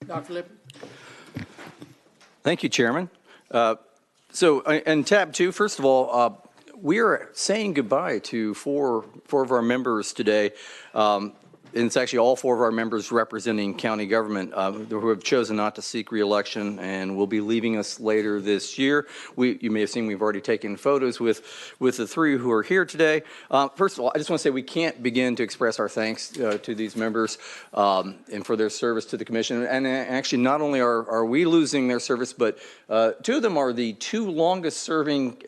Dr. Lippman. Thank you, Chairman. So in tab 2, first of all, we are saying goodbye to four of our members today. And it's actually all 4 of our members representing county government who have chosen not to seek re-election and will be leaving us later this year. You may have seen we've already taken photos with the 3 who are here today. First of all, I just want to say we can't begin to express our thanks to these members and for their service to the commission. And actually, not only are we losing their service, but 2 of them are the 2 longest serving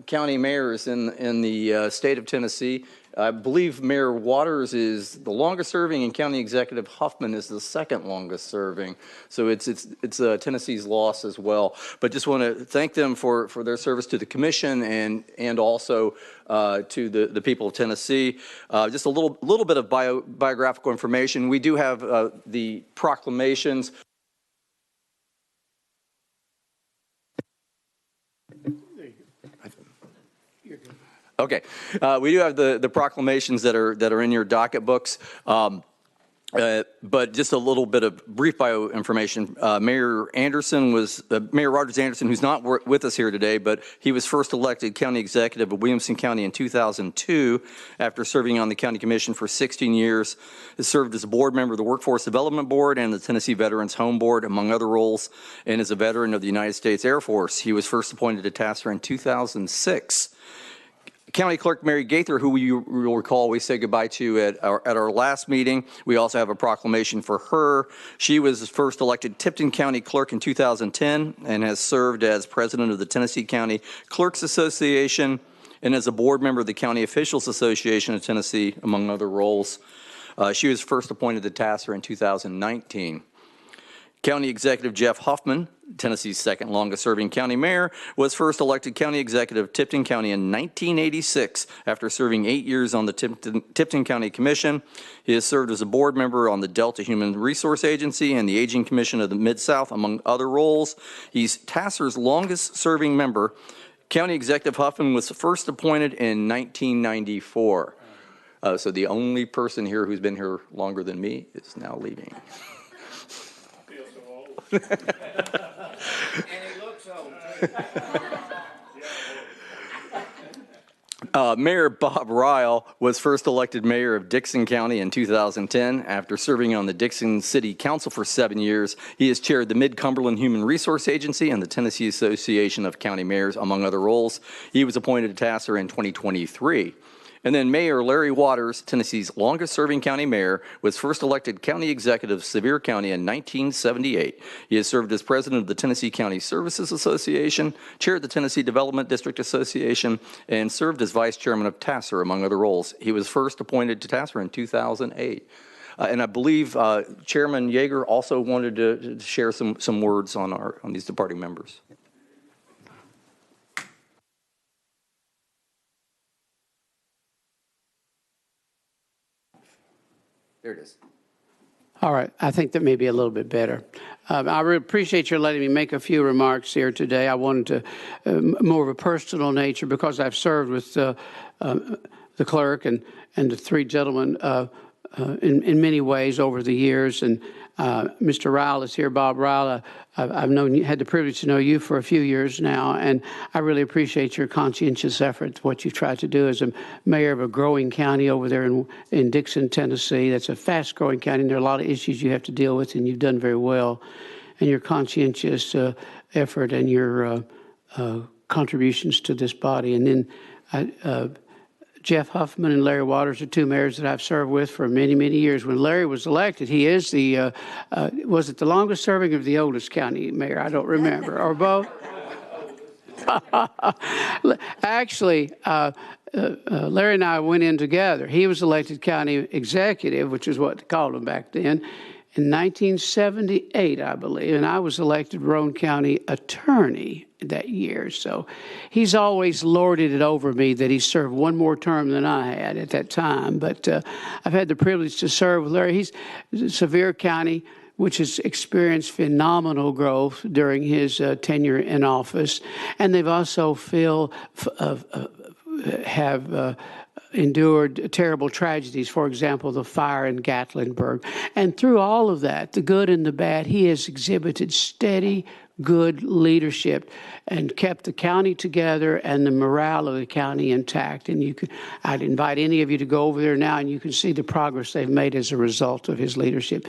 county mayors in the state of Tennessee. I believe Mayor Waters is the longest serving, and County Executive Huffman is the 2nd longest serving. So it's Tennessee's loss as well. But just want to thank them for their service to the commission and also to the people of Tennessee. Just a little bit of biographical information. We do have the proclamations. Okay, we do have the proclamations that are in your docket books, but just a little bit of brief bio information. Mayor Rogers Anderson, who's not with us here today, but he was first elected county executive of Williamson County in 2002 after serving on the county commission for 16 years. Has served as a board member of the Workforce Development Board and the Tennessee Veterans Home Board, among other roles, and is a veteran of the United States Air Force. He was first appointed to TACIR in 2006. County Clerk Mary Gaither, who you will recall we said goodbye to at our last meeting. We also have a proclamation for her. She was first elected Tipton County Clerk in 2010 and has served as president of the Tennessee County Clerks Association and as a board member of the County Officials Association of Tennessee, among other roles. She was first appointed to TACIR in 2019. County Executive Jeff Huffman, Tennessee's 2nd longest serving county mayor, was first elected county executive of Tipton County in 1986 after serving 8 years on the Tipton County Commission. He has served as a board member on the Delta Human Resource Agency and the Aging Commission of the Mid-South, among other roles. He's TACIR's longest serving member. County Executive Huffman was first appointed in 1994. So the only person here who's been here longer than me is now leaving. And he looks old. Mayor Bob Ryle was first elected mayor of Dixon County in 2010 after serving on the Dixon City Council for 7 years. He has chaired the Mid-Cumberland Human Resource Agency and the Tennessee Association of County Mayors, among other roles. He was appointed to TACIR in 2023. And then Mayor Larry Waters, Tennessee's longest-serving county mayor, was first elected county executive of Sevier County in 1978. He has served as president of the Tennessee County Services Association, chaired the Tennessee Development District Association, and served as vice chairman of TACIR, among other roles. He was first appointed to TACIR in 2008. And I believe Chairman Yeager also wanted to share some words on these departing members. There it is. All right. I think that may be a little bit better. I really appreciate your letting me make a few remarks here today. I wanted to more of a personal nature because I've served with the clerk and the 3 gentlemen in many ways over the years. And Mr. Ryle is here, Bob Ryle. I've had the privilege to know you for a few years now, and I really appreciate your conscientious efforts, what you've tried to do as a mayor of a growing county over there in Dixon, Tennessee. That's a fast-growing county, and there are a lot of issues you have to deal with, and you've done very well. And your conscientious effort and your contributions to this body. And then Jeff Huffman and Larry Waters are 2 mayors that I've served with for many, many years. When Larry was elected, he is was it the longest serving or the oldest county mayor? I don't remember. Or both? Actually, Larry and I went in together. He was elected county executive, which is what they called him back then, in 1978, I believe, and I was elected Roane County attorney that year. So he's always lorded it over me that he served 1 more term than I had at that time. But I've had the privilege to serve with Larry. He's Sevier County, which has experienced phenomenal growth during his tenure in office. And they've also endured terrible tragedies, for example, the fire in Gatlinburg. And through all of that, the good and the bad, he has exhibited steady, good leadership and kept the county together and the morale of the county intact. And I'd invite any of you to go over there now, and you can see the progress they've made as a result of his leadership.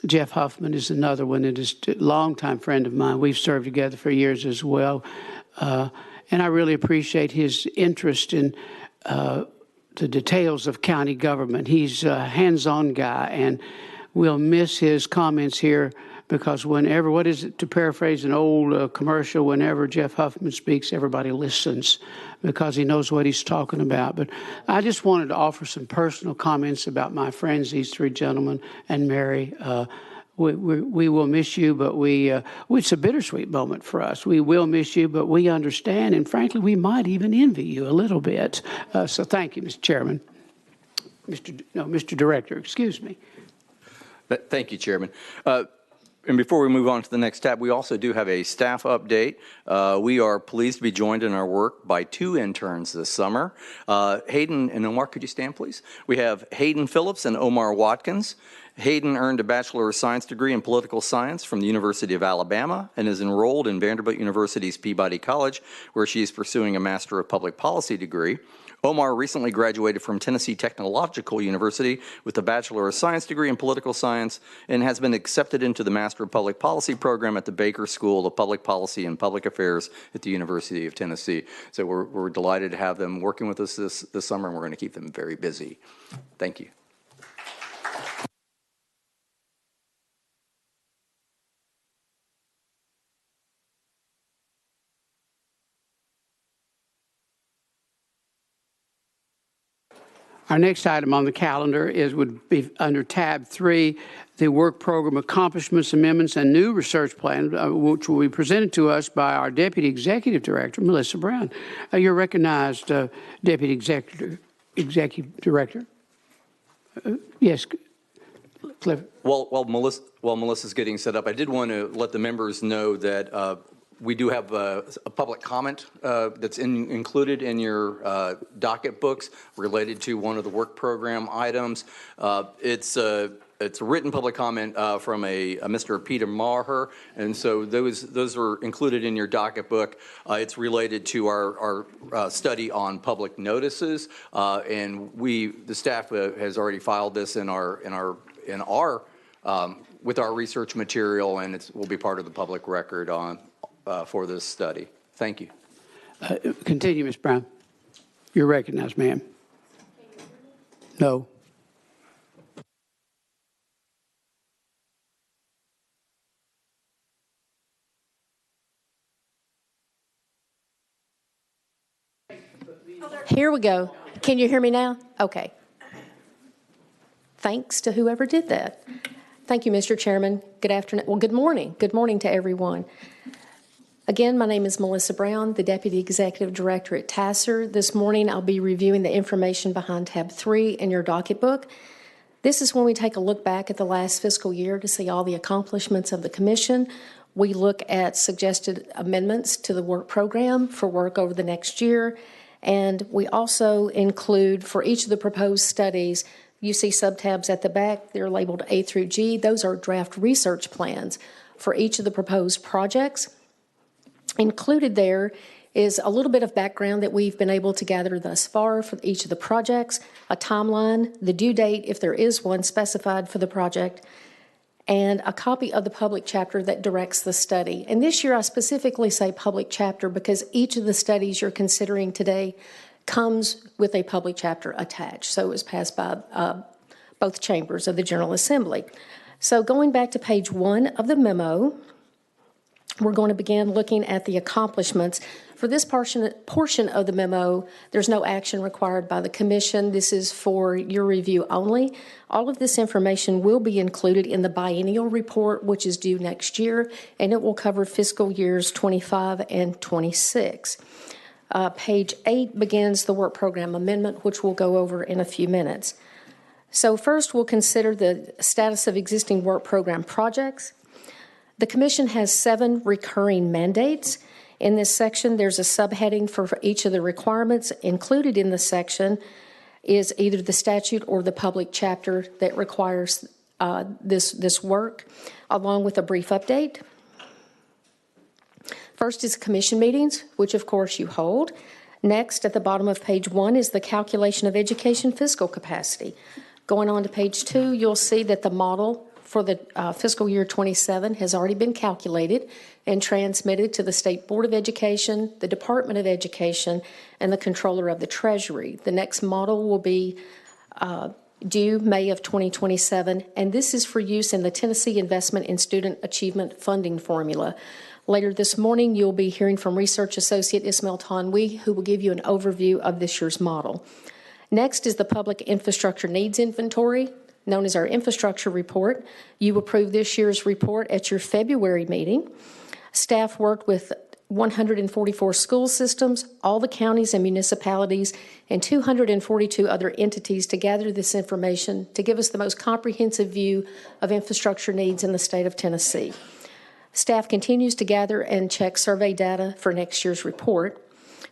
Jeff Huffman is another one that is a longtime friend of mine. We've served together for years as well. And I really appreciate his interest in the details of county government. He's a hands-on guy, and we'll miss his comments here because whenever, what is it, to paraphrase an old commercial, whenever Jeff Huffman speaks, everybody listens because he knows what he's talking about. But I just wanted to offer some personal comments about my friends, these three gentlemen, and Mary. We will miss you, but it's a bittersweet moment for us. We will miss you, but we understand, and frankly, we might even envy you a little bit. So thank you, Mr. Chairman. Mr. Director, excuse me. Thank you, Chairman. And before we move on to the next tab, we also do have a staff update. We are pleased to be joined in our work by two interns this summer. Hayden and Omar, could you stand, please? We have Hayden Phillips and Omar Watkins. Hayden earned a Bachelor of Science degree in Political Science from the University of Alabama and is enrolled in Vanderbilt University's Peabody College, where she is pursuing a Master of Public Policy degree. Omar recently graduated from Tennessee Technological University with a Bachelor of Science degree in Political Science and has been accepted into the Master of Public Policy program at the Baker School of Public Policy and Public Affairs at the University of Tennessee. So we're delighted to have them working with us this summer, and we're going to keep them very busy. Thank you. Our next item on the calendar would be under tab 3, the work program accomplishments, amendments, and new research plan, which will be presented to us by our Deputy Executive Director, Melissa Brown. You're recognized, Deputy Executive Director. Yes, Cliff. While Melissa's getting set up, I did want to let the members know that we do have a public comment that's included in your docket books related to one of the work program items. It's a written public comment from a Mr. Peter Maher, and so those are included in your docket book. It's related to our study on public notices, and the staff has already filed this in our with our research material, and it will be part of the public record for this study. Thank you. Continue, Ms. Brown. You're recognized, ma'am. No. Here we go. Can you hear me now? Okay. Thanks to whoever did that. Thank you, Mr. Chairman. Good afternoon. Well, good morning. Good morning to everyone. Again, my name is Melissa Brown, the Deputy Executive Director at TACIR. This morning, I'll be reviewing the information behind tab 3 in your docket book. This is when we take a look back at the last fiscal year to see all the accomplishments of the Commission. We look at suggested amendments to the work program for work over the next year. And we also include, for each of the proposed studies, you see subtabs at the back. They're labeled A through G. Those are draft research plans for each of the proposed projects. Included there is a little bit of background that we've been able to gather thus far for each of the projects, a timeline, the due date, if there is one specified for the project, and a copy of the public chapter that directs the study. And this year I specifically say public chapter because each of the studies you're considering today comes with a public chapter attached. So it was passed by both chambers of the General Assembly. So going back to page 1 of the memo, we're going to begin looking at the accomplishments. For this portion of the memo, there's no action required by the Commission. This is for your review only. All of this information will be included in the biennial report, which is due next year, and it will cover fiscal years 25 and 26. Page 8 begins the work program amendment, which we'll go over in a few minutes. So first, we'll consider the status of existing work program projects. The Commission has 7 recurring mandates. In this section, there's a subheading for each of the requirements included in the section. is either the statute or the public chapter that requires this work, along with a brief update. First is commission meetings, which of course you hold. Next, at the bottom of page 1 is the calculation of education fiscal capacity. Going on to page 2, you'll see that the model for the fiscal year 27 has already been calculated and transmitted to the State Board of Education, the Department of Education, and the Controller of the Treasury. The next model will be due May of 2027, and this is for use in the Tennessee Investment in Student Achievement Funding Formula. Later this morning, you'll be hearing from Research Associate Ismail Tanwi, who will give you an overview of this year's model. Next is the Public Infrastructure Needs Inventory, known as our infrastructure report. You approved this year's report at your February meeting. Staff worked with 144 school systems, all the counties and municipalities, and 242 other entities to gather this information to give us the most comprehensive view of infrastructure needs in the state of Tennessee. Staff continues to gather and check survey data for next year's report,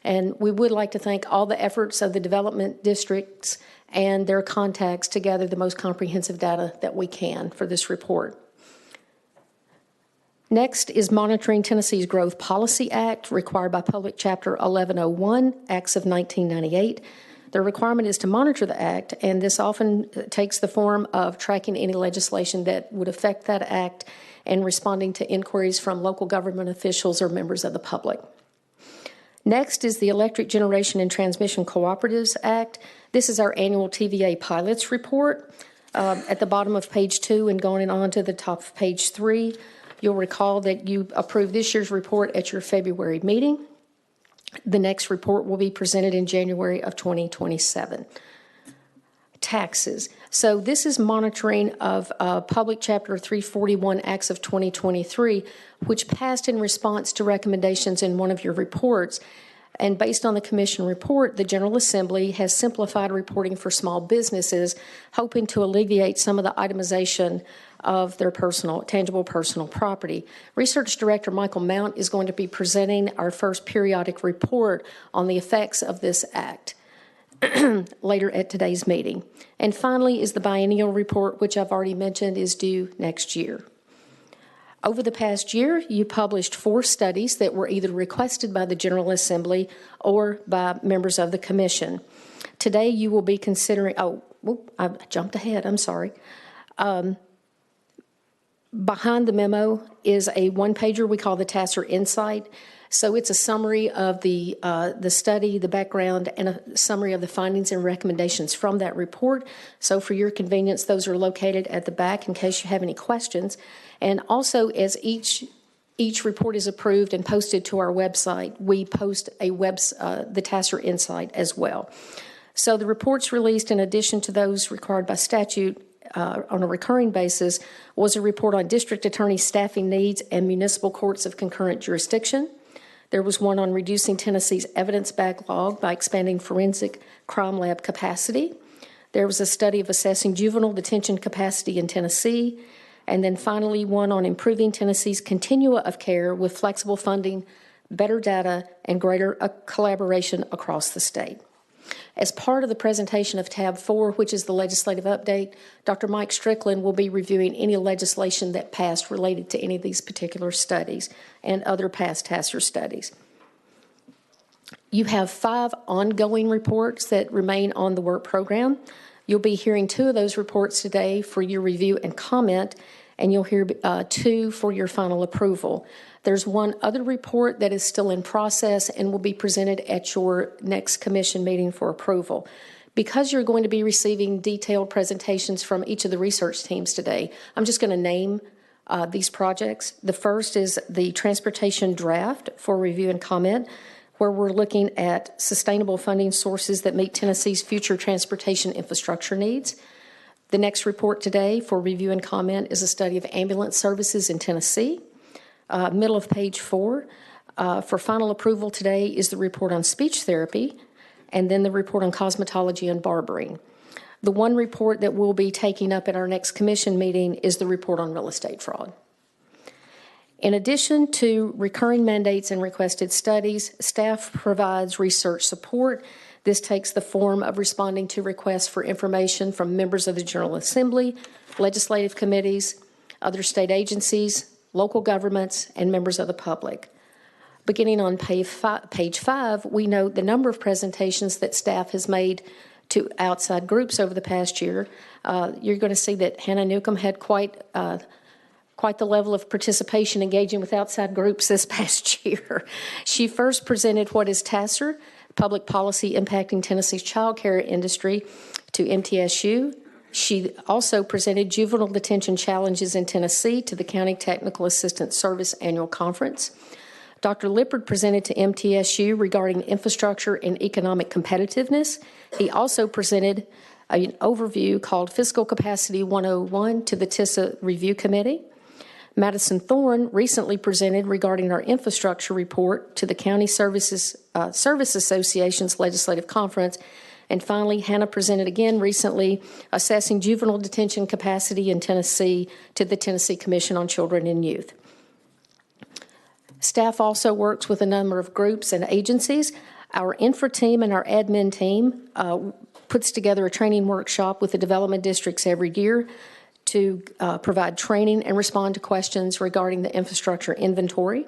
and we would like to thank all the efforts of the development districts and their contacts to gather the most comprehensive data that we can for this report. Next is monitoring Tennessee's Growth Policy Act, required by Public Chapter 1101, Acts of 1998. The requirement is to monitor the act, and this often takes the form of tracking any legislation that would affect that act and responding to inquiries from local government officials or members of the public. Next is the Electric Generation and Transmission Cooperatives Act. This is our annual TVA pilots report. At the bottom of page 2 and going on to the top of page 3, you'll recall that you approved this year's report at your February meeting. The next report will be presented in January of 2027. Taxes. So this is monitoring of Public Chapter 341 Acts of 2023, which passed in response to recommendations in one of your reports. And based on the Commission report, the General Assembly has simplified reporting for small businesses, hoping to alleviate some of the itemization of their tangible personal property. Research Director Michael Mount is going to be presenting our first periodic report on the effects of this act later at today's meeting. And finally is the biennial report, which I've already mentioned is due next year. Over the past year, you published 4 studies that were either requested by the General Assembly or by members of the Commission. Today, you will be considering, I jumped ahead, I'm sorry. Behind the memo is a one-pager we call the TACIR Insight. So it's a summary of the study, the background, and a summary of the findings and recommendations from that report. So for your convenience, those are located at the back in case you have any questions. And also, as each report is approved and posted to our website, we post the TACIR Insight as well. So the reports released, in addition to those required by statute on a recurring basis, was a report on district attorney staffing needs and municipal courts of concurrent jurisdiction. There was one on reducing Tennessee's evidence backlog by expanding forensic crime lab capacity. There was a study of assessing juvenile detention capacity in Tennessee. And then finally, one on improving Tennessee's continua of care with flexible funding, better data, and greater collaboration across the state. As part of the presentation of tab 4, which is the legislative update, Dr. Mike Strickland will be reviewing any legislation that passed related to any of these particular studies and other past TACIR studies. You have 5 ongoing reports that remain on the work program. You'll be hearing 2 of those reports today for your review and comment, and you'll hear 2 for your final approval. There's one other report that is still in process and will be presented at your next commission meeting for approval. Because you're going to be receiving detailed presentations from each of the research teams today, I'm just going to name these projects. The first is the transportation draft for review and comment, where we're looking at sustainable funding sources that meet Tennessee's future transportation infrastructure needs. The next report today for review and comment is a study of ambulance services in Tennessee. Middle of page 4. For final approval today is the report on speech therapy, and then the report on cosmetology and barbering. The one report that we'll be taking up at our next commission meeting is the report on real estate fraud. In addition to recurring mandates and requested studies, staff provides research support This takes the form of responding to requests for information from members of the General Assembly, legislative committees, other state agencies, local governments, and members of the public. Beginning on page 5, we note the number of presentations that staff has made to outside groups over the past year. You're going to see that Hannah Newcomb had quite the level of participation engaging with outside groups this past year. She first presented what is TACIR, Public Policy Impacting Tennessee's Child Care Industry, to MTSU. She also presented Juvenile Detention Challenges in Tennessee to the County Technical Assistance Service Annual Conference. Dr. Lippard presented to MTSU regarding infrastructure and economic competitiveness. He also presented an overview called Fiscal Capacity 101 to the TISA Review Committee. Madison Thorne recently presented regarding our infrastructure report to the County Service Association's Legislative Conference. And finally, Hannah presented again recently assessing juvenile detention capacity in Tennessee to the Tennessee Commission on Children and Youth. Staff also works with a number of groups and agencies. Our infra team and our admin team puts together a training workshop with the development districts every year to provide training and respond to questions regarding the infrastructure inventory.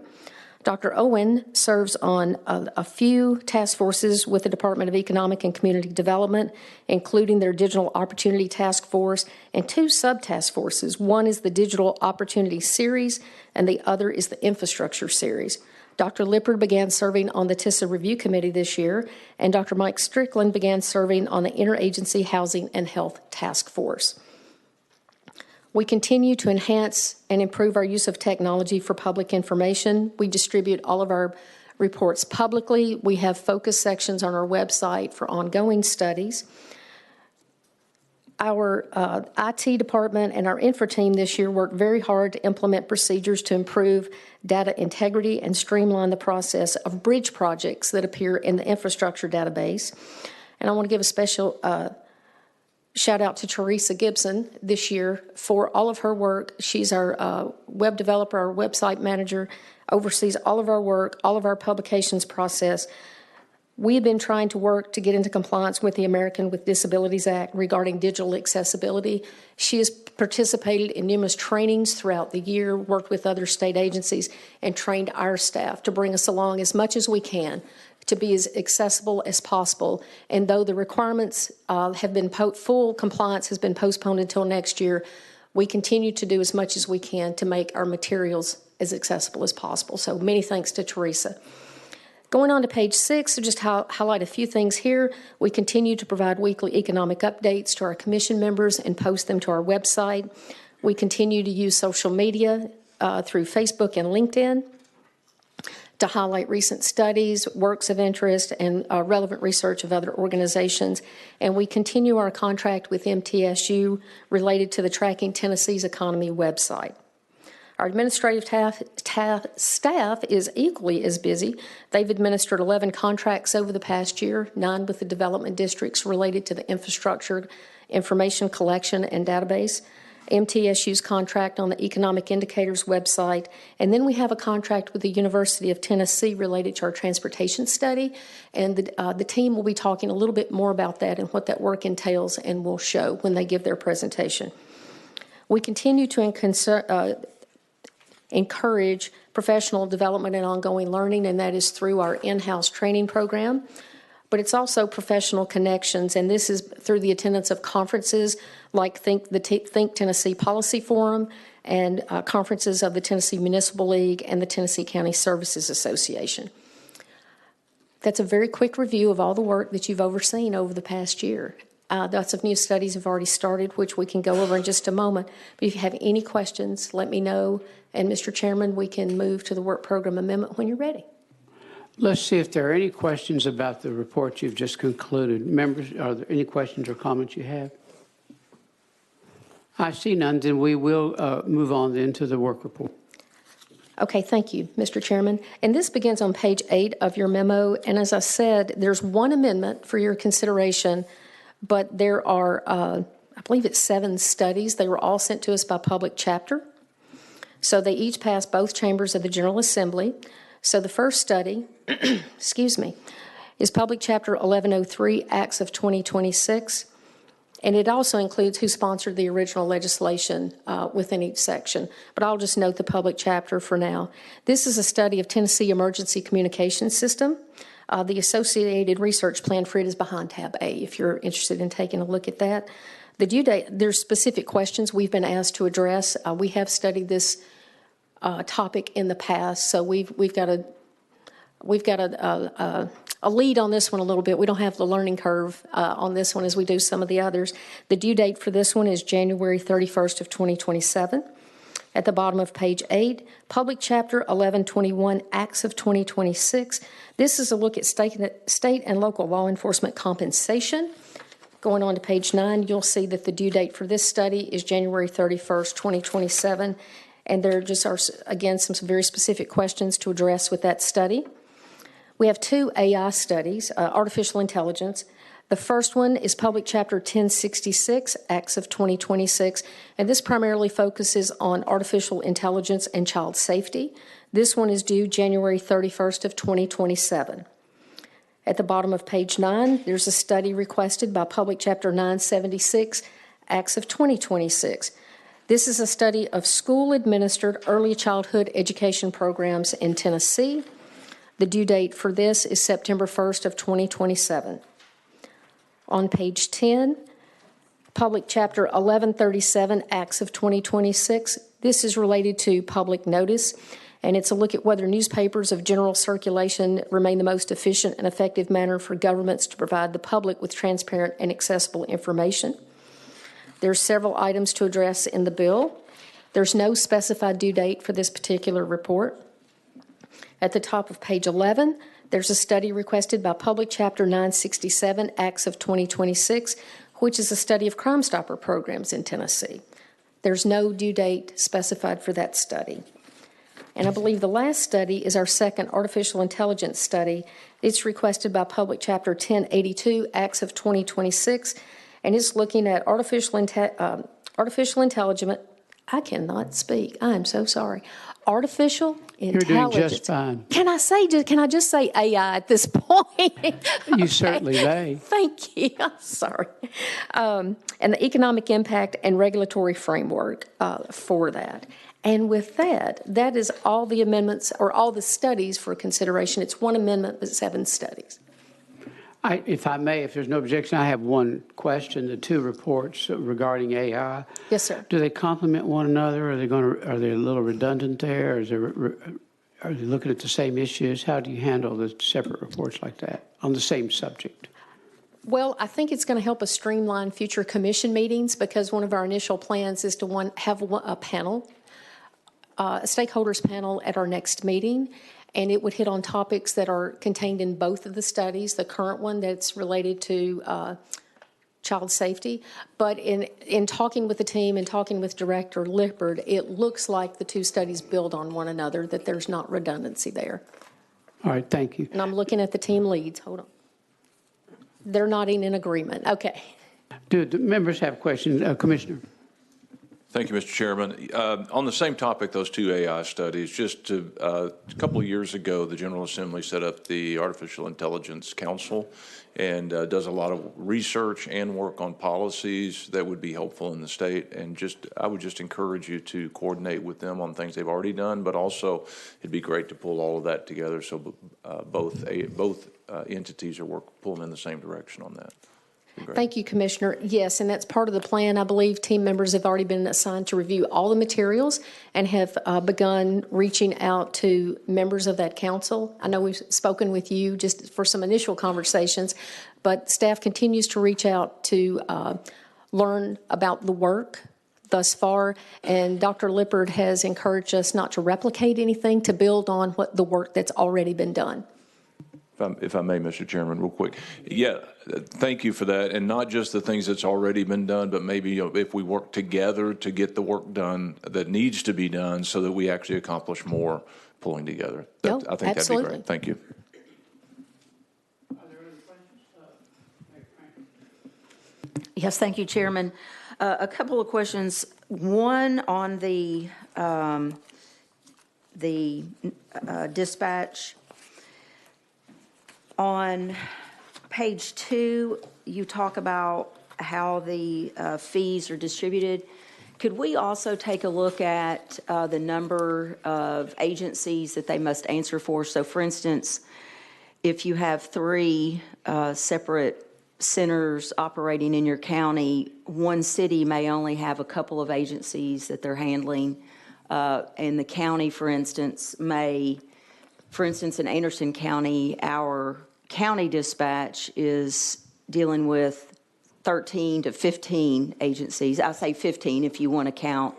Dr. Owen serves on a few task forces with the Department of Economic and Community Development, including their Digital Opportunity Task Force and 2 sub-task forces. One is the Digital Opportunity Series, and the other is the Infrastructure Series. Dr. Lippard began serving on the TISA Review Committee this year, and Dr. Mike Strickland began serving on the Interagency Housing and Health Task Force. We continue to enhance and improve our use of technology for public information. We distribute all of our reports publicly. We have focus sections on our website for ongoing studies. Our IT department and our infra team this year worked very hard to implement procedures to improve data integrity and streamline the process of bridge projects that appear in the infrastructure database. And I want to give a special shout out to Teresa Gibson this year for all of her work. She's our web developer, our website manager, oversees all of our work, all of our publications process. We have been trying to work to get into compliance with the American with Disabilities Act regarding digital accessibility. She has participated in numerous trainings throughout the year, worked with other state agencies, and trained our staff to bring us along as much as we can to be as accessible as possible. And though the requirements have been full compliance has been postponed until next year, we continue to do as much as we can to make our materials as accessible as possible. So many thanks to Teresa. Going on to page 6, to just highlight a few things here. We continue to provide weekly economic updates to our commission members and post them to our website. We continue to use social media through Facebook and LinkedIn to highlight recent studies, works of interest, and relevant research of other organizations. And we continue our contract with MTSU related to the Tracking Tennessee's Economy website. Our administrative staff is equally as busy. They've administered 11 contracts over the past year, 9 with the development districts related to the infrastructure, information collection, and database. MTSU's contract on the Economic Indicators website, and then we have a contract with the University of Tennessee related to our transportation study, and the team will be talking a little bit more about that and what that work entails, and will show when they give their presentation. We continue to encourage professional development and ongoing learning, and that is through our in-house training program. But it's also professional connections, and this is through the attendance of conferences like Think Tennessee Policy Forum and conferences of the Tennessee Municipal League and the Tennessee County Services Association. That's a very quick review of all the work that you've overseen over the past year. Lots of new studies have already started, which we can go over in just a moment. But if you have any questions, let me know. And Mr. Chairman, we can move to the work program amendment when you're ready. Let's see if there are any questions about the report you've just concluded. Members, are there any questions or comments you have? I see none, then we will move on then to the work report. Okay, thank you, Mr. Chairman. And this begins on page 8 of your memo. And as I said, there's one amendment for your consideration, but there are, I believe it's 7 studies. They were all sent to us by public chapter. So they each passed both chambers of the General Assembly. So the first study, excuse me, is Public Chapter 1103, Acts of 2026. And it also includes who sponsored the original legislation within each section. But I'll just note the public chapter for now. This is a study of Tennessee Emergency Communication System. The associated research plan for it is behind tab A, if you're interested in taking a look at that. The due date, there's specific questions we've been asked to address. We have studied this topic in the past, so we've got a lead on this one a little bit. We don't have the learning curve on this one as we do some of the others. The due date for this one is January 31st of 2027. At the bottom of page 8, Public Chapter 1121, Acts of 2026. This is a look at state and local law enforcement compensation. Going on to page 9, you'll see that the due date for this study is January 31st, 2027. And there just are, again, some very specific questions to address with that study. We have 2 AI studies, artificial intelligence. The first one is Public Chapter 1066, Acts of 2026, and this primarily focuses on artificial intelligence and child safety. This one is due January 31st of 2027. At the bottom of page 9, there's a study requested by Public Chapter 976, Acts of 2026. This is a study of school-administered early childhood education programs in Tennessee. The due date for this is September 1st of 2027. On page 10, Public Chapter 1137, Acts of 2026. This is related to public notice, and it's a look at whether newspapers of general circulation remain the most efficient and effective manner for governments to provide the public with transparent and accessible information. There's several items to address in the bill. There's no specified due date for this particular report. At the top of page 11, there's a study requested by Public Chapter 967, Acts of 2026, which is a study of Crime Stopper programs in Tennessee. There's no due date specified for that study. And I believe the last study is our second artificial intelligence study. It's requested by Public Chapter 1082, Acts of 2026, and it's looking at artificial intelligence. I cannot speak. I am so sorry. Artificial intelligence. You're doing just fine. Can I just say AI at this point? You certainly may. Thank you. I'm sorry. And the economic impact and regulatory framework for that. And with that, that is all the amendments or all the studies for consideration. It's one amendment, but 7 studies. If I may, if there's no objection, I have one question. The 2 reports regarding AI. Yes, sir. Do they complement one another? Are they a little redundant there? Are they looking at the same issues? How do you handle the separate reports like that on the same subject? Well, I think it's going to help us streamline future commission meetings because one of our initial plans is to have a panel, a stakeholders panel at our next meeting. And it would hit on topics that are contained in both of the studies, the current one that's related to child safety. But in talking with the team and talking with Director Lippard, it looks like the 2 studies build on one another, that there's not redundancy there. All right, thank you. And I'm looking at the team leads. Hold on. They're nodding in agreement. Okay. Do the members have questions? Commissioner. Thank you, Mr. Chairman. On the same topic, those 2 AI studies, just a couple of years ago, the General Assembly set up the Artificial Intelligence Council and does a lot of research and work on policies that would be helpful in the state. And I would just encourage you to coordinate with them on things they've already done, but also it'd be great to pull all of that together so both entities are pulling in the same direction on that. Thank you, Commissioner. Yes, and that's part of the plan. I believe team members have already been assigned to review all the materials and have begun reaching out to members of that council. I know we've spoken with you just for some initial conversations, but staff continues to reach out to learn about the work thus far, and Dr. Lippard has encouraged us not to replicate anything, to build on the work that's already been done. If I may, Mr. Chairman, real quick. Yeah, thank you for that. And not just the things that's already been done, but maybe if we work together to get the work done that needs to be done so that we actually accomplish more pulling together. I think absolutely. That'd be great. Thank you. Are there other questions? Yes, thank you, Chairman. A couple of questions. One on the dispatch. On page 2, you talk about how the fees are distributed. Could we also take a look at the number of agencies that they must answer for? So for instance, if you have 3 separate centers operating in your county, one city may only have a couple of agencies that they're handling. And the county, for instance, in Anderson County, our county dispatch is dealing with 13 to 15 agencies. I say 15 if you want to count,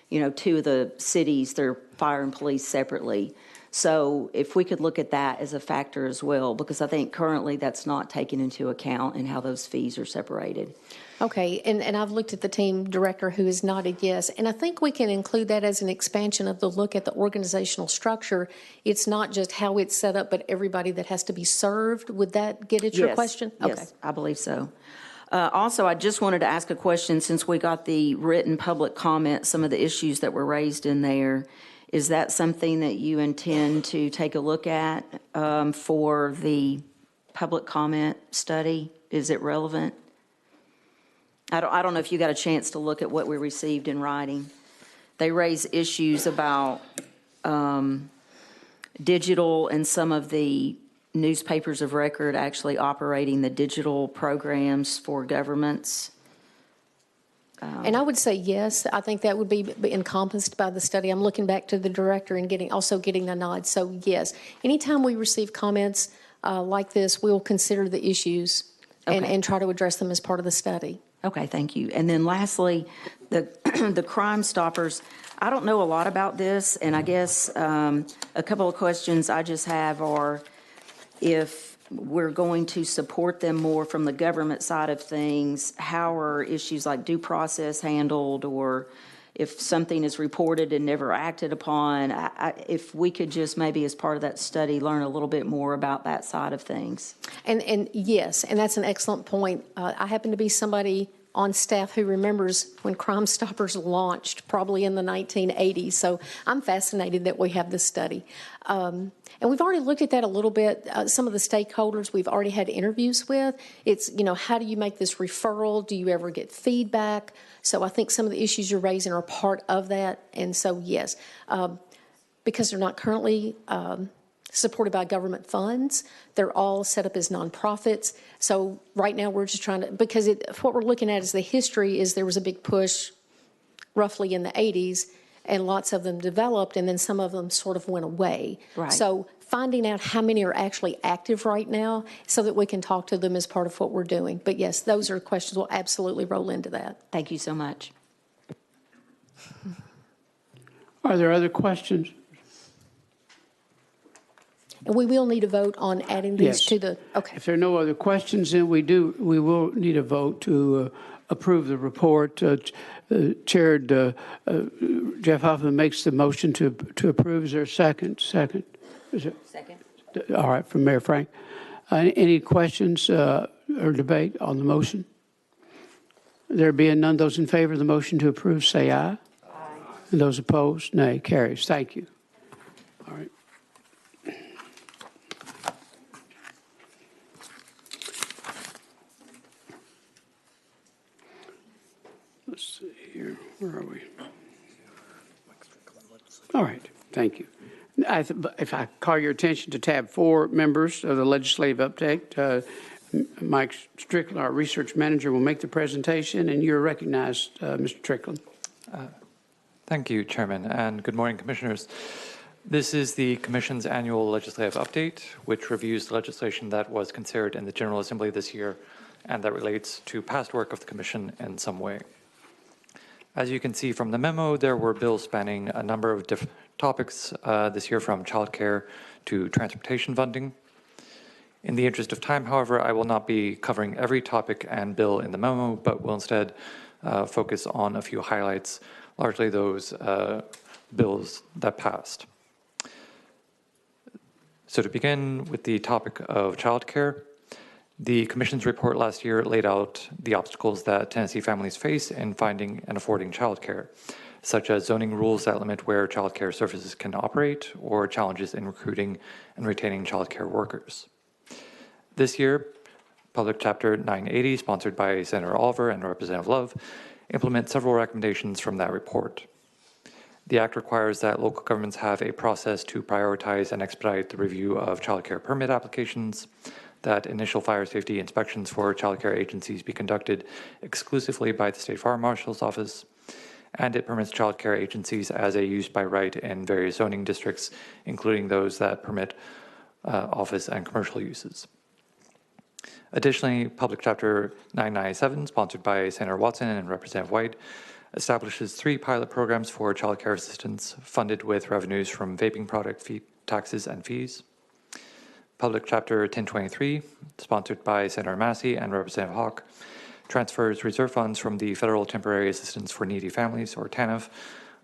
2 of the cities, their fire and police separately. So if we could look at that as a factor as well, because I think currently that's not taken into account in how those fees are separated. Okay, and I've looked at the team director who has nodded yes, and I think we can include that as an expansion of the look at the organizational structure. It's not just how it's set up, but everybody that has to be served. Would that get at your question? Yes, Okay. I believe so. Also, I just wanted to ask a question since we got the written public comment, some of the issues that were raised in there. Is that something that you intend to take a look at for the public comment study? Is it relevant? I don't know if you got a chance to look at what we received in writing. They raise issues about digital and some of the newspapers of record actually operating the digital programs for governments. And I would say yes. I think that would be encompassed by the study. I'm looking back to the director and getting a nod. So yes, anytime we receive comments like this, we'll consider the issues and try to address them as part of the study. Okay, thank you. And then lastly, the Crime Stoppers. I don't know a lot about this, and I guess a couple of questions I just have are if we're going to support them more from the government side of things, how are issues like due process handled, or if something is reported and never acted upon, if we could just maybe as part of that study learn a little bit more about that side of things. And yes, and that's an excellent point. I happen to be somebody on staff who remembers when Crime Stoppers launched, probably in the 1980s. So I'm fascinated that we have this study. And we've already looked at that a little bit. Some of the stakeholders we've already had interviews with. It's, how do you make this referral? Do you ever get feedback? So I think some of the issues you're raising are part of that. And so, yes, because they're not currently supported by government funds, they're all set up as nonprofits. So right now we're just trying to, because what we're looking at is the history is there was a big push roughly in the 80s, and lots of them developed, and then some of them sort of went away. Right. So finding out how many are actually active right now so that we can talk to them as part of what we're doing. But yes, those are questions we'll absolutely roll into that. Thank you so much. Are there other questions? And we will need a vote on adding these to the, okay. If there are no other questions, then we will need a vote to approve the report. Chaired Jeff Huffman makes the motion to approve. Is there a second? Second. Is there? Second. All right, from Mayor Frank. Any questions or debate on the motion? There being none, those in favor of the motion to approve, say aye. Aye. And those opposed, nay. Carries. Thank you. All right. Let's see here. Where are we? All right. Thank you. If I call your attention to tab 4, members of the legislative update, Mike Strickland, our research manager, will make the presentation, and you're recognized, Mr. Strickland. Thank you, Chairman, and good morning, Commissioners. This is the Commission's annual legislative update, which reviews the legislation that was considered in the General Assembly this year and that relates to past work of the Commission in some way. As you can see from the memo, there were bills spanning a number of different topics this year, from childcare to transportation funding. In the interest of time, however, I will not be covering every topic and bill in the memo, but will instead focus on a few highlights, largely those bills that passed. So to begin with the topic of childcare, the Commission's report last year laid out the obstacles that Tennessee families face in finding and affording childcare, such as zoning rules that limit where childcare services can operate, or challenges in recruiting and retaining childcare workers. This year, Public Chapter 980, sponsored by Senator Oliver and Representative Love, implements several recommendations from that report. The Act requires that local governments have a process to prioritize and expedite the review of child care permit applications, that initial fire safety inspections for child care agencies be conducted exclusively by the State Fire Marshal's Office, and it permits child care agencies as a use by right in various zoning districts, including those that permit office and commercial uses. Additionally, Public Chapter 997, sponsored by Senator Watson and Representative White, establishes 3 pilot programs for child care assistance funded with revenues from vaping product fee taxes and fees. Public Chapter 1023, sponsored by Senator Massey and Representative Hawk, transfers reserve funds from the Federal Temporary Assistance for Needy Families, or TANF,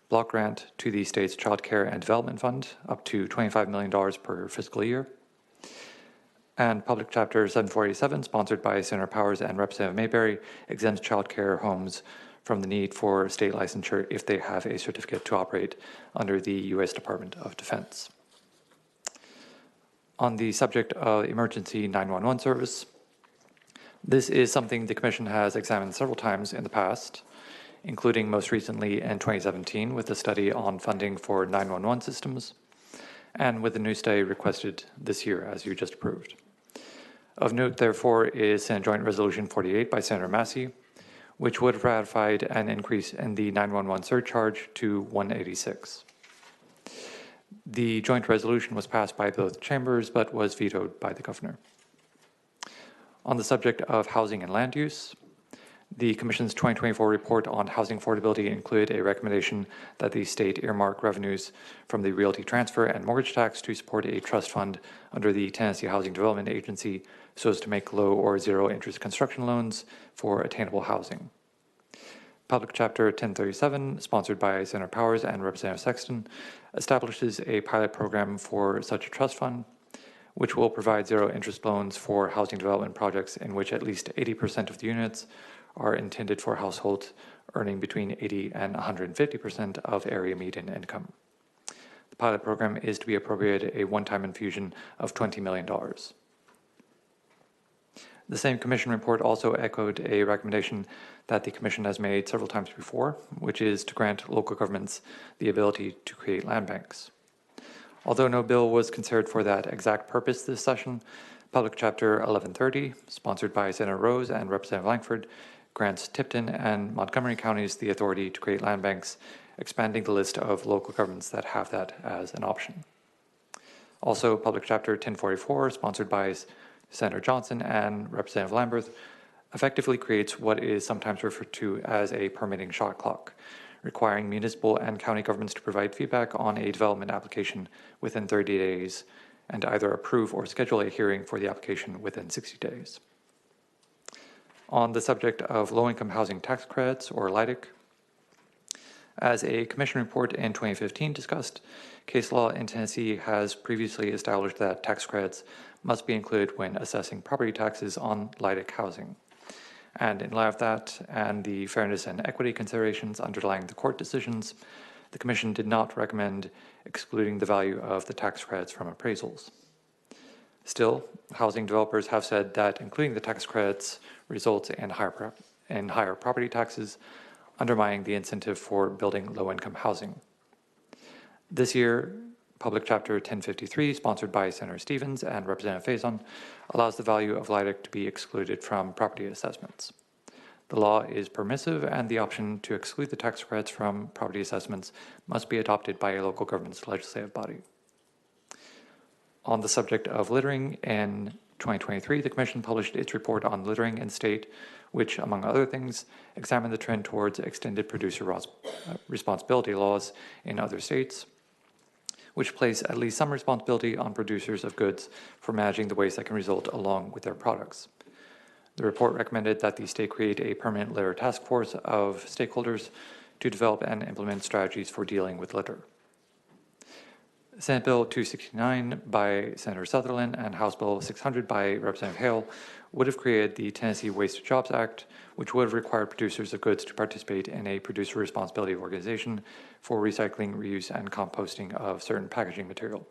block grant to the state's Child Care and Development Fund, up to $25 million per fiscal year. And Public Chapter 747, sponsored by Senator Powers and Representative Mayberry, exempts child care homes from the need for state licensure if they have a certificate to operate under the U.S. Department of Defense. On the subject of emergency 911 service, this is something the Commission has examined several times in the past, including most recently in 2017 with a study on funding for 911 systems, and with a new study requested this year, as you just approved. Of note, therefore, is Senate Joint Resolution 48 by Senator Massey, which would have ratified an increase in the 911 surcharge to $186. The joint resolution was passed by both chambers, but was vetoed by the governor. On the subject of housing and land use, the Commission's 2024 report on housing affordability included a recommendation that the state earmark revenues from the realty transfer and mortgage tax to support a trust fund under the Tennessee Housing Development Agency so as to make low or zero interest construction loans for attainable housing. Public Chapter 1037, sponsored by Senator Powers and Representative Sexton, establishes a pilot program for such a trust fund, which will provide zero interest loans for housing development projects in which at least 80% of the units are intended for households earning between 80 and 150% of area median income. The pilot program is to be appropriated a one-time infusion of $20 million. The same Commission report also echoed a recommendation that the Commission has made several times before, which is to grant local governments the ability to create land banks. Although no bill was considered for that exact purpose this session, Public Chapter 1130, sponsored by Senator Rose and Representative Langford, grants Tipton and Montgomery counties the authority to create land banks, expanding the list of local governments that have that as an option. Also, Public Chapter 1044, sponsored by Senator Johnson and Representative Lamberth, effectively creates what is sometimes referred to as a permitting shot clock, requiring municipal and county governments to provide feedback on a development application within 30 days and either approve or schedule a hearing for the application within 60 days. On the subject of low-income housing tax credits, or LIHTC, as a Commission report in 2015 discussed, case law in Tennessee has previously established that tax credits must be included when assessing property taxes on LIHTC housing. And in light of that and the fairness and equity considerations underlying the court decisions, the Commission did not recommend excluding the value of the tax credits from appraisals. Still, housing developers have said that including the tax credits results in higher property taxes, undermining the incentive for building low-income housing. This year, Public Chapter 1053, sponsored by Senator Stevens and Representative Faison, allows the value of LIHTC to be excluded from property assessments. The law is permissive, and the option to exclude the tax credits from property assessments must be adopted by a local government's legislative body. On the subject of littering, in 2023, the Commission published its report on littering in the state, which, among other things, examined the trend towards extended producer responsibility laws in other states, which place at least some responsibility on producers of goods for managing the waste that can result along with their products. The report recommended that the state create a permanent litter task force of stakeholders to develop and implement strategies for dealing with litter. Senate Bill 269 by Senator Sutherland and House Bill 600 by Representative Hale would have created the Tennessee Waste to Jobs Act, which would have required producers of goods to participate in a producer responsibility organization for recycling, reuse, and composting of certain packaging material.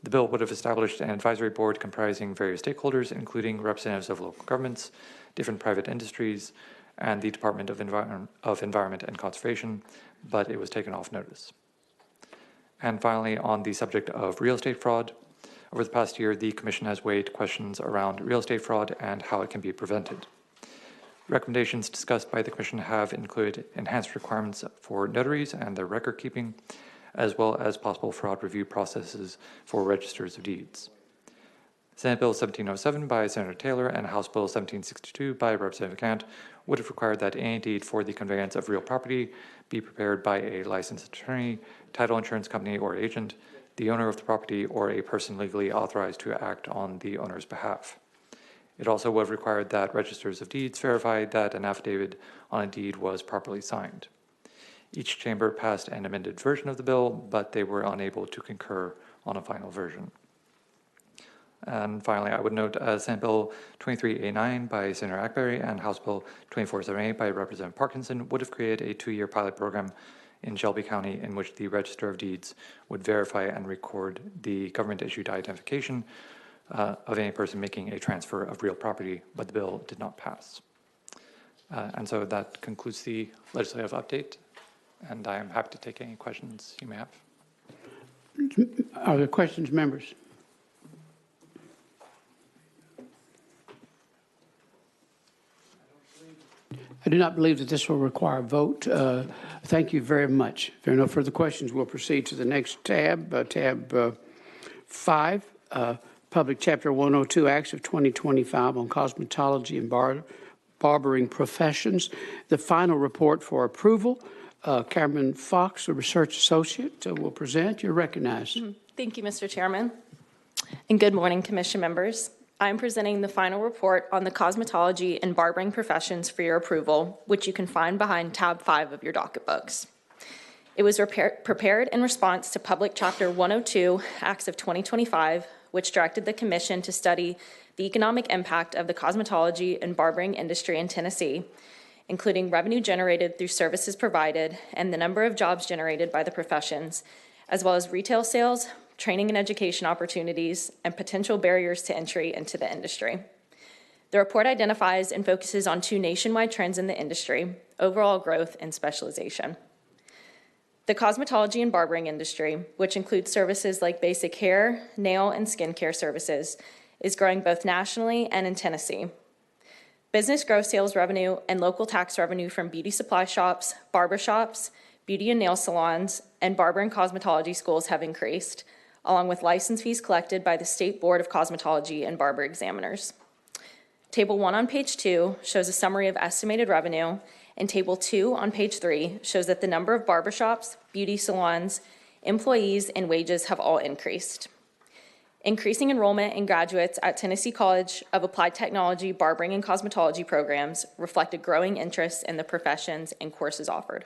The bill would have established an advisory board comprising various stakeholders, including representatives of local governments, different private industries, and the Department of Environment and Conservation, but it was taken off notice. And finally, on the subject of real estate fraud, over the past year, the Commission has weighed questions around real estate fraud and how it can be prevented. Recommendations discussed by the Commission have included enhanced requirements for notaries and their record keeping, as well as possible fraud review processes for registers of deeds. Senate Bill 1707 by Senator Taylor and House Bill 1762 by Representative Gant would have required that any deed for the conveyance of real property be prepared by a licensed attorney, title insurance company or agent, the owner of the property, or a person legally authorized to act on the owner's behalf. It also would have required that registers of deeds verify that an affidavit on a deed was properly signed. Each chamber passed an amended version of the bill, but they were unable to concur on a final version. And finally, I would note Senate Bill 23A9 by Senator Ackberry and House Bill 2478 by Representative Parkinson would have created a 2-year pilot program in Shelby County in which the Register of Deeds would verify and record the government-issued identification of any person making a transfer of real property, but the bill did not pass. And so that concludes the legislative update, and I am happy to take any questions you may have. Are there questions, members? I do not believe that this will require a vote. Thank you very much. If there are no further questions, we'll proceed to the next tab, tab 5, Public Chapter 102 Acts of 2025 on Cosmetology and Barbering Professions. The final report for approval. Cameron Fox, a research associate, will present. You're recognized. Thank you, Mr. Chairman. And good morning, Commission members. I'm presenting the final report on the cosmetology and barbering professions for your approval, which you can find behind tab 5 of your docket books. It was prepared in response to Public Chapter 102, Acts of 2025, which directed the Commission to study the economic impact of the cosmetology and barbering industry in Tennessee, including revenue generated through services provided and the number of jobs generated by the professions, as well as retail sales, training and education opportunities, and potential barriers to entry into the industry. The report identifies and focuses on 2 nationwide trends in the industry: overall growth and specialization. The cosmetology and barbering industry, which includes services like basic hair, nail, and skincare services, is growing both nationally and in Tennessee. Business gross sales revenue and local tax revenue from beauty supply shops, barber shops, beauty and nail salons, and barber and cosmetology schools have increased, along with license fees collected by the State Board of Cosmetology and Barber Examiners. Table 1 on page 2 shows a summary of estimated revenue, and Table 2 on page 3 shows that the number of barbershops, beauty salons, employees, and wages have all increased. Increasing enrollment in graduates at Tennessee College of Applied Technology, Barbering, and Cosmetology programs reflected growing interest in the professions and courses offered.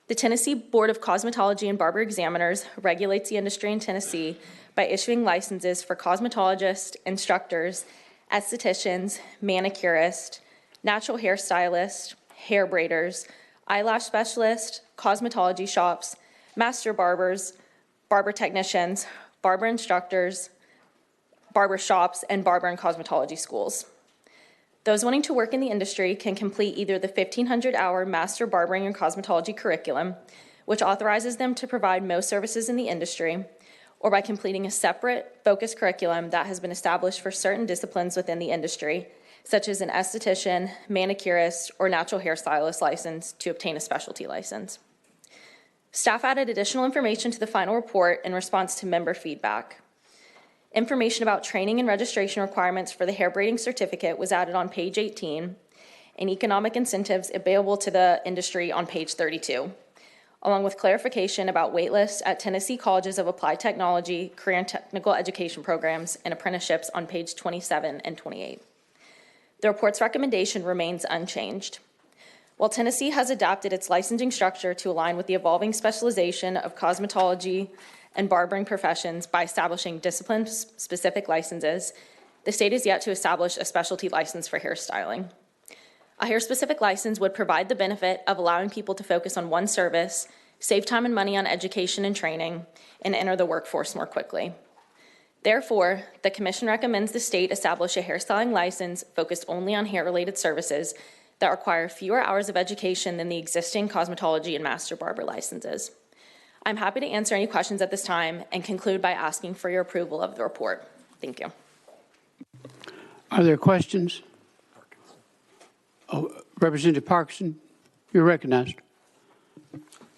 The Tennessee Board of Cosmetology and Barber Examiners regulates the industry in Tennessee by issuing licenses for cosmetologists, instructors, estheticians, manicurists, natural hair stylists, hair braiders, eyelash specialists, cosmetology shops, master barbers, barber technicians, barber instructors, barber shops, and barber and cosmetology schools. Those wanting to work in the industry can complete either the 1,500-hour Master Barbering and Cosmetology curriculum, which authorizes them to provide most services in the industry, or by completing a separate, focused curriculum that has been established for certain disciplines within the industry, such as an esthetician, manicurist, or natural hairstylist license to obtain a specialty license. Staff added additional information to the final report in response to member feedback. Information about training and registration requirements for the hair braiding certificate was added on page 18, and economic incentives available to the industry on page 32, along with clarification about waitlists at Tennessee Colleges of Applied Technology, career and technical education programs, and apprenticeships on page 27 and 28. The report's recommendation remains unchanged. While Tennessee has adapted its licensing structure to align with the evolving specialization of cosmetology and barbering professions by establishing discipline-specific licenses, the state is yet to establish a specialty license for hairstyling. A hair-specific license would provide the benefit of allowing people to focus on one service, save time and money on education and training, and enter the workforce more quickly. Therefore, the Commission recommends the state establish a hairstyling license focused only on hair-related services that require fewer hours of education than the existing cosmetology and master barber licenses. I'm happy to answer any questions at this time and conclude by asking for your approval of the report. Thank you. Are there questions? Oh, Representative Parkinson, you're recognized.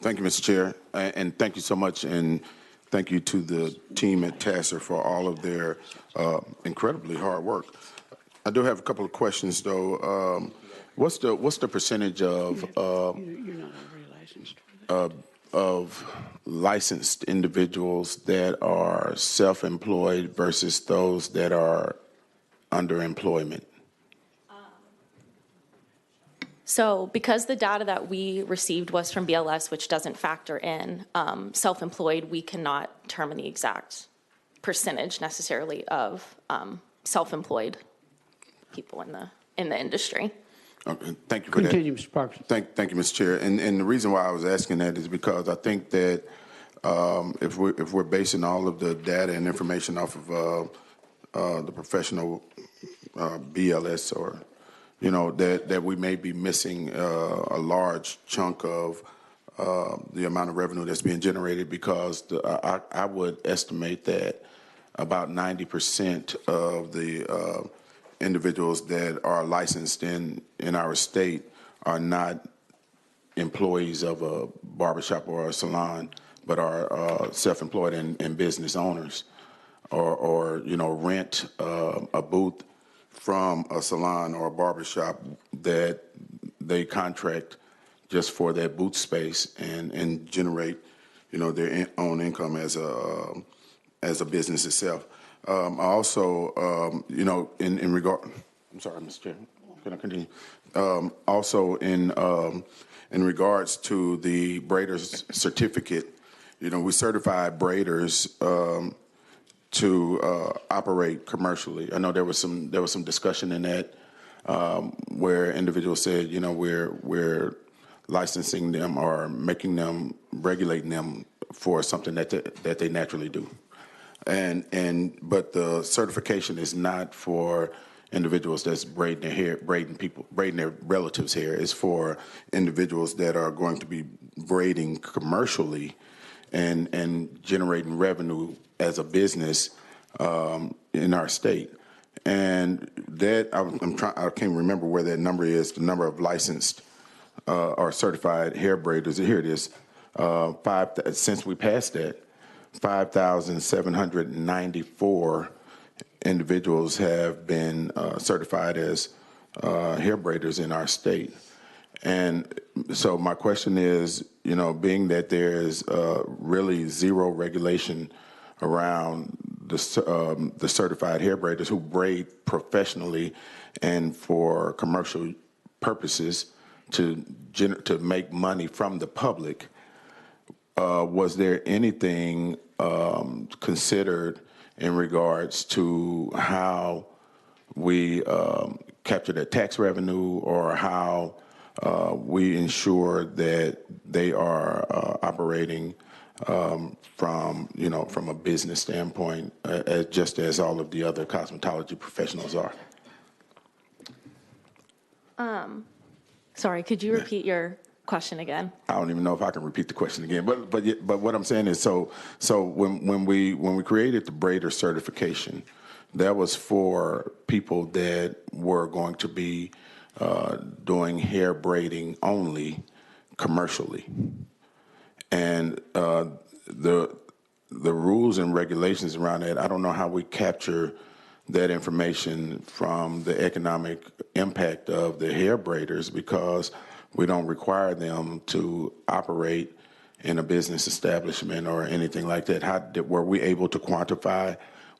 Thank you, Mr. Chair, and thank you so much, and thank you to the team at TACIR for all of their incredibly hard work. I do have a couple of questions, though. What's the percentage of licensed individuals that are self-employed versus those that are underemployment? So because the data that we received was from BLS, which doesn't factor in self-employed, we cannot determine the exact percentage necessarily of self-employed people in the industry. Okay, thank you for Continue, that. Mr. Parkinson. Thank you, Mr. Chair. And the reason why I was asking that is because I think that if we're basing all of the data and information off of the professional BLS, or that we may be missing a large chunk of the amount of revenue that's being generated, because I would estimate that about 90% of the individuals that are licensed in our state are not employees of a barbershop or a salon, but are self-employed and business owners, or rent a booth from a salon or a barbershop that they contract just for that booth space and generate, their own income as a business itself. Also, in regard, I'm sorry, Mr. Chair, can I continue? Also, in regards to the braiders certificate, we certify braiders to operate commercially. I know there was some discussion in that where individuals said, we're licensing them or regulating them for something that they naturally do. But the certification is not for individuals that's braiding their hair, braiding their relatives' hair. It's for individuals that are going to be braiding commercially and generating revenue as a business in our state. And that I can't remember where that number is. The number of licensed or certified hair braiders. Here it is. Since we passed that, 5,794 individuals have been certified as hair braiders in our state. And so my question is, being that there is really zero regulation around the certified hair braiders who braid professionally and for commercial purposes to make money from the public, was there anything considered in regards to how we capture that tax revenue, or how we ensure that they are operating from a business standpoint, just as all of the other cosmetology professionals are? Sorry, could you repeat your question again? I don't even know if I can repeat the question again, but what I'm saying is, so when we created the braider certification, that was for people that were going to be doing hair braiding only commercially, and the rules and regulations around that, I don't know how we capture that information from the economic impact of the hair braiders, because we don't require them to operate in a business establishment or anything like that. Were we able to quantify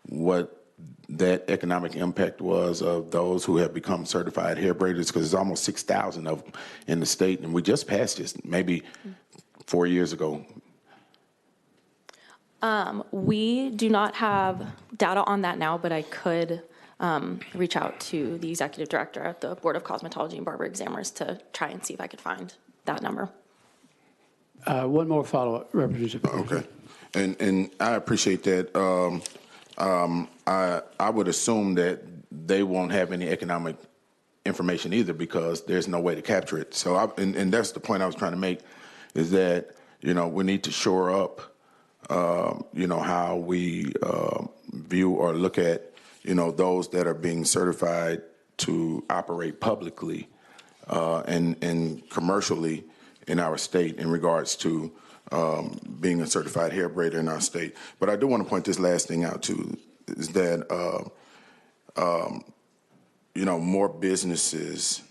what that economic impact was of those who have become certified hair braiders? Because there's almost 6,000 of them in the state, and we just passed this maybe 4 years ago. We do not have data on that now, but I could reach out to the executive director at the Board of Cosmetology and Barber Examiners to try and see if I could find that number. One more follow-up, Representative. Okay. And I appreciate that. I would assume that they won't have any economic information either because there's no way to capture it. So, and that's the point I was trying to make, is that, we need to shore up, how we view or look at, those that are being certified to operate publicly and commercially in our state in regards to being a certified hair braider in our state. But I do want to point this last thing out too, is that more businesses,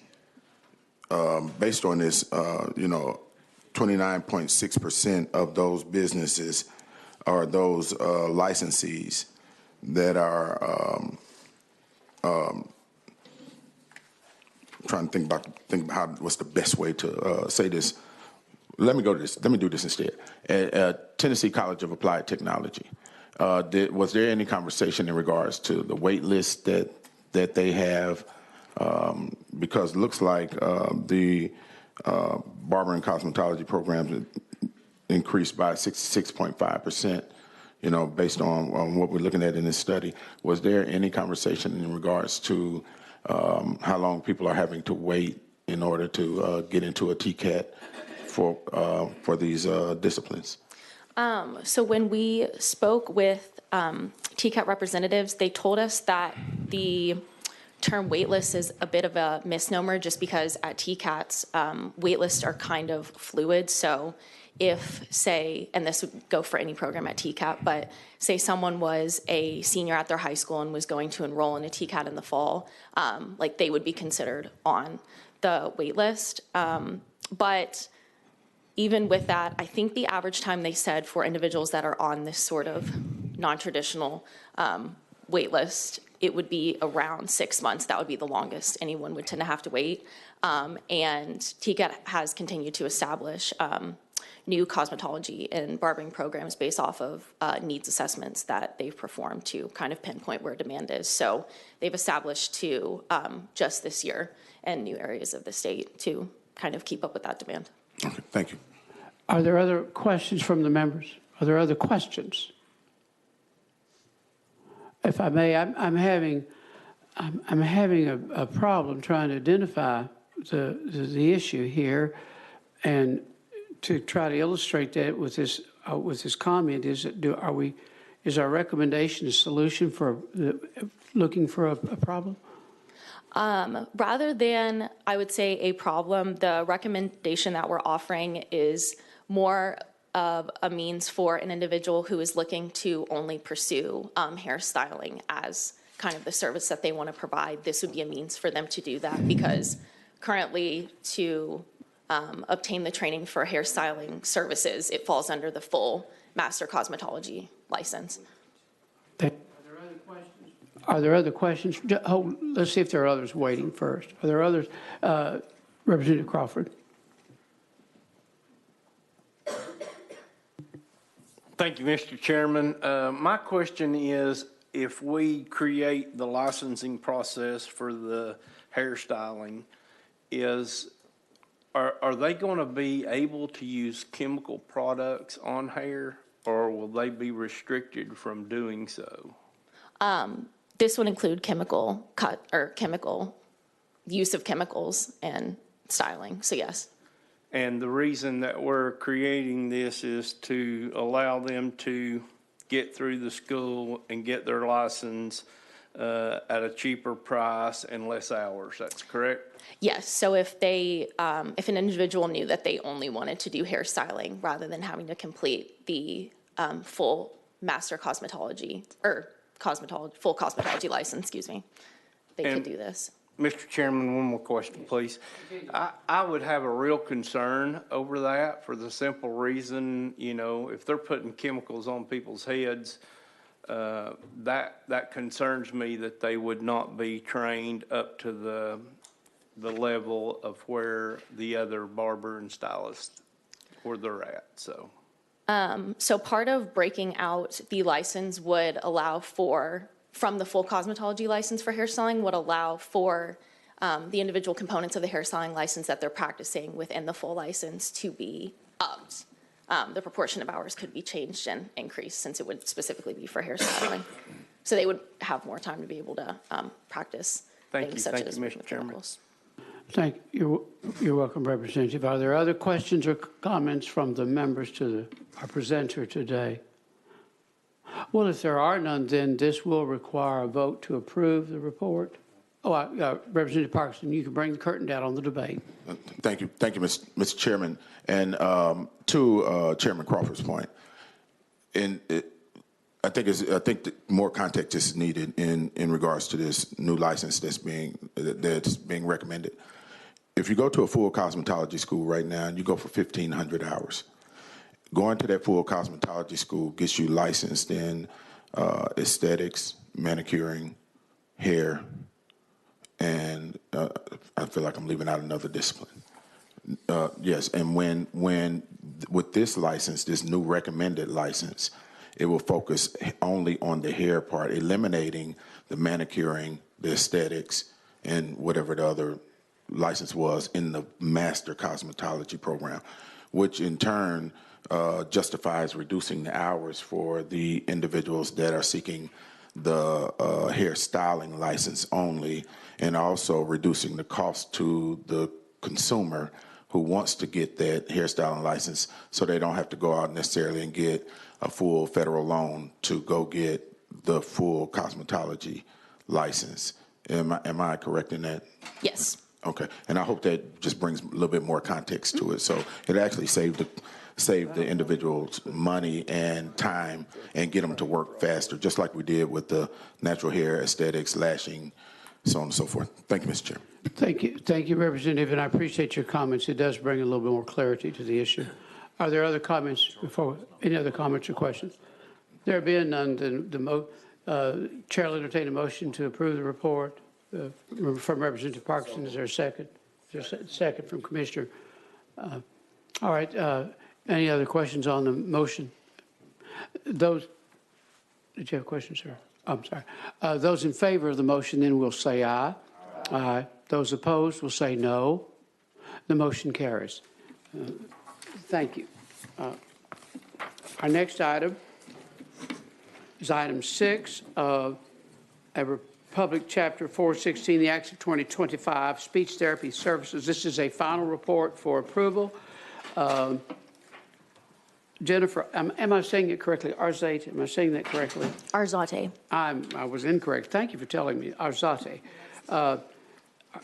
based on this, 29.6% of those businesses are those licensees that are trying to think about how what's the best way to say this. Let me do this instead. At Tennessee College of Applied Technology, was there any conversation in regards to the wait list that they have? Because it looks like the barbering cosmetology programs increased by 66.5%, based on what we're looking at in this study. Was there any conversation in regards to how long people are having to wait in order to get into a TCAT for these disciplines? So when we spoke with TCAT representatives, they told us that the term waitlist is a bit of a misnomer just because at TCATs, waitlists are kind of fluid. So if, say, and this would go for any program at TCAT, but say someone was a senior at their high school and was going to enroll in a TCAT in the fall, like they would be considered on the waitlist. But even with that, I think the average time they said for individuals that are on this sort of non-traditional waitlist, it would be around 6 months. That would be the longest anyone would tend to have to wait. And TCAT has continued to establish new cosmetology and barbering programs based off of needs assessments that they've performed to kind of pinpoint where demand is. So they've established two just this year in new areas of the state to kind of keep up with that demand. Okay, thank you. Are there other questions from the members? Are there other questions? If I may, I'm having a problem trying to identify the issue here, and to try to illustrate that with this comment is our recommendation a solution for looking for a problem? Rather than, I would say, a problem, the recommendation that we're offering is more of a means for an individual who is looking to only pursue hairstyling as kind of the service that they want to provide. This would be a means for them to do that, because currently to obtain the training for hairstyling services, it falls under the full master cosmetology license. Are there other questions? Let's see if there are others waiting first. Are there others? Representative Crawford. Thank you, Mr. Chairman. My question is, if we create the licensing process for the hairstyling, are they going to be able to use chemical products on hair, or will they be restricted from doing so? This would include chemical use of chemicals and styling, so yes. And the reason that we're creating this is to allow them to get through the school and get their license at a cheaper price and less hours. That's correct? Yes. So if if an individual knew that they only wanted to do hairstyling rather than having to complete the full master cosmetology or full cosmetology license, they could do this. Mr. Chairman, one more question, please. I would have a real concern over that for the simple reason, if they're putting chemicals on people's heads, that concerns me that they would not be trained up to the level of where the other barber and stylist, where they're at, so. So part of breaking out the license would allow from the full cosmetology license for hairstyling would allow for the individual components of the hairstyling license that they're practicing within the full license to be upped the proportion of hours could be changed and increased since it would specifically be for hairstyling. So they would have more time to be able to practice things such as Mr. Chairman. Thank you. You're welcome, Representative. Are there other questions or comments from the members to our presenter today? Well, if there are none, then this will require a vote to approve the report. Representative Parkinson, you can bring the curtain down on the debate. Thank you, Mr. Chairman. And to Chairman Crawford's point, I think that more context is needed in regards to this new license that's being recommended. If you go to a full cosmetology school right now and you go for 1,500 hours, going to that full cosmetology school gets you licensed in aesthetics, manicuring, hair, and I feel like I'm leaving out another discipline. Yes, and when with this license, this new recommended license, it will focus only on the hair part, eliminating the manicuring, the aesthetics, and whatever the other license was in the master cosmetology program, which in turn justifies reducing the hours for the individuals that are seeking the hairstyling license only, and also reducing the cost to the consumer who wants to get that hairstyling license, so they don't have to go out necessarily and get a full federal loan to go get the full cosmetology license. Am I correct in that? Yes. Okay, and I hope that just brings a little bit more context to it. So it actually saved the individuals money and time and get them to work faster, just like we did with the natural hair, aesthetics, lashing, so on and so forth. Thank you, Mr. Chairman. Thank you, Representative, and I appreciate your comments. It does bring a little bit more clarity to the issue. Are there other comments any other comments or questions? There being none, then the Chair will entertain a motion to approve the report from Representative Parkinson. Is there a second? Is there a second from Commissioner? All right. Any other questions on the motion? Did you have a question, sir? I'm sorry. Those in favor of the motion then will say aye. Aye. Those opposed will say no. The motion carries. Thank you. Our next item is item 6 of a Republic Chapter 416, the Acts of 2025, Speech Therapy Services. This is a final report for approval. Jennifer, am I saying it correctly? Arzate, am I saying that correctly? Arzate. I was incorrect. Thank you for telling me. Arzate,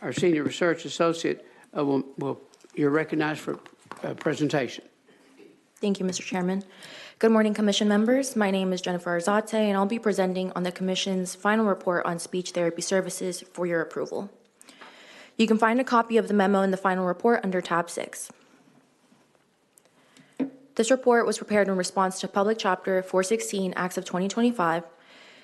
our Senior Research Associate, you're recognized for presentation. Thank you, Mr. Chairman. Good morning, Commission members. My name is Jennifer Arzate, and I'll be presenting on the Commission's final report on speech therapy services for your approval. You can find a copy of the memo in the final report under tab 6. This report was prepared in response to Public Chapter 416, Acts of 2025,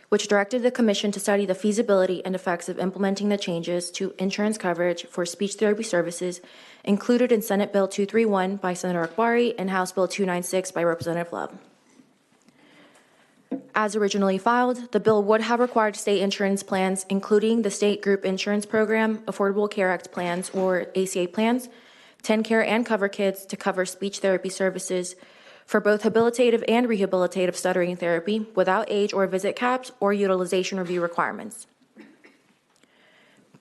which directed the Commission to study the feasibility and effects of implementing the changes to insurance coverage for speech therapy services included in Senate Bill 231 by Senator Akbari and House Bill 296 by Representative Love. As originally filed, the bill would have required state insurance plans, including the State Group Insurance Program, Affordable Care Act plans, or ACA plans, TennCare and Cover Kids to cover speech therapy services for both habilitative and rehabilitative stuttering therapy without age or visit caps or utilization review requirements.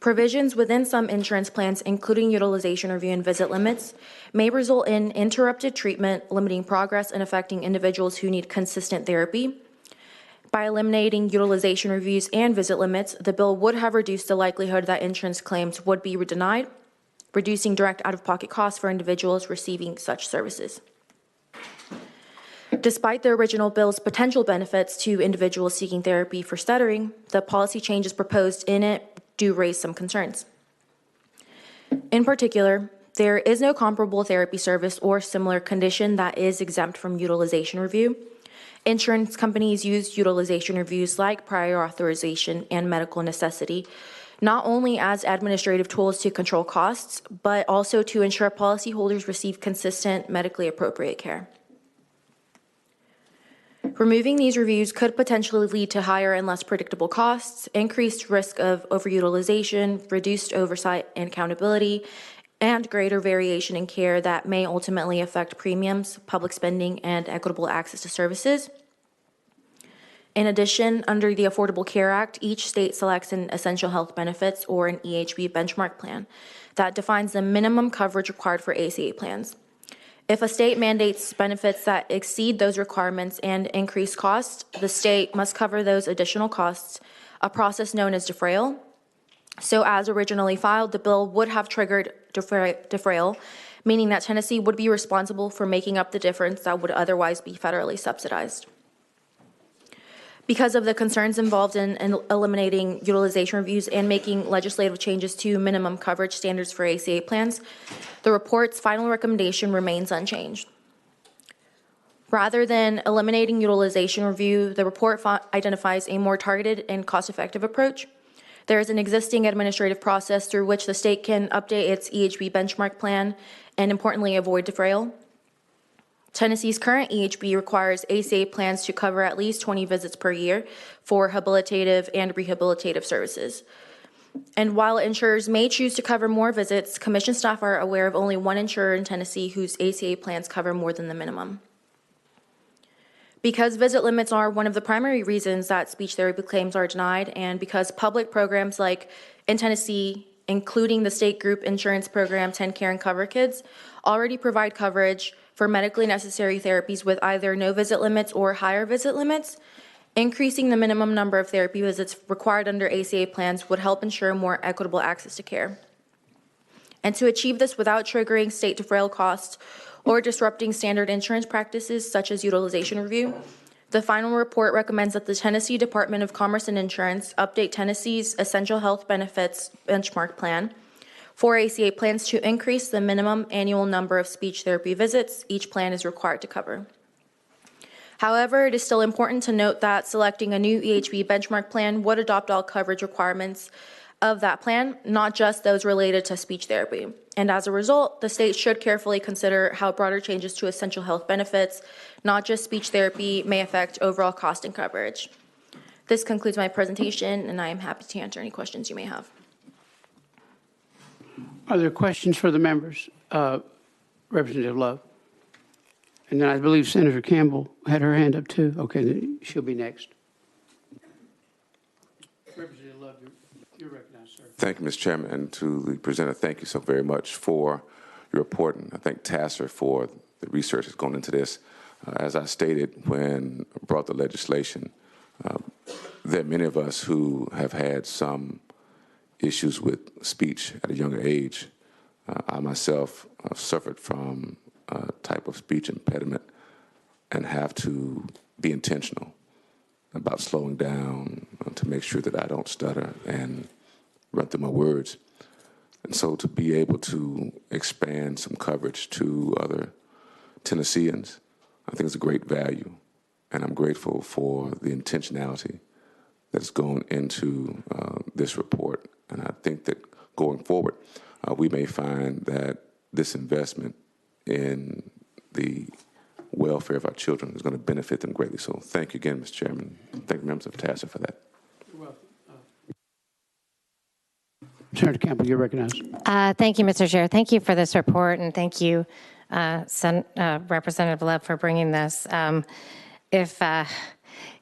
Provisions within some insurance plans, including utilization review and visit limits, may result in interrupted treatment, limiting progress and affecting individuals who need consistent therapy. By eliminating utilization reviews and visit limits, the bill would have reduced the likelihood that insurance claims would be denied, reducing direct out-of-pocket costs for individuals receiving such services. Despite the original bill's potential benefits to individuals seeking therapy for stuttering, the policy changes proposed in it do raise some concerns. In particular, there is no comparable therapy service or similar condition that is exempt from utilization review. Insurance companies use utilization reviews like prior authorization and medical necessity, not only as administrative tools to control costs, but also to ensure policyholders receive consistent, medically appropriate care. Removing these reviews could potentially lead to higher and less predictable costs, increased risk of overutilization, reduced oversight and accountability, and greater variation in care that may ultimately affect premiums, public spending, and equitable access to services. In addition, under the Affordable Care Act, each state selects an essential health benefits or an EHB benchmark plan that defines the minimum coverage required for ACA plans. If a state mandates benefits that exceed those requirements and increase costs, the state must cover those additional costs, a process known as defrayal. So as originally filed, the bill would have triggered defrayal, meaning that Tennessee would be responsible for making up the difference that would otherwise be federally subsidized. Because of the concerns involved in eliminating utilization reviews and making legislative changes to minimum coverage standards for ACA plans, the report's final recommendation remains unchanged. Rather than eliminating utilization review, the report identifies a more targeted and cost-effective approach. There is an existing administrative process through which the state can update its EHB benchmark plan and, importantly, avoid defrayal. Tennessee's current EHB requires ACA plans to cover at least 20 visits per year for habilitative and rehabilitative services. And while insurers may choose to cover more visits, Commission staff are aware of only one insurer in Tennessee whose ACA plans cover more than the minimum. Because visit limits are one of the primary reasons that speech therapy claims are denied, and because public programs like in Tennessee, including the state group insurance program 10 Care and Cover Kids, already provide coverage for medically necessary therapies with either no visit limits or higher visit limits, increasing the minimum number of therapy visits required under ACA plans would help ensure more equitable access to care. And to achieve this without triggering state defrayal costs or disrupting standard insurance practices such as utilization review, the final report recommends that the Tennessee Department of Commerce and Insurance update Tennessee's Essential Health Benefits Benchmark Plan for ACA plans to increase the minimum annual number of speech therapy visits each plan is required to cover. However, it is still important to note that selecting a new EHB benchmark plan would adopt all coverage requirements of that plan, not just those related to speech therapy. And as a result, the state should carefully consider how broader changes to essential health benefits, not just speech therapy, may affect overall cost and coverage. This concludes my presentation, and I am happy to answer any questions you may have. Are there questions for the members? Representative Love. And then I believe Senator Campbell had her hand up too. Okay, then she'll be next. Representative Love, you're recognized, sir. Thank you, Mr. Chairman, and to the presenter, thank you so very much for your report, and I thank TACIR for the research that's gone into this. As I stated when I brought the legislation, there are many of us who have had some issues with speech at a younger age. I myself suffered from a type of speech impediment and have to be intentional about slowing down to make sure that I don't stutter and run through my words. And so to be able to expand some coverage to other Tennesseans, I think it's a great value. And I'm grateful for the intentionality that's gone into this report. And I think that going forward, we may find that this investment in the welfare of our children is going to benefit them greatly. So thank you again, Mr. Chairman. Thank the members of TACIR for that. You're welcome. Senator Campbell, you're recognized. Thank you, Mr. Chair. Thank you for this report, and thank you, Representative Love, for bringing this.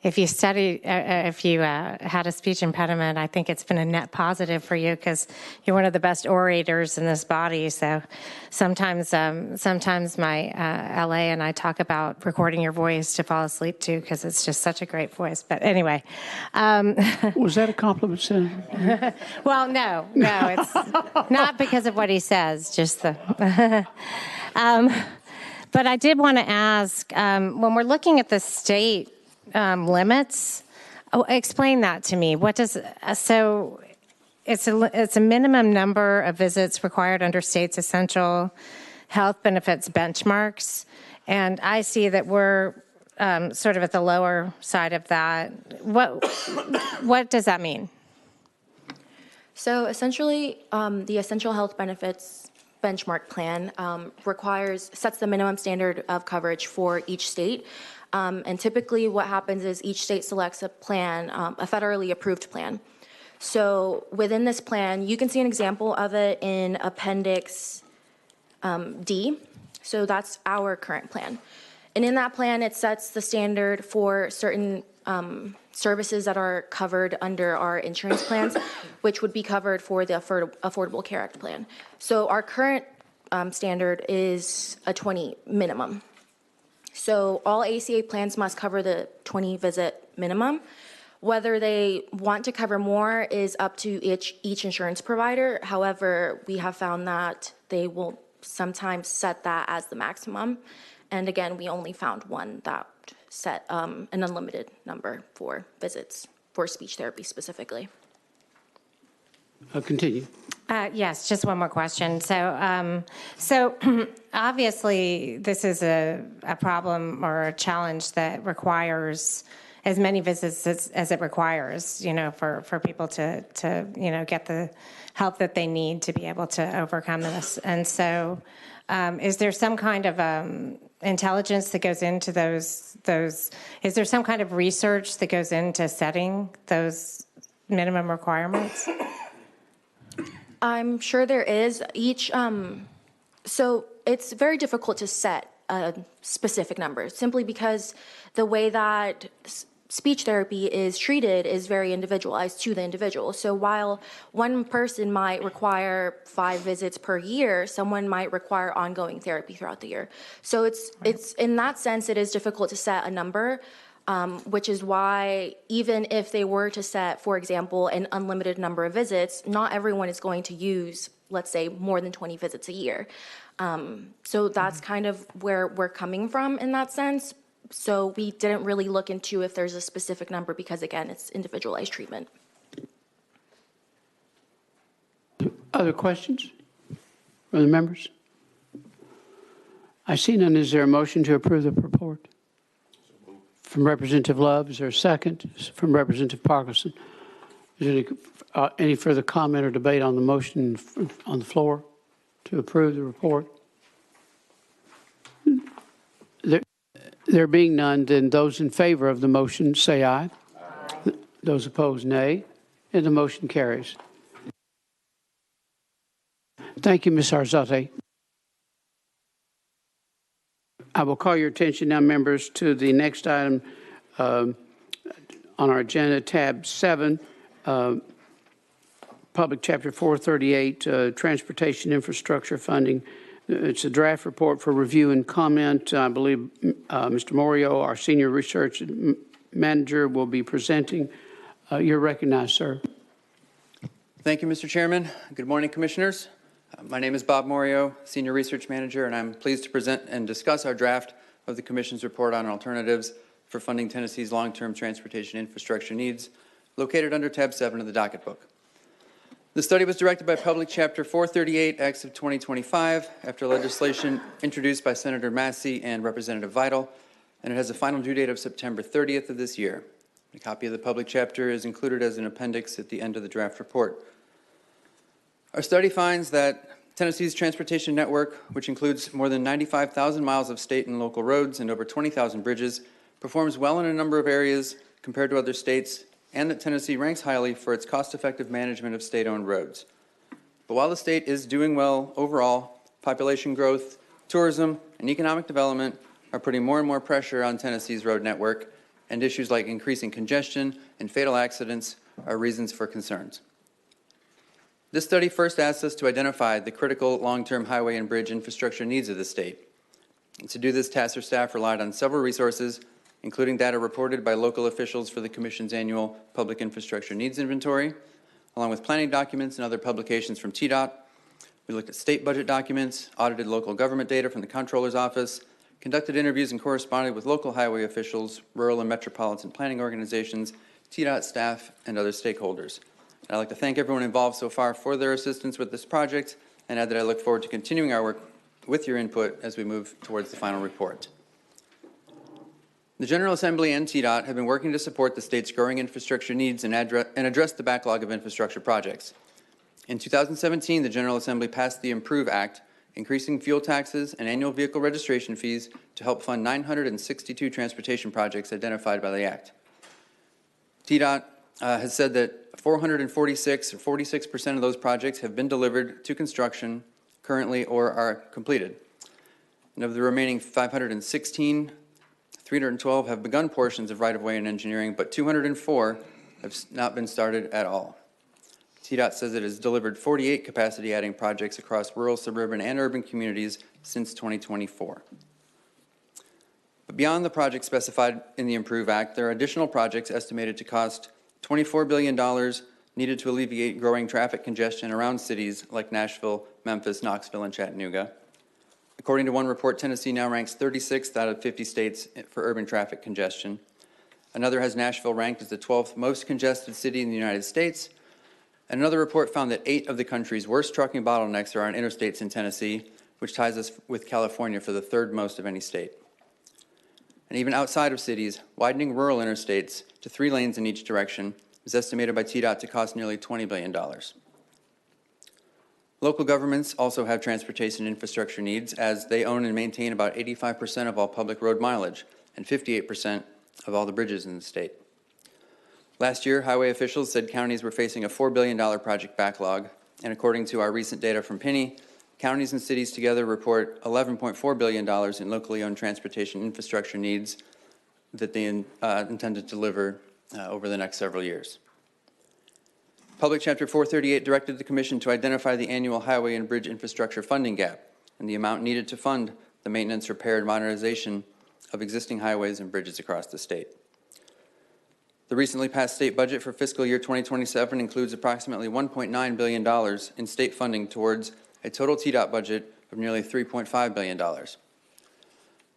If you studied, if you had a speech impediment, I think it's been a net positive for you because you're one of the best orators in this body. So sometimes my LA and I talk about recording your voice to fall asleep to because it's just such a great voice. But anyway. Was that a compliment, Senator? Well, no, it's not because of what he says, just the. But I did want to ask, when we're looking at the state limits, explain that to me. What does so? It's a minimum number of visits required under state's essential health benefits benchmarks, and I see that we're sort of at the lower side of that. What does that mean? So essentially, the essential health benefits benchmark plan sets the minimum standard of coverage for each state. And typically what happens is each state selects a plan, a federally approved plan. So within this plan, you can see an example of it in Appendix D. So that's our current plan. And in that plan, it sets the standard for certain services that are covered under our insurance plans, which would be covered for the Affordable Care Act plan. So our current standard is a 20 minimum. So all ACA plans must cover the 20 visit minimum. Whether they want to cover more is up to each insurance provider. However, we have found that they will sometimes set that as the maximum. And again, we only found one that set an unlimited number for visits for speech therapy specifically. Continue. Yes, just one more question. So obviously, this is a problem or a challenge that requires as many visits as it requires, for people to get the help that they need to be able to overcome this. And so is there some kind of intelligence that goes into those, is there some kind of research that goes into setting those minimum requirements? I'm sure there is. So it's very difficult to set a specific number simply because the way that speech therapy is treated is very individualized to the individual. So while one person might require 5 visits per year, someone might require ongoing therapy throughout the year. So it's in that sense, it is difficult to set a number, which is why even if they were to set, for example, an unlimited number of visits, not everyone is going to use, let's say, more than 20 visits a year. So that's kind of where we're coming from in that sense. So we didn't really look into if there's a specific number because, again, it's individualized treatment. Other questions from the members? I see none. Is there a motion to approve the report? From Representative Love, is there a second? From Representative Parkinson. Is there any further comment or debate on the motion on the floor to approve the report? There being none, then those in favor of the motion say aye. Aye. Those opposed, nay. And the motion carries. Thank you, Ms. Arzate. I will call your attention now, members, to the next item on our agenda, tab 7, Public Chapter 438, Transportation Infrastructure Funding. It's a draft report for review and comment. I believe Mr. Morio, our Senior Research Manager, will be presenting. You're recognized, sir. Thank you, Mr. Chairman. Good morning, Commissioners. My name is Bob Morio, Senior Research Manager, and I'm pleased to present and discuss our draft of the Commission's report on alternatives for funding Tennessee's long-term transportation infrastructure needs, located under tab 7 of the docket book. The study was directed by Public Chapter 438, Acts of 2025, after legislation introduced by Senator Massey and Representative Vital, and it has a final due date of September 30th of this year. A copy of the Public Chapter is included as an appendix at the end of the draft report. Our study finds that Tennessee's transportation network, which includes more than 95,000 miles of state and local roads and over 20,000 bridges, performs well in a number of areas compared to other states, and that Tennessee ranks highly for its cost-effective management of state-owned roads. But while the state is doing well overall, population growth, tourism, and economic development are putting more and more pressure on Tennessee's road network, and issues like increasing congestion and fatal accidents are reasons for concerns. This study first asks us to identify the critical long-term highway and bridge infrastructure needs of the state. And to do this, TACIR staff relied on several resources, including data reported by local officials for the Commission's annual Public Infrastructure Needs Inventory, along with planning documents and other publications from TDOT. We looked at state budget documents, audited local government data from the Comptroller's Office, conducted interviews and corresponded with local highway officials, rural and metropolitan planning organizations, TDOT staff, and other stakeholders. I'd like to thank everyone involved so far for their assistance with this project, and add that I look forward to continuing our work with your input as we move towards the final report. The General Assembly and TDOT have been working to support the state's growing infrastructure needs and address the backlog of infrastructure projects. In 2017, the General Assembly passed the IMPROVE Act, increasing fuel taxes and annual vehicle registration fees to help fund 962 transportation projects identified by the Act. TDOT has said that 446 or 46% of those projects have been delivered to construction currently or are completed. And of the remaining 516, 312 have begun portions of right-of-way and engineering, but 204 have not been started at all. TDOT says it has delivered 48 capacity-adding projects across rural, suburban, and urban communities since 2024. But beyond the projects specified in the Improve Act, there are additional projects estimated to cost $24 billion needed to alleviate growing traffic congestion around cities like Nashville, Memphis, Knoxville, and Chattanooga. According to one report, Tennessee now ranks 36th out of 50 states for urban traffic congestion. Another has Nashville ranked as the 12th most congested city in the United States. And another report found that 8 of the country's worst trucking bottlenecks are on interstates in Tennessee, which ties us with California for the 3rd most of any state. And even outside of cities, widening rural interstates to 3 lanes in each direction is estimated by TDOT to cost nearly $20 billion. Local governments also have transportation infrastructure needs, as they own and maintain about 85% of all public road mileage and 58% of all the bridges in the state. Last year, highway officials said counties were facing a $4 billion project backlog, and according to our recent data from Penny, counties and cities together report $11.4 billion in locally owned transportation infrastructure needs that they intend to deliver over the next several years. Public Chapter 438 directed the Commission to identify the annual highway and bridge infrastructure funding gap and the amount needed to fund the maintenance, repair, and modernization of existing highways and bridges across the state. The recently passed state budget for fiscal year 2027 includes approximately $1.9 billion in state funding towards a total TDOT budget of nearly $3.5 billion.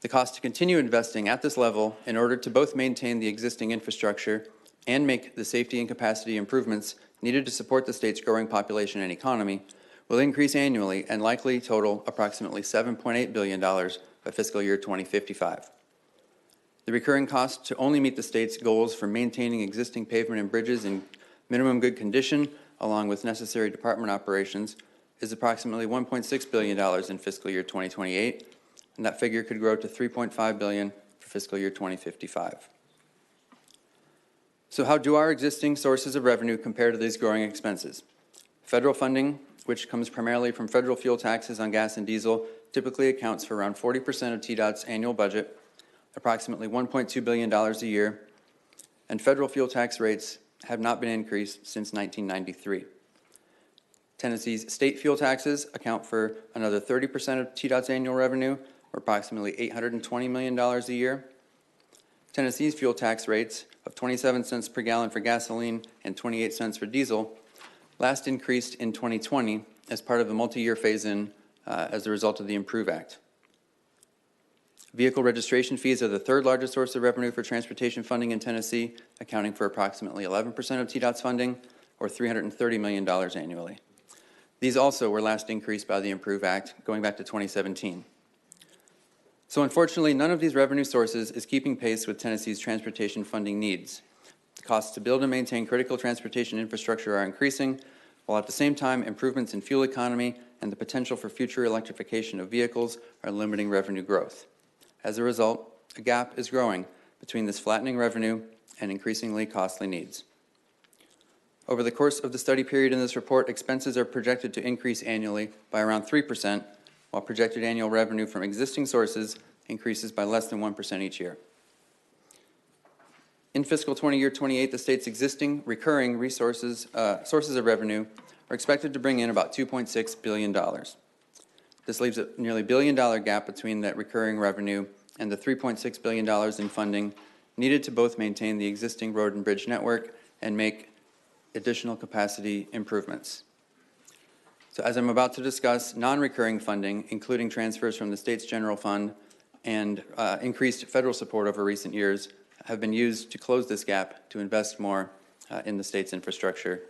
The cost to continue investing at this level in order to both maintain the existing infrastructure and make the safety and capacity improvements needed to support the state's growing population and economy will increase annually and likely total approximately $7.8 billion by fiscal year 2055. The recurring cost to only meet the state's goals for maintaining existing pavement and bridges in minimum good condition, along with necessary department operations, is approximately $1.6 billion in fiscal year 2028, and that figure could grow to $3.5 billion for fiscal year 2055. So how do our existing sources of revenue compare to these growing expenses? Federal funding, which comes primarily from federal fuel taxes on gas and diesel, typically accounts for around 40% of TDOT's annual budget, approximately $1.2 billion a year, and federal fuel tax rates have not been increased since 1993. Tennessee's state fuel taxes account for another 30% of TDOT's annual revenue, or approximately $820 million a year. Tennessee's fuel tax rates of 27 cents per gallon for gasoline and 28 cents for diesel last increased in 2020 as part of a multi-year phase-in as a result of the Improve Act. Vehicle registration fees are the 3rd largest source of revenue for transportation funding in Tennessee, accounting for approximately 11% of TDOT's funding, or $330 million annually. These also were last increased by the Improve Act going back to 2017. So unfortunately, none of these revenue sources is keeping pace with Tennessee's transportation funding needs. The costs to build and maintain critical transportation infrastructure are increasing, while at the same time, improvements in fuel economy and the potential for future electrification of vehicles are limiting revenue growth. As a result, a gap is growing between this flattening revenue and increasingly costly needs. Over the course of the study period in this report, expenses are projected to increase annually by around 3%, while projected annual revenue from existing sources increases by less than 1% each year. In fiscal 28, the state's existing recurring sources of revenue are expected to bring in about $2.6 billion. This leaves a nearly $1 billion gap between that recurring revenue and the $3.6 billion in funding needed to both maintain the existing road and bridge network and make additional capacity improvements. So as I'm about to discuss, non-recurring funding, including transfers from the state's general fund and increased federal support over recent years, have been used to close this gap to invest more in the state's infrastructure.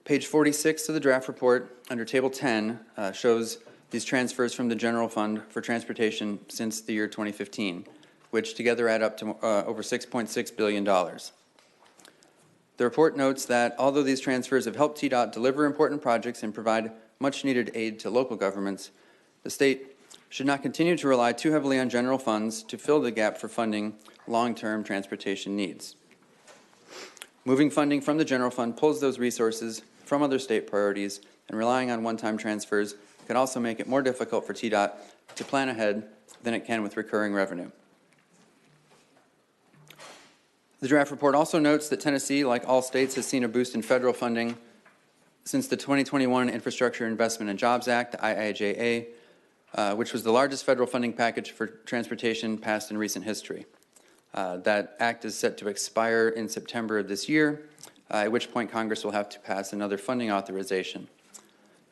Page 46 of the draft report under Table 10 shows these transfers from the general fund for transportation since the year 2015, which together add up to over $6.6 billion. The report notes that although these transfers have helped TDOT deliver important projects and provide much-needed aid to local governments, the state should not continue to rely too heavily on general funds to fill the gap for funding long-term transportation needs. Moving funding from the general fund pulls those resources from other state priorities and relying on one-time transfers can also make it more difficult for TDOT to plan ahead than it can with recurring revenue. The draft report also notes that Tennessee, like all states, has seen a boost in federal funding since the 2021 Infrastructure Investment and Jobs Act, the IIJA, which was the largest federal funding package for transportation passed in recent history. That act is set to expire in September of this year, at which point Congress will have to pass another funding authorization.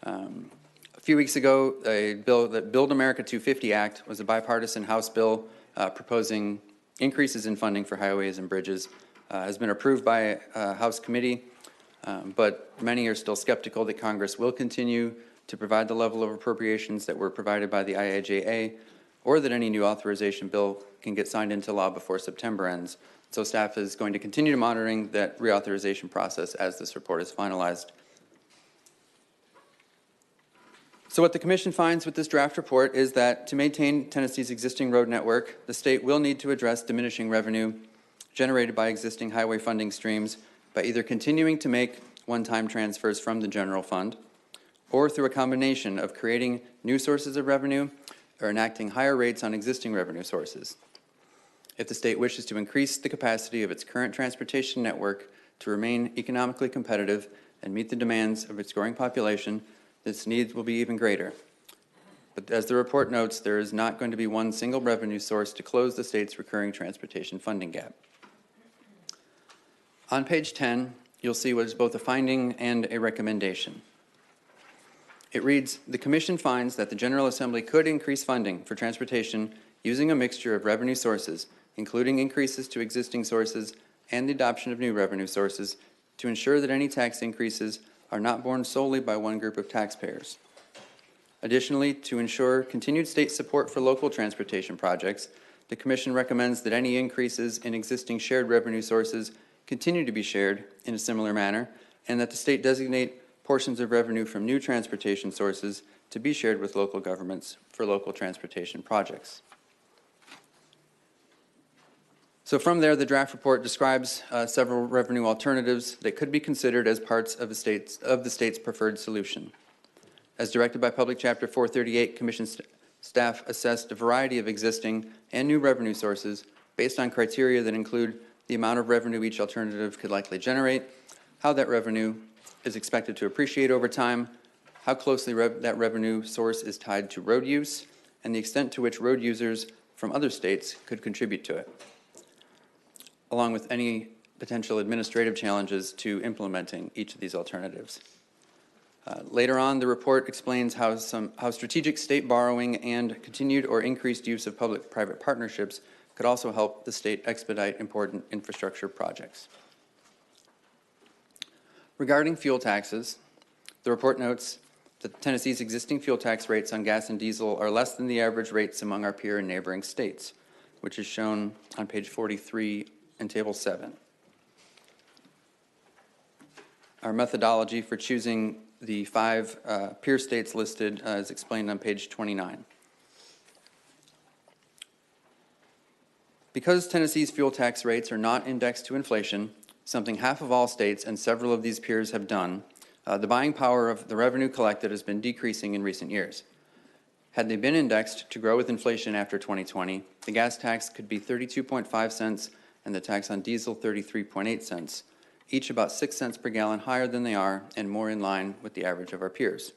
A few weeks ago, a bill, that Build America 250 Act, was a bipartisan House bill proposing increases in funding for highways and bridges, has been approved by a House committee, but many are still skeptical that Congress will continue to provide the level of appropriations that were provided by the IIJA, or that any new authorization bill can get signed into law before September ends. So staff is going to continue monitoring that reauthorization process as this report is finalized. So what the Commission finds with this draft report is that to maintain Tennessee's existing road network, the state will need to address diminishing revenue generated by existing highway funding streams by either continuing to make one-time transfers from the general fund, or through a combination of creating new sources of revenue or enacting higher rates on existing revenue sources. If the state wishes to increase the capacity of its current transportation network to remain economically competitive and meet the demands of its growing population, this need will be even greater. But as the report notes, there is not going to be one single revenue source to close the state's recurring transportation funding gap. On page 10, you'll see what is both a finding and a recommendation. It reads, the Commission finds that the General Assembly could increase funding for transportation using a mixture of revenue sources, including increases to existing sources and the adoption of new revenue sources, to ensure that any tax increases are not borne solely by one group of taxpayers. Additionally, to ensure continued state support for local transportation projects, the Commission recommends that any increases in existing shared revenue sources continue to be shared in a similar manner, and that the state designate portions of revenue from new transportation sources to be shared with local governments for local transportation projects. So from there, the draft report describes several revenue alternatives that could be considered as parts of the state's preferred solution. As directed by Public Chapter 438, Commission staff assessed a variety of existing and new revenue sources based on criteria that include the amount of revenue each alternative could likely generate, how that revenue is expected to appreciate over time, how closely that revenue source is tied to road use, and the extent to which road users from other states could contribute to it, along with any potential administrative challenges to implementing each of these alternatives. Later on, the report explains how strategic state borrowing and continued or increased use of public-private partnerships could also help the state expedite important infrastructure projects. Regarding fuel taxes, the report notes that Tennessee's existing fuel tax rates on gas and diesel are less than the average rates among our peer and neighboring states, which is shown on page 43 in Table 7. Our methodology for choosing the 5 peer states listed is explained on page 29. Because Tennessee's fuel tax rates are not indexed to inflation, something half of all states and several of these peers have done, the buying power of the revenue collected has been decreasing in recent years. Had they been indexed to grow with inflation after 2020, the gas tax could be 32.5 cents and the tax on diesel 33.8 cents, each about 6 cents per gallon higher than they are and more in line with the average of our peers.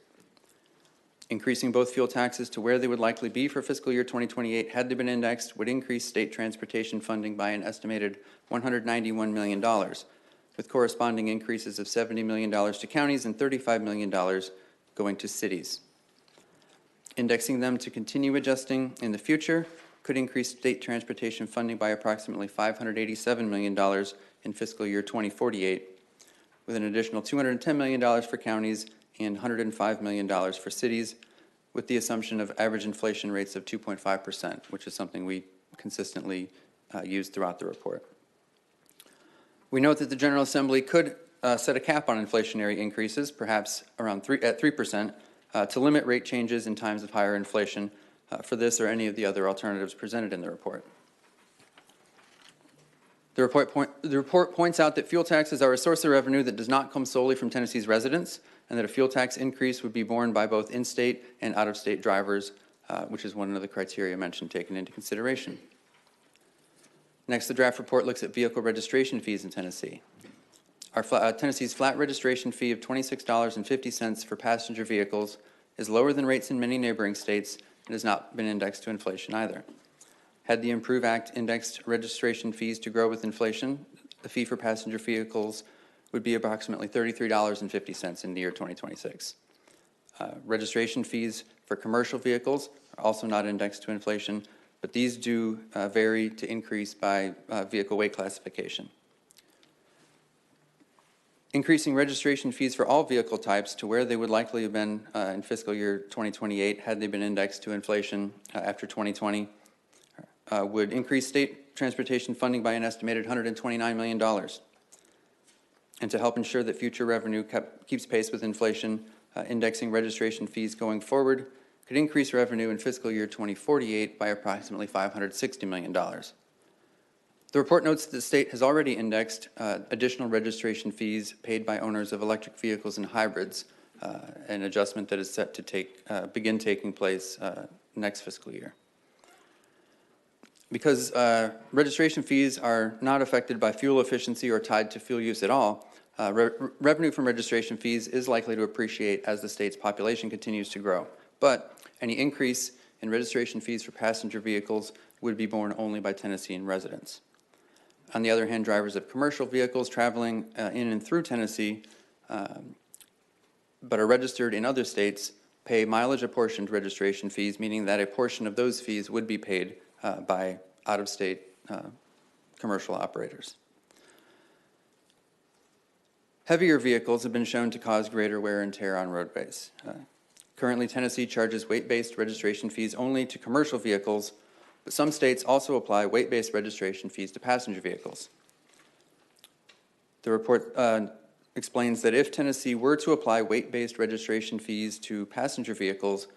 Increasing both fuel taxes to where they would likely be for fiscal year 2028 had they been indexed would increase state transportation funding by an estimated $191 million, with corresponding increases of $70 million to counties and $35 million going to cities. Indexing them to continue adjusting in the future could increase state transportation funding by approximately $587 million in fiscal year 2048, with an additional $210 million for counties and $105 million for cities, with the assumption of average inflation rates of 2.5%, which is something we consistently use throughout the report. We note that the General Assembly could set a cap on inflationary increases, perhaps around 3%, to limit rate changes in times of higher inflation for this or any of the other alternatives presented in the report. The report points out that fuel taxes are a source of revenue that does not come solely from Tennessee's residents, and that a fuel tax increase would be borne by both in-state and out-of-state drivers, which is one of the criteria mentioned taken into consideration. Next, the draft report looks at vehicle registration fees in Tennessee. Tennessee's flat registration fee of $26.50 for passenger vehicles is lower than rates in many neighboring states and has not been indexed to inflation either. Had the Improve Act indexed registration fees to grow with inflation, the fee for passenger vehicles would be approximately $33.50 in the year 2026. Registration fees for commercial vehicles are also not indexed to inflation, but these do vary to increase by vehicle weight classification. Increasing registration fees for all vehicle types to where they would likely have been in fiscal year 2028 had they been indexed to inflation after 2020 would increase state transportation funding by an estimated $129 million. And to help ensure that future revenue keeps pace with inflation, indexing registration fees going forward could increase revenue in fiscal year 2048 by approximately $560 million. The report notes that the state has already indexed additional registration fees paid by owners of electric vehicles and hybrids, an adjustment that is set to begin taking place next fiscal year. Because registration fees are not affected by fuel efficiency or tied to fuel use at all, revenue from registration fees is likely to appreciate as the state's population continues to grow. But any increase in registration fees for passenger vehicles would be borne only by Tennessean residents. On the other hand, drivers of commercial vehicles traveling in and through Tennessee but are registered in other states pay mileage-apportioned registration fees, meaning that a portion of those fees would be paid by out-of-state commercial operators. Heavier vehicles have been shown to cause greater wear and tear on roadways. Currently, Tennessee charges weight-based registration fees only to commercial vehicles, but some states also apply weight-based registration fees to passenger vehicles. The report explains that if Tennessee were to apply weight-based registration fees to passenger vehicles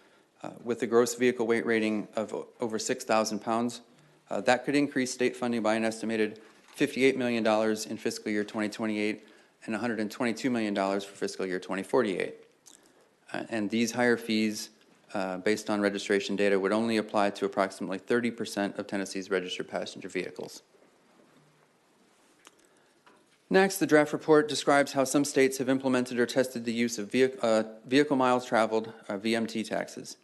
with a gross vehicle weight rating of over 6,000 pounds, that could increase state funding by an estimated $58 million in fiscal year 2028 and $122 million for fiscal year 2048. And these higher fees, based on registration data, would only apply to approximately 30% of Tennessee's registered passenger vehicles. Next, the draft report describes how some states have implemented or tested the use of vehicle miles traveled, VMT taxes.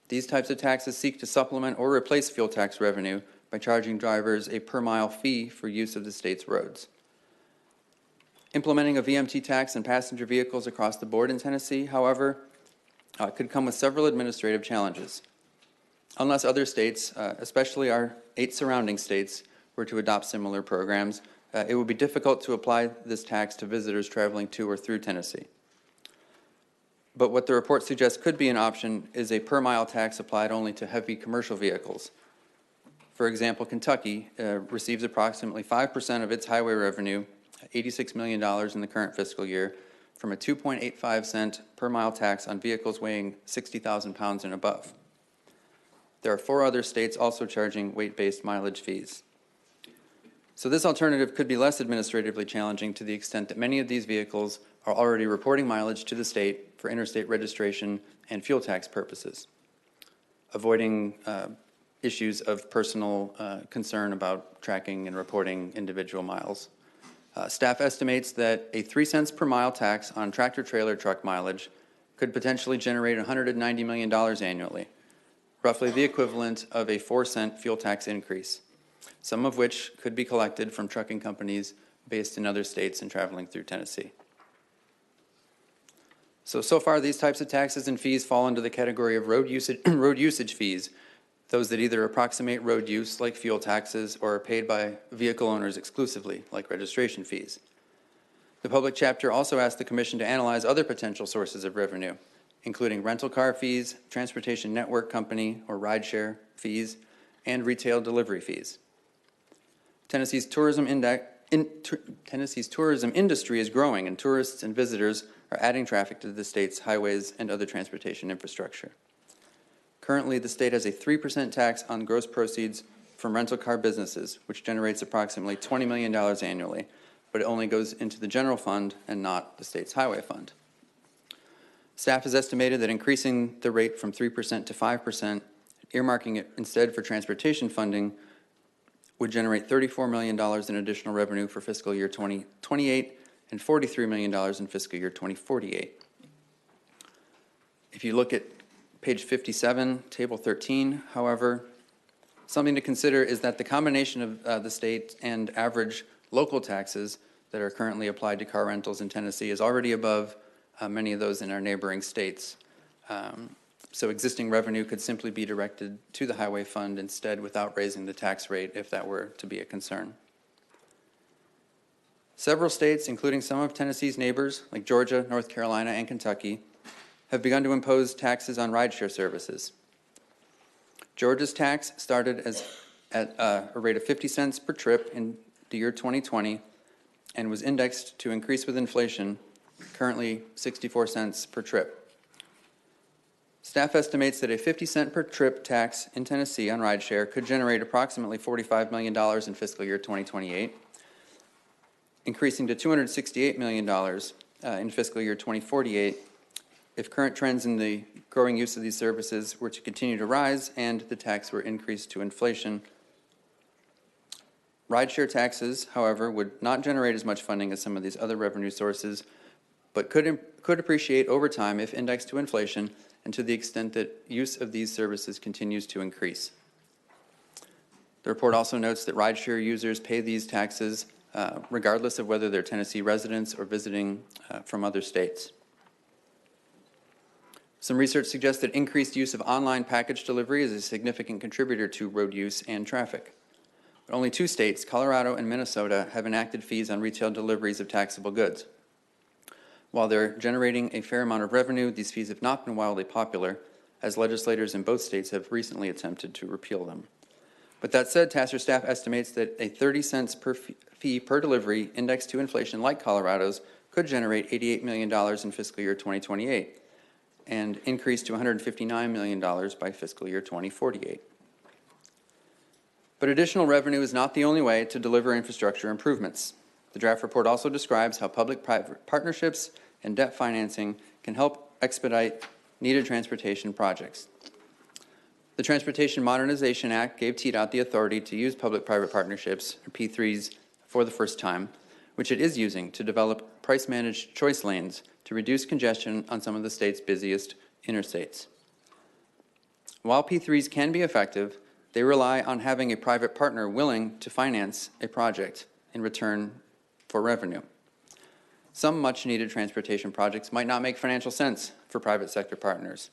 These types of taxes seek to supplement or replace fuel tax revenue by charging drivers a per-mile fee for use of the state's roads. Implementing a VMT tax on passenger vehicles across the board in Tennessee, however, could come with several administrative challenges. Unless other states, especially our 8 surrounding states, were to adopt similar programs, it would be difficult to apply this tax to visitors traveling to or through Tennessee. But what the report suggests could be an option is a per-mile tax applied only to heavy commercial vehicles. For example, Kentucky receives approximately 5% of its highway revenue, $86 million in the current fiscal year, from a 2.85 cent per mile tax on vehicles weighing 60,000 pounds and above. There are 4 other states also charging weight-based mileage fees. So this alternative could be less administratively challenging to the extent that many of these vehicles are already reporting mileage to the state for interstate registration and fuel tax purposes, avoiding issues of personal concern about tracking and reporting individual miles. Staff estimates that a 3 cents per mile tax on tractor-trailer truck mileage could potentially generate $190 million annually, roughly the equivalent of a 4-cent fuel tax increase, some of which could be collected from trucking companies based in other states and traveling through Tennessee. So far, these types of taxes and fees fall under the category of road usage fees, those that either approximate road use, like fuel taxes, or are paid by vehicle owners exclusively, like registration fees. The public chapter also asked the Commission to analyze other potential sources of revenue, including rental car fees, transportation network company or rideshare fees, and retail delivery fees. Tennessee's tourism industry is growing, and tourists and visitors are adding traffic to the state's highways and other transportation infrastructure. Currently, the state has a 3% tax on gross proceeds from rental car businesses, which generates approximately $20 million annually, but it only goes into the general fund and not the state's highway fund. Staff has estimated that increasing the rate from 3% to 5%, earmarking it instead for transportation funding, would generate $34 million in additional revenue for fiscal year 2028 and $43 million in fiscal year 2048. If you look at page 57, table 13, however, something to consider is that the combination of the state and average local taxes that are currently applied to car rentals in Tennessee is already above many of those in our neighboring states. So existing revenue could simply be directed to the highway fund instead without raising the tax rate if that were to be a concern. Several states, including some of Tennessee's neighbors like Georgia, North Carolina, and Kentucky, have begun to impose taxes on rideshare services. Georgia's tax started at a rate of 50 cents per trip in the year 2020 and was indexed to increase with inflation, currently 64 cents per trip. Staff estimates that a 50-cent per trip tax in Tennessee on rideshare could generate approximately $45 million in fiscal year 2028, increasing to $268 million in fiscal year 2048 if current trends in the growing use of these services were to continue to rise and the tax were increased to inflation. Rideshare taxes, however, would not generate as much funding as some of these other revenue sources, but could appreciate over time if indexed to inflation and to the extent that use of these services continues to increase. The report also notes that rideshare users pay these taxes regardless of whether they're Tennessee residents or visiting from other states. Some research suggests that increased use of online package delivery is a significant contributor to road use and traffic. But only 2 states, Colorado and Minnesota, have enacted fees on retail deliveries of taxable goods. While they're generating a fair amount of revenue, these fees have not been wildly popular, as legislators in both states have recently attempted to repeal them. But that said, TACIR staff estimates that a 30 cents per fee per delivery indexed to inflation like Colorado's could generate $88 million in fiscal year 2028 and increase to $159 million by fiscal year 2048. But additional revenue is not the only way to deliver infrastructure improvements. The draft report also describes how public-private partnerships and debt financing can help expedite needed transportation projects. The Transportation Modernization Act gave TDOT the authority to use public-private partnerships, or P3s, for the first time, which it is using to develop price-managed choice lanes to reduce congestion on some of the state's busiest interstates. While P3s can be effective, they rely on having a private partner willing to finance a project in return for revenue. Some much-needed transportation projects might not make financial sense for private sector partners.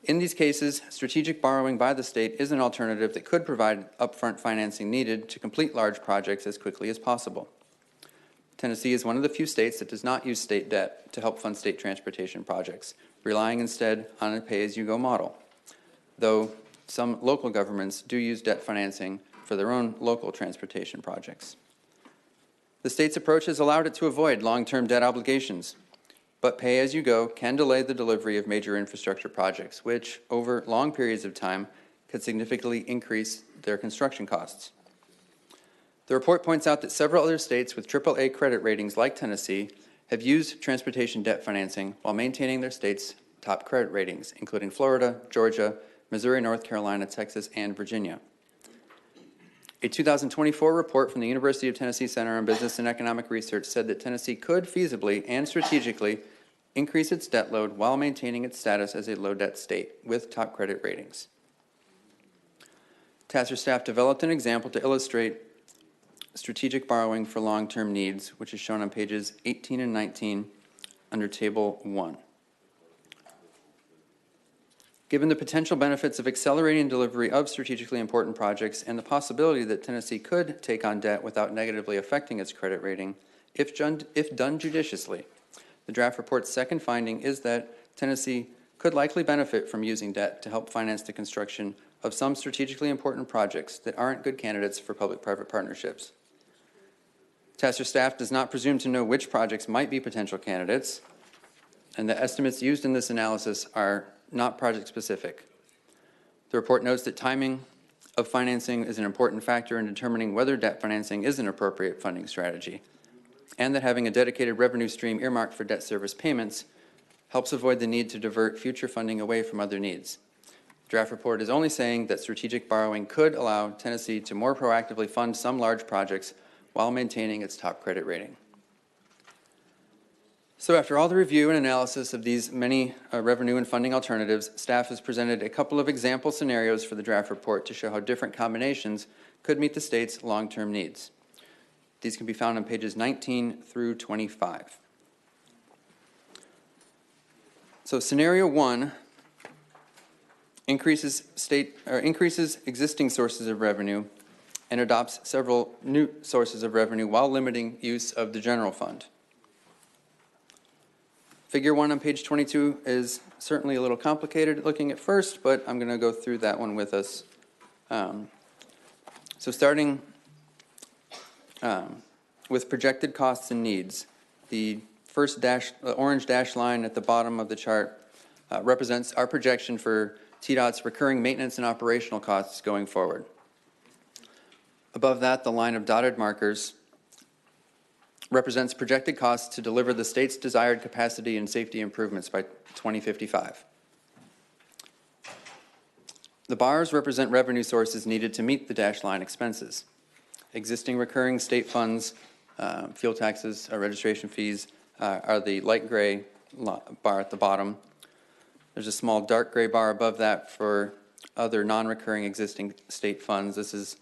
In these cases, strategic borrowing by the state is an alternative that could provide upfront financing needed to complete large projects as quickly as possible. Tennessee is one of the few states that does not use state debt to help fund state transportation projects, relying instead on a pay-as-you-go model, though some local governments do use debt financing for their own local transportation projects. The state's approach has allowed it to avoid long-term debt obligations, but pay-as-you-go can delay the delivery of major infrastructure projects, which, over long periods of time, could significantly increase their construction costs. The report points out that several other states with AAA credit ratings like Tennessee have used transportation debt financing while maintaining their state's top credit ratings, including Florida, Georgia, Missouri, North Carolina, Texas, and Virginia. A 2024 report from the University of Tennessee Center on Business and Economic Research said that Tennessee could feasibly and strategically increase its debt load while maintaining its status as a low-debt state with top credit ratings. TACIR staff developed an example to illustrate strategic borrowing for long-term needs, which is shown on pages 18 and 19 under Table 1. Given the potential benefits of accelerating delivery of strategically important projects and the possibility that Tennessee could take on debt without negatively affecting its credit rating, if done judiciously, the draft report's second finding is that Tennessee could likely benefit from using debt to help finance the construction of some strategically important projects that aren't good candidates for public-private partnerships. TACIR staff does not presume to know which projects might be potential candidates, and the estimates used in this analysis are not project-specific. The report notes that timing of financing is an important factor in determining whether debt financing is an appropriate funding strategy, and that having a dedicated revenue stream earmarked for debt service payments helps avoid the need to divert future funding away from other needs. The draft report is only saying that strategic borrowing could allow Tennessee to more proactively fund some large projects while maintaining its top credit rating. So after all the review and analysis of these many revenue and funding alternatives, staff has presented a couple of example scenarios for the draft report to show how different combinations could meet the state's long-term needs. These can be found on pages 19 through 25. So scenario 1 increases existing sources of revenue and adopts several new sources of revenue while limiting use of the general fund. Figure 1 on page 22 is certainly a little complicated looking at first, but I'm going to go through that one with us. So starting with projected costs and needs, the first orange dash line at the bottom of the chart represents our projection for TDOT's recurring maintenance and operational costs going forward. Above that, the line of dotted markers represents projected costs to deliver the state's desired capacity and safety improvements by 2055. The bars represent revenue sources needed to meet the dashed line expenses. Existing recurring state funds, fuel taxes, registration fees are the light gray bar at the bottom. There's a small dark gray bar above that for other non-recurring existing state funds. This is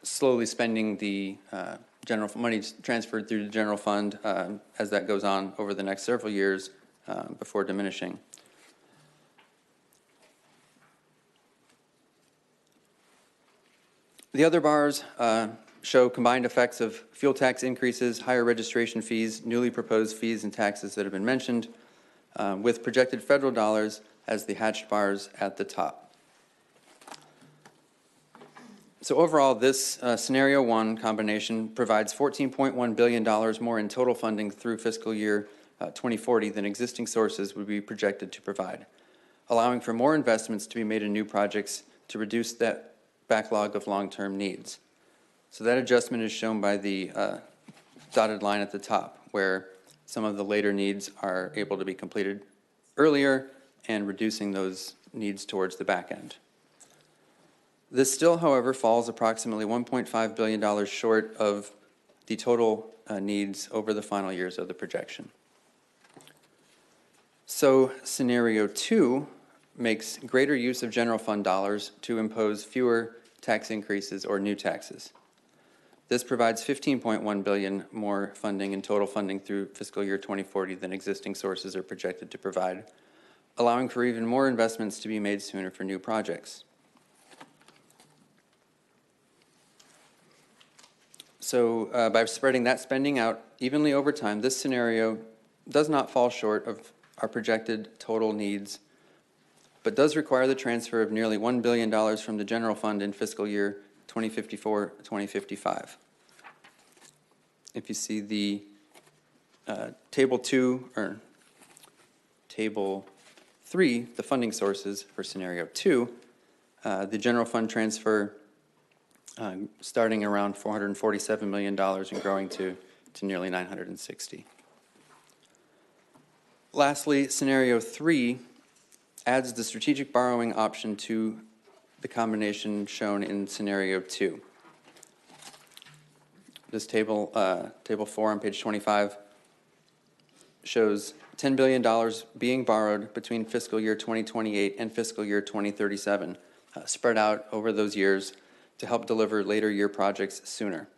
slowly spending the general money transferred through the general fund as that goes on over the next several years before diminishing. The other bars show combined effects of fuel tax increases, higher registration fees, newly proposed fees and taxes that have been mentioned, with projected federal dollars as the hatched bars at the top. So overall, this scenario 1 combination provides $14.1 billion more in total funding through fiscal year 2040 than existing sources would be projected to provide, allowing for more investments to be made in new projects to reduce that backlog of long-term needs. So that adjustment is shown by the dotted line at the top, where some of the later needs are able to be completed earlier and reducing those needs towards the back end. This still, however, falls approximately $1.5 billion short of the total needs over the final years of the projection. So scenario 2 makes greater use of general fund dollars to impose fewer tax increases or new taxes. This provides $15.1 billion more funding in total funding through fiscal year 2040 than existing sources are projected to provide, allowing for even more investments to be made sooner for new projects. So by spreading that spending out evenly over time, this scenario does not fall short of our projected total needs, but does require the transfer of nearly $1 billion from the general fund in fiscal year 2054-2055. If you see the table 2 or table 3, the funding sources for scenario 2, the general fund transfer starting around $447 million and growing to nearly $960. Lastly, scenario 3 adds the strategic borrowing option to the combination shown in scenario 2. This table 4 on page 25 shows $10 billion being borrowed between fiscal year 2028 and fiscal year 2037, spread out over those years to help deliver later year projects sooner.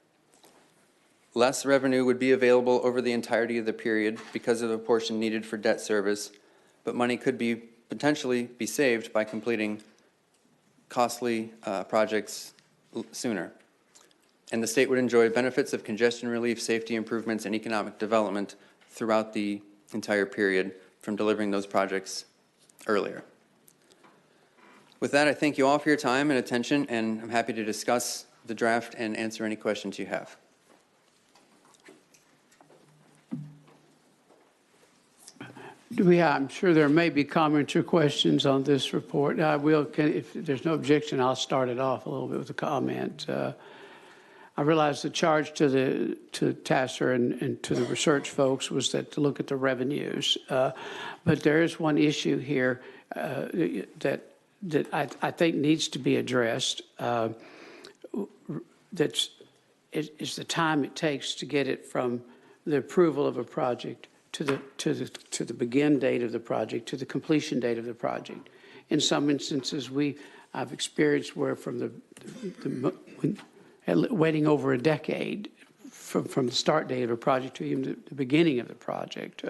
Less revenue would be available over the entirety of the period because of a portion needed for debt service, but money could be potentially be saved by completing costly projects sooner. And the state would enjoy benefits of congestion relief, safety improvements, and economic development throughout the entire period from delivering those projects earlier. With that, I thank you all for your time and attention, and I'm happy to discuss the draft and answer any questions you have. I'm sure there may be comments or questions on this report. If there's no objection, I'll start it off a little bit with a comment. I realized the charge to TACIR and to the research folks was that to look at the revenues. But there is one issue here that I think needs to be addressed. Is the time it takes to get it from the approval of a project to the begin date of the project to the completion date of the project. In some instances, I've experienced where from waiting over a decade from the start date of a project to even the beginning of the project.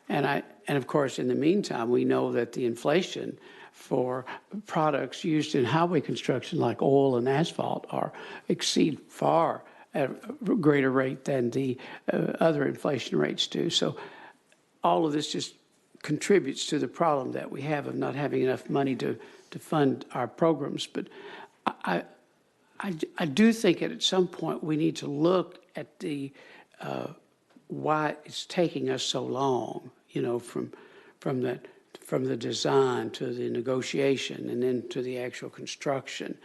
And of course, in the meantime, we know that the inflation for products used in highway construction like oil and asphalt exceed far at a greater rate than the other inflation rates do. So all of this just contributes to the problem that we have of not having enough money to fund our programs. But I do think at some point we need to look at the why it's taking us so long, you know, from the design to the negotiation and then to the actual construction.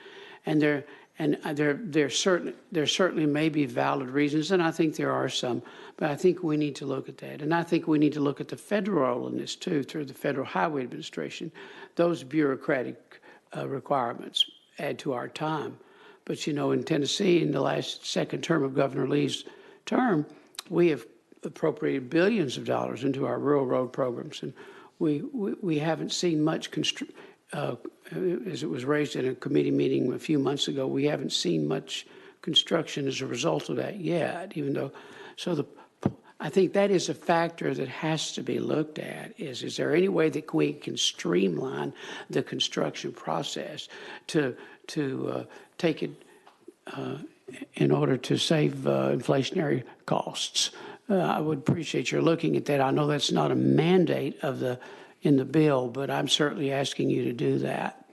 And there certainly may be valid reasons, and I think there are some, but I think we need to look at that. And I think we need to look at the federal role in this too, through the Federal Highway Administration. Those bureaucratic requirements add to our time. But, you know, in Tennessee, in the second term of Governor Lee's term, we have appropriated billions of dollars into our rural road programs, and we haven't seen much as it was raised in a committee meeting a few months ago, we haven't seen much construction as a result of that yet, even though, I think that is a factor that has to be looked at, is there any way that we can streamline the construction process to take it in order to save inflationary costs? I would appreciate your looking at that. I know that's not a mandate in the bill, but I'm certainly asking you to do that.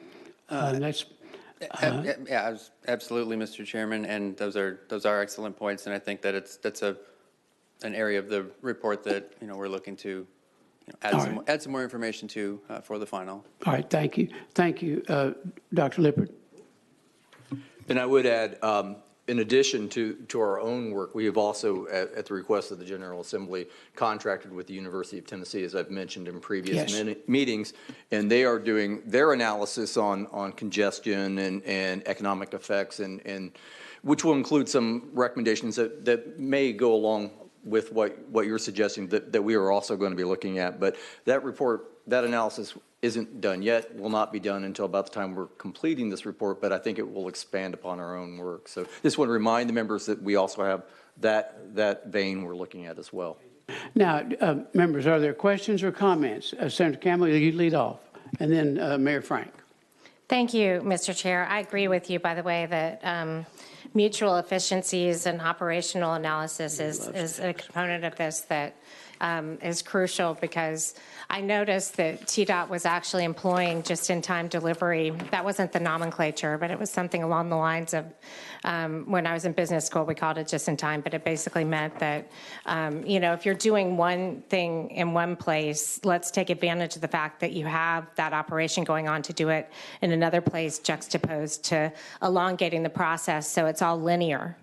Yeah, absolutely, Mr. Chairman, and those are excellent points, and I think that that's an area of the report that we're looking to add some more information to for the final. All right, thank you, Dr. Lippert. And I would add, in addition to our own work, we have also, at the request of the General Assembly, contracted with the University of Tennessee, as I've mentioned in previous meetings, and they are doing their analysis on congestion and economic effects, and which will include some recommendations that may go along with what you're suggesting that we are also going to be looking at. But that report, that analysis isn't done yet, will not be done until about the time we're completing this report, but I think it will expand upon our own work. So just want to remind the members that we also have that vein we're looking at as well. Now, members, are there questions or comments? Senator Campbell, you lead off, and then Mayor Frank. Thank you, Mr. Chair. I agree with you, by the way, that mutual efficiencies and operational analysis is a component of this that is crucial, because I noticed that TDOT was actually employing just-in-time delivery. That wasn't the nomenclature, but it was something along the lines of, when I was in business school, we called it just-in-time, but it basically meant that, if you're doing one thing in one place, let's take advantage of the fact that you have that operation going on to do it in another place, juxtaposed to elongating the process so it's all linear.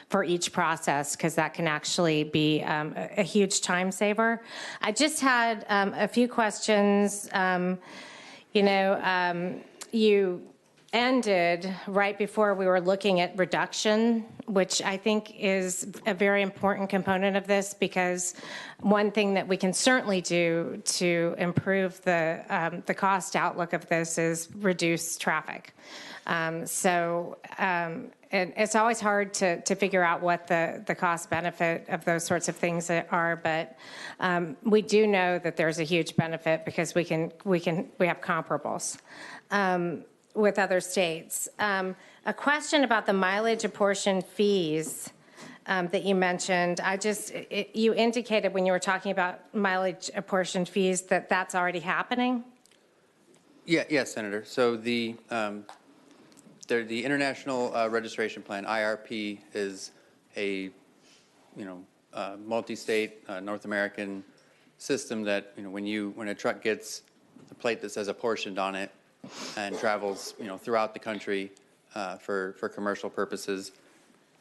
For each process, because that can actually be a huge time saver. I just had a few questions. You ended right before we were looking at reduction, which I think is a very important component of this, because one thing that we can certainly do to improve the cost outlook of this is reduce traffic. And it's always hard to figure out what the cost benefit of those sorts of things are, but we do know that there's a huge benefit, because we have comparables with other states. A question about the mileage apportioned fees that you mentioned. You indicated when you were talking about mileage apportioned fees that that's already happening. Yes, Senator. So the International Registration Plan, IRP, is a multi-state North American system that when a truck gets the plate that says apportioned on it and travels throughout the country for commercial purposes,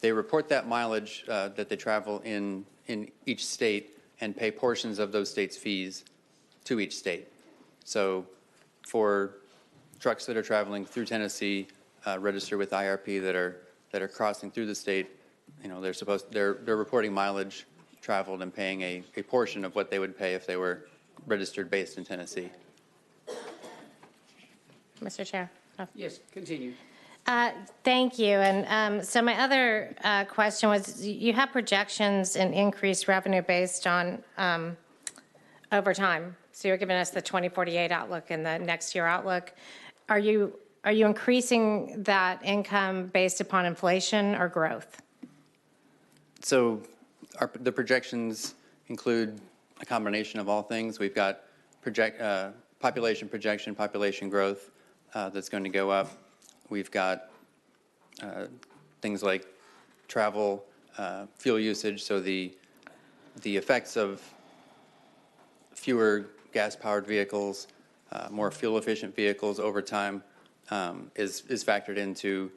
they report that mileage that they travel in each state and pay portions of those states' fees to each state. So for trucks that are traveling through Tennessee, registered with IRP that are crossing through the state, they're reporting mileage traveled and paying a portion of what they would pay if they were registered based in Tennessee. Mr. Chair. Oh. Yes, continue. Thank you. And so my other question was, you have projections and increased revenue based on over time. So you're giving us the 2048 outlook and the next year outlook. Are you increasing that income based upon inflation or growth? So the projections include a combination of all things. We've got population projection, population growth that's going to go up. We've got things like travel, fuel usage, so the effects of fewer gas-powered vehicles, more fuel-efficient vehicles over time is factored into,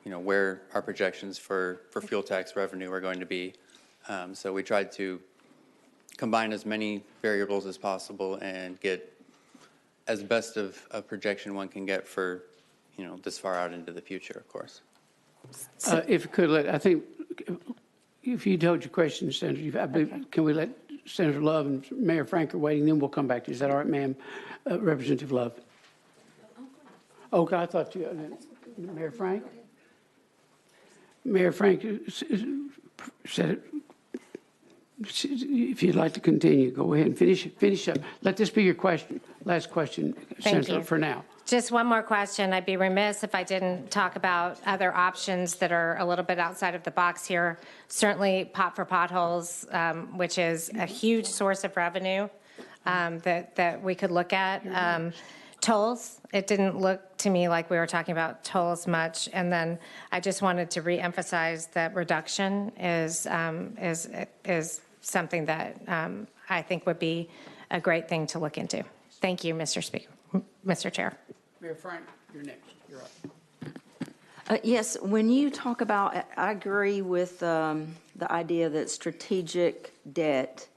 where our projections for fuel tax revenue are going to be. So we tried to combine as many variables as possible and get as best of a projection one can get for, this far out into the future, of course. If you could I think, if you told your question, Senator, I believe, can we let Senator Love and Mayor Frank are waiting, then we'll come back to you. Is that all right, ma'am? Representative Love. Okay, I thought you, Mayor Frank? Mayor Frank said it. If you'd like to continue, go ahead and finish up. Let this be your question, last question, Senator, for now. Just one more question. I'd be remiss if I didn't talk about other options that are a little bit outside of the box here. Certainly pot for potholes, which is a huge source of revenue that we could look at. Tolls, it didn't look to me like we were talking about tolls much. And then I just wanted to reemphasize that reduction is something that I think would be a great thing to look into. Thank you, Mr. Speaker, Mr. Chair. Mayor Frank, you're next. You're up. Yes, when you talk about, I agree with the idea that strategic debt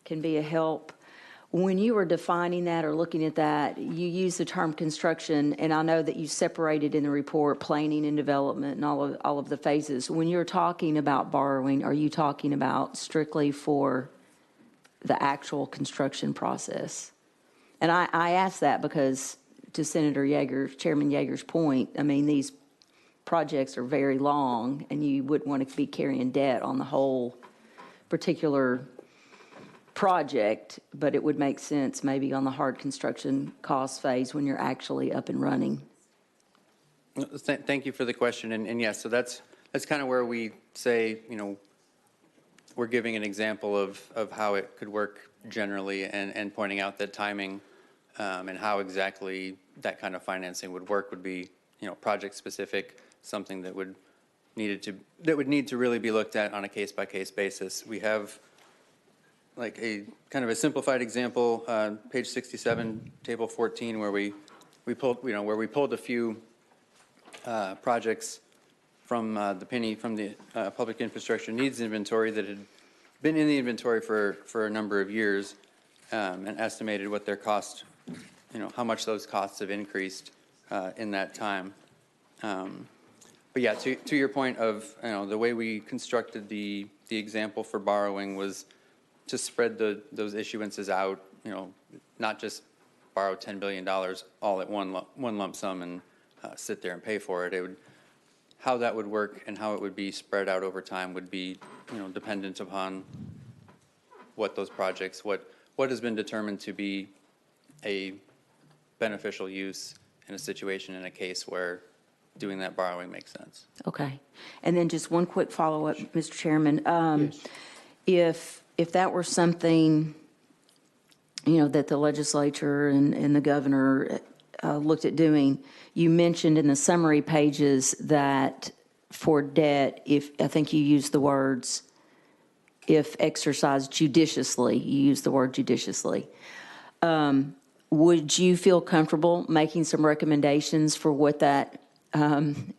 can be a help. When you were defining that or looking at that, you use the term construction, and I know that you separated in the report planning and development and all of the phases. When you're talking about borrowing, are you talking about strictly for the actual construction process? And I ask that because, to Senator Yeager, Chairman Yeager's point, I mean, these projects are very long, and you wouldn't want to be carrying debt on the whole particular project, but it would make sense maybe on the hard construction cost phase when you're actually up and running. Thank you for the question. And yes, so that's kind of where we say, we're giving an example of how it could work generally and pointing out that timing and how exactly that kind of financing would work would be, project specific, something that would need to really be looked at on a case-by-case basis. We have like a kind of a simplified example, page 67, table 14, where we pulled a few projects from the public infrastructure needs inventory that had been in the inventory for a number of years, and estimated what their cost, how much those costs have increased in that time. But yeah, to your point of the way we constructed the example for borrowing was to spread those issuances out, not just borrow $10 billion all at one lump sum and sit there and pay for it. How that would work and how it would be spread out over time would be, dependent upon what those projects, what has been determined to be a beneficial use in a situation, in a case where doing that borrowing makes sense. Okay. And then just one quick follow-up, Mr. Chairman. Yes. If that were something, that the legislature and the governor looked at doing, you mentioned in the summary pages that for debt, I think you used the words, if exercised judiciously, you used the word judiciously. Would you feel comfortable making some recommendations for what that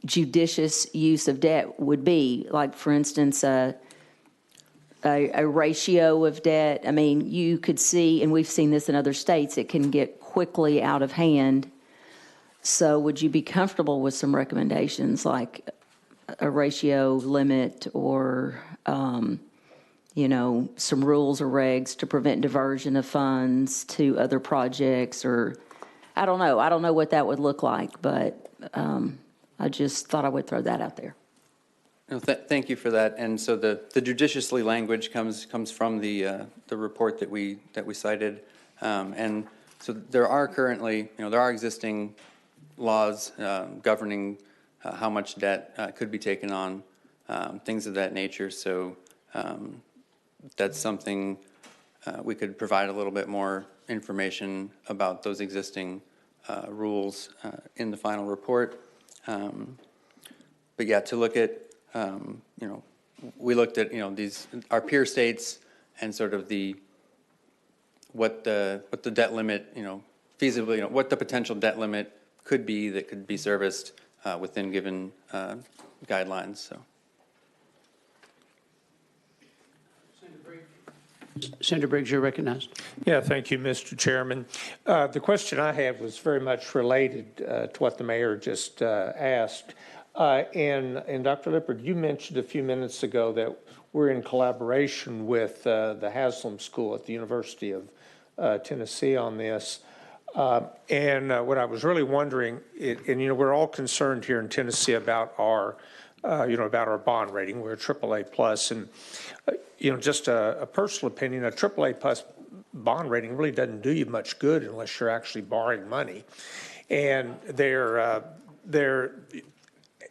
judicious use of debt would be. Like, for instance, a ratio of debt. I mean, you could see, and we've seen this in other states, it can get quickly out of hand. So would you be comfortable with some recommendations like a ratio limit or, you know, some rules or regs to prevent diversion of funds to other projects? Or I don't know what that would look like, but I just thought I would throw that out there. No, thank you for that. And so the judiciously language comes from the report that we cited. And so there are currently, there are existing laws governing how much debt could be taken on, things of that nature. So that's something we could provide a little bit more information about those existing rules in the final report. But yeah, to look at, we looked at, our peer states and sort of what the debt limit, feasibly, what the potential debt limit could be that could be serviced within given guidelines. So. Senator Briggs, you're recognized. Yeah, thank you, Mr. Chairman. The question I had was very much related to what the mayor just asked. And Dr. Lippard, you mentioned a few minutes ago that we're in collaboration with the Haslam School at the University of Tennessee on this. And what I was really wondering, and we're all concerned here in Tennessee about our, about our bond rating. We're a AAA plus, and just a personal opinion, a AAA plus bond rating really doesn't do you much good unless you're actually borrowing money. And they're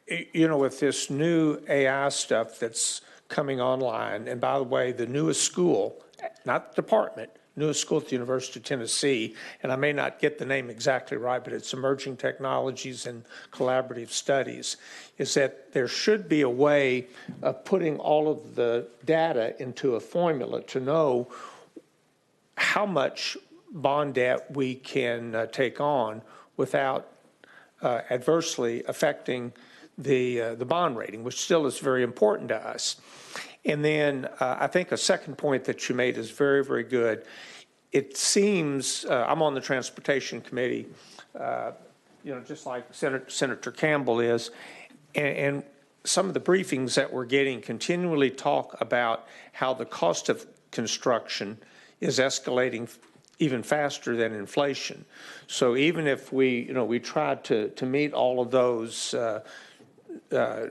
with this new AI stuff that's coming online, and by the way, the newest school, not department, newest school at the University of Tennessee, and I may not get the name exactly right, but it's Emerging Technologies and Collaborative Studies, is that there should be a way of putting all of the data into a formula to know how much bond debt we can take on without adversely affecting the bond rating, which still is very important to us. And then I think a second point that you made is very, very good. It seems, I'm on the Transportation Committee, just like Senator Campbell is, and some of the briefings that we're getting continually talk about how the cost of construction is escalating even faster than inflation. So even if we try to meet all of those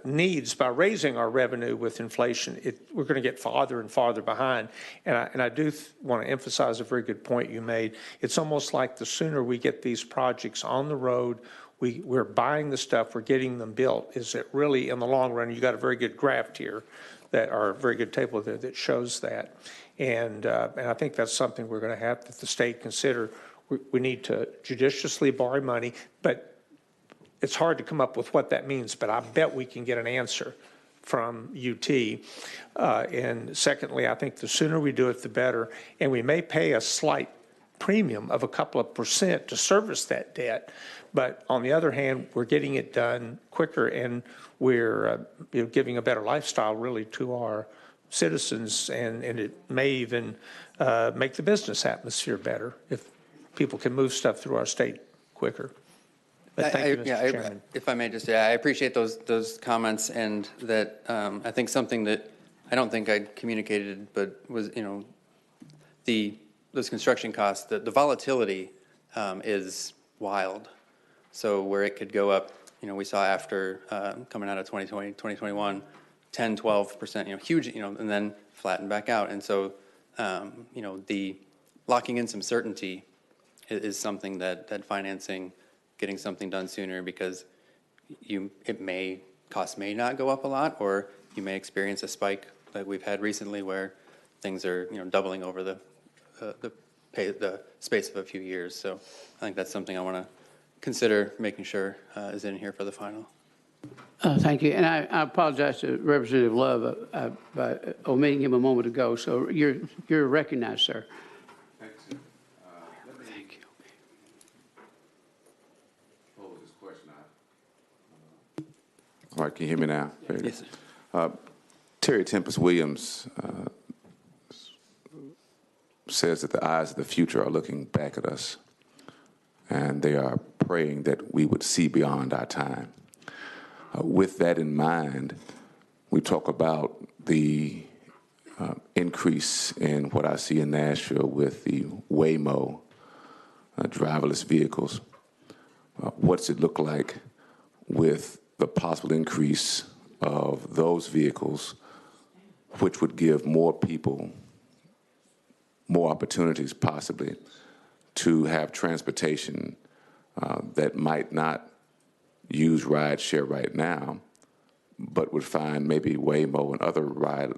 needs by raising our revenue with inflation, we're going to get farther and farther behind. And I do want to emphasize a very good point you made. It's almost like the sooner we get these projects on the road, we're buying the stuff, we're getting them built. Is it really, in the long run, you got a very good graph here, or a very good table there that shows that. And I think that's something we're going to have that the state consider. We need to judiciously borrow money, but it's hard to come up with what that means, but I bet we can get an answer from UT. And secondly, I think the sooner we do it, the better. And we may pay a slight premium of a couple of % to service that debt. But on the other hand, we're getting it done quicker, and we're giving a better lifestyle really to our citizens, and it may even make the business atmosphere better if people can move stuff through our state quicker. But thank you, Mr. Chairman. If I may just say, I appreciate those comments, and that I think something that I don't think I communicated, but was, those construction costs, the volatility is wild. So where it could go up, we saw after coming out of 2020, 2021, 10, 12%, huge, and then flatten back out. And so, the locking in some certainty is something that financing, getting something done sooner, because costs may not go up a lot, or you may experience a spike like we've had recently where things are doubling over the space of a few years. So I think that's something I want to consider making sure is in here for the final. Thank you, and I apologize to Representative Love by omitting him a moment ago. So you're recognized, sir. Thanks, sir. Thank you. Pose this question. All right, can you hear me now? Yes, Terry Tempest Williams says that the eyes of the future are looking back at us, and they are praying that we would see beyond our time. With that in mind, we talk about the increase in what I see in Nashville with the Waymo driverless vehicles. What's it look like with the possible increase of those vehicles, which would give more people more opportunities possibly to have transportation that might not use ride share right now, but would find maybe Waymo and other ride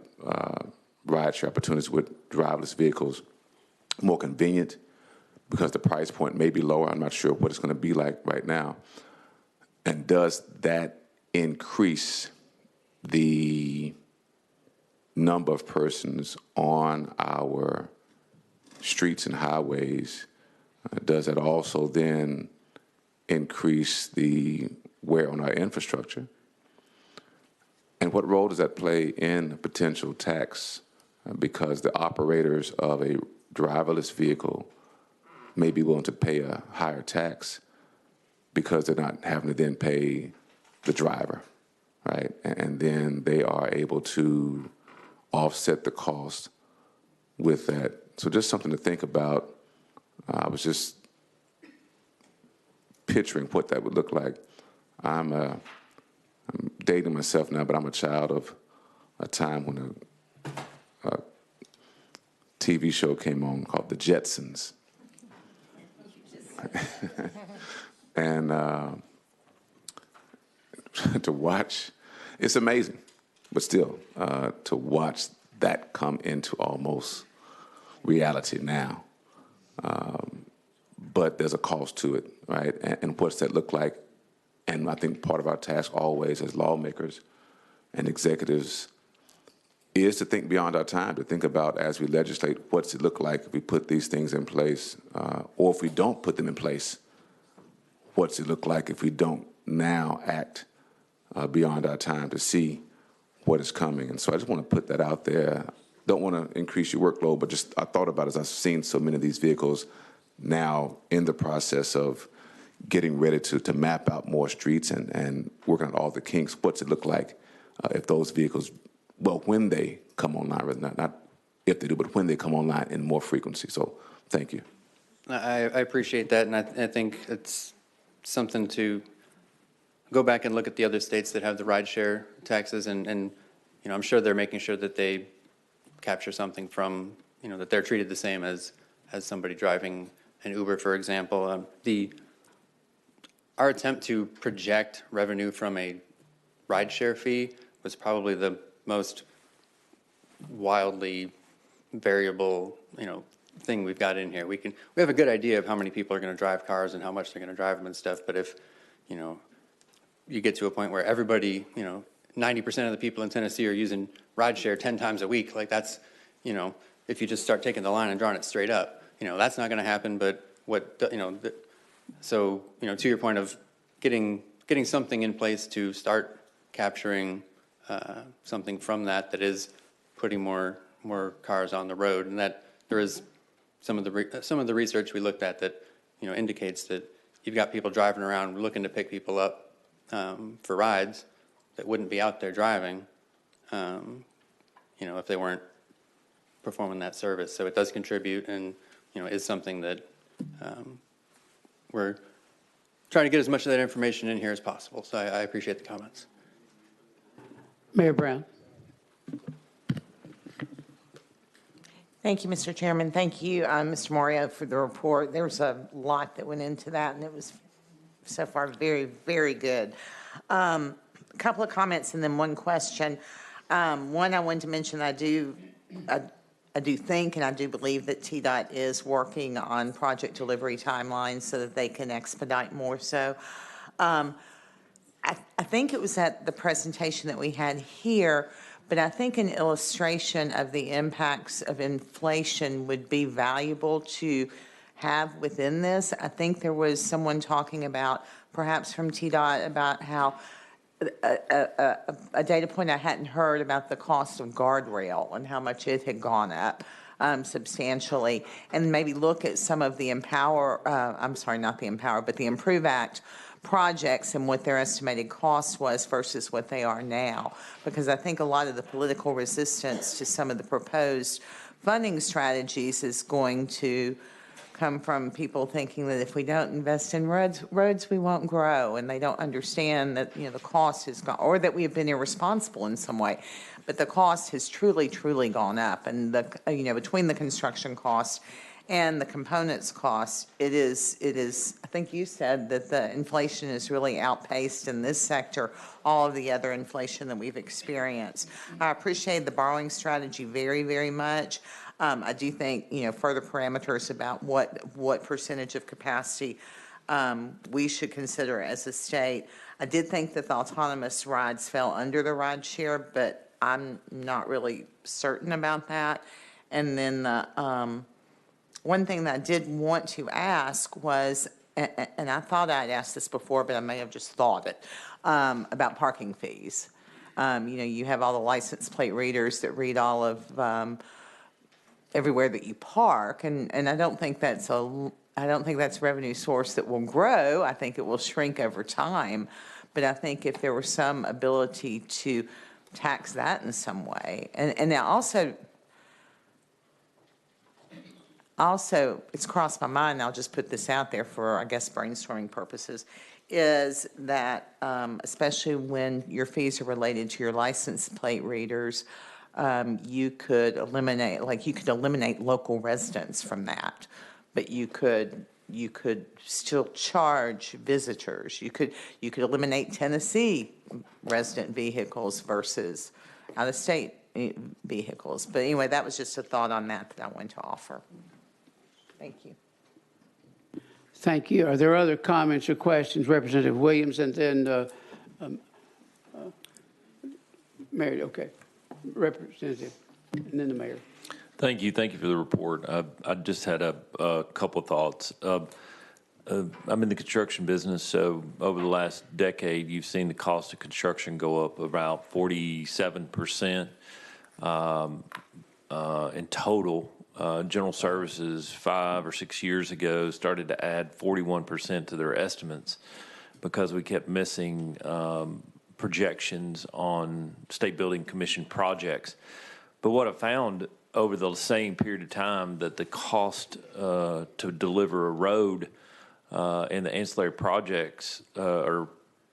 share opportunities with driverless vehicles more convenient because the price point may be lower. I'm not sure what it's going to be like right now. And does that increase the number of persons on our streets and highways? Does it also then increase the wear on our infrastructure? And what role does that play in a potential tax? Because the operators of a driverless vehicle may be willing to pay a higher tax because they're not having to then pay the driver, right? And then they are able to offset the cost with that. So just something to think about. I was just picturing what that would look like. I'm dating myself now, but I'm a child of a time when a TV show came on called The Jetsons. And to watch, it's amazing, but still, to watch that come into almost reality now. But there's a cost to it, right? And what's that look like? And I think part of our task always as lawmakers and executives is to think beyond our time, to think about as we legislate, what's it look like if we put these things in place, or if we don't put them in place, what's it look like if we don't now act beyond our time to see what is coming. And so I just want to put that out there. Don't want to increase your workload, but just I thought about it as I've seen so many of these vehicles now in the process of getting ready to map out more streets and working on all the kinks. What's it look like if those vehicles, well, when they come online, not if they do, but when they come online in more frequency. So thank you. I appreciate that, and I think it's something to go back and look at the other states that have the rideshare taxes, and you know, I'm sure they're making sure that they capture something from, you know, that they're treated the same as somebody driving an Uber, for example. Our attempt to project revenue from a rideshare fee was probably the most wildly variable, you know, thing we've got in here. We have a good idea of how many people are going to drive cars and how much they're going to drive them and stuff. But if, you know, you get to a point where everybody, you know, 90% of the people in Tennessee are using rideshare 10 times a week, like that's, you know, if you just start taking the line and drawing it straight up, you know, that's not going to happen. But what, you know, so, you know, to your point of getting something in place to start capturing something from that is putting more cars on the road, and that there is some of the research we looked at that, you know, indicates that you've got people driving around looking to pick people up for rides that wouldn't be out there driving, you know, if they weren't performing that service. So it does contribute, and you know, is something that we're trying to get as much of that information in here as possible. So I appreciate the comments. Mayor Brown. Thank you, Mr. Chairman. Thank you, Mr. Mario, for the report. There was a lot that went into that, and it was so far very, very good. A couple of comments and then one question. One, I wanted to mention I do think and I do believe that TDOT is working on project delivery timelines so that they can expedite more so. I think it was at the presentation that we had here, but I think an illustration of the impacts of inflation would be valuable to have within this. I think there was someone talking about, perhaps from TDOT, about how a data point I hadn't heard about the cost of guardrail and how much it had gone up substantially, and maybe look at some of the not the Empower, but the Improve Act projects and what their estimated cost was versus what they are now. Because I think a lot of the political resistance to some of the proposed funding strategies is going to come from people thinking that if we don't invest in roads we won't grow, and they don't understand that the cost has gone, or that we have been irresponsible in some way. But the cost has truly gone up, and between the construction cost and the components cost, it is. I think you said that the inflation is really outpaced in this sector all of the other inflation that we've experienced. I appreciate the borrowing strategy very much. I do think further parameters about what percentage of capacity we should consider as a state. I did think that the autonomous rides fell under the ride share, but I'm not really certain about that. And then the one thing that I did want to ask was, and I thought I'd asked this before, but I may have just thought it, about parking fees. You have all the license plate readers that read all of everywhere that you park, and I don't think that's a revenue source that will grow. I think it will shrink over time, but I think if there were some ability to tax that in some way, and now also it's crossed my mind, I'll just put this out there for, I guess, brainstorming purposes, is that especially when your fees are related to your license plate readers, you could eliminate local residents from that, but you could still charge visitors. You could eliminate Tennessee resident vehicles versus out-of-state vehicles. But anyway, that was just a thought on that I wanted to offer. Thank you. Thank you. Are there other comments or questions? Representative Williams, and then Mary, okay. Representative, and then the mayor. Thank you for the report. I just had a couple of thoughts. I'm in the construction business, so over the last decade, you've seen the cost of construction go up about 47% in total. General Services 5 or 6 years ago started to add 41% to their estimates because we kept missing projections on state building commission projects. But what I found over the same period of time, that the cost to deliver a road and the ancillary projects or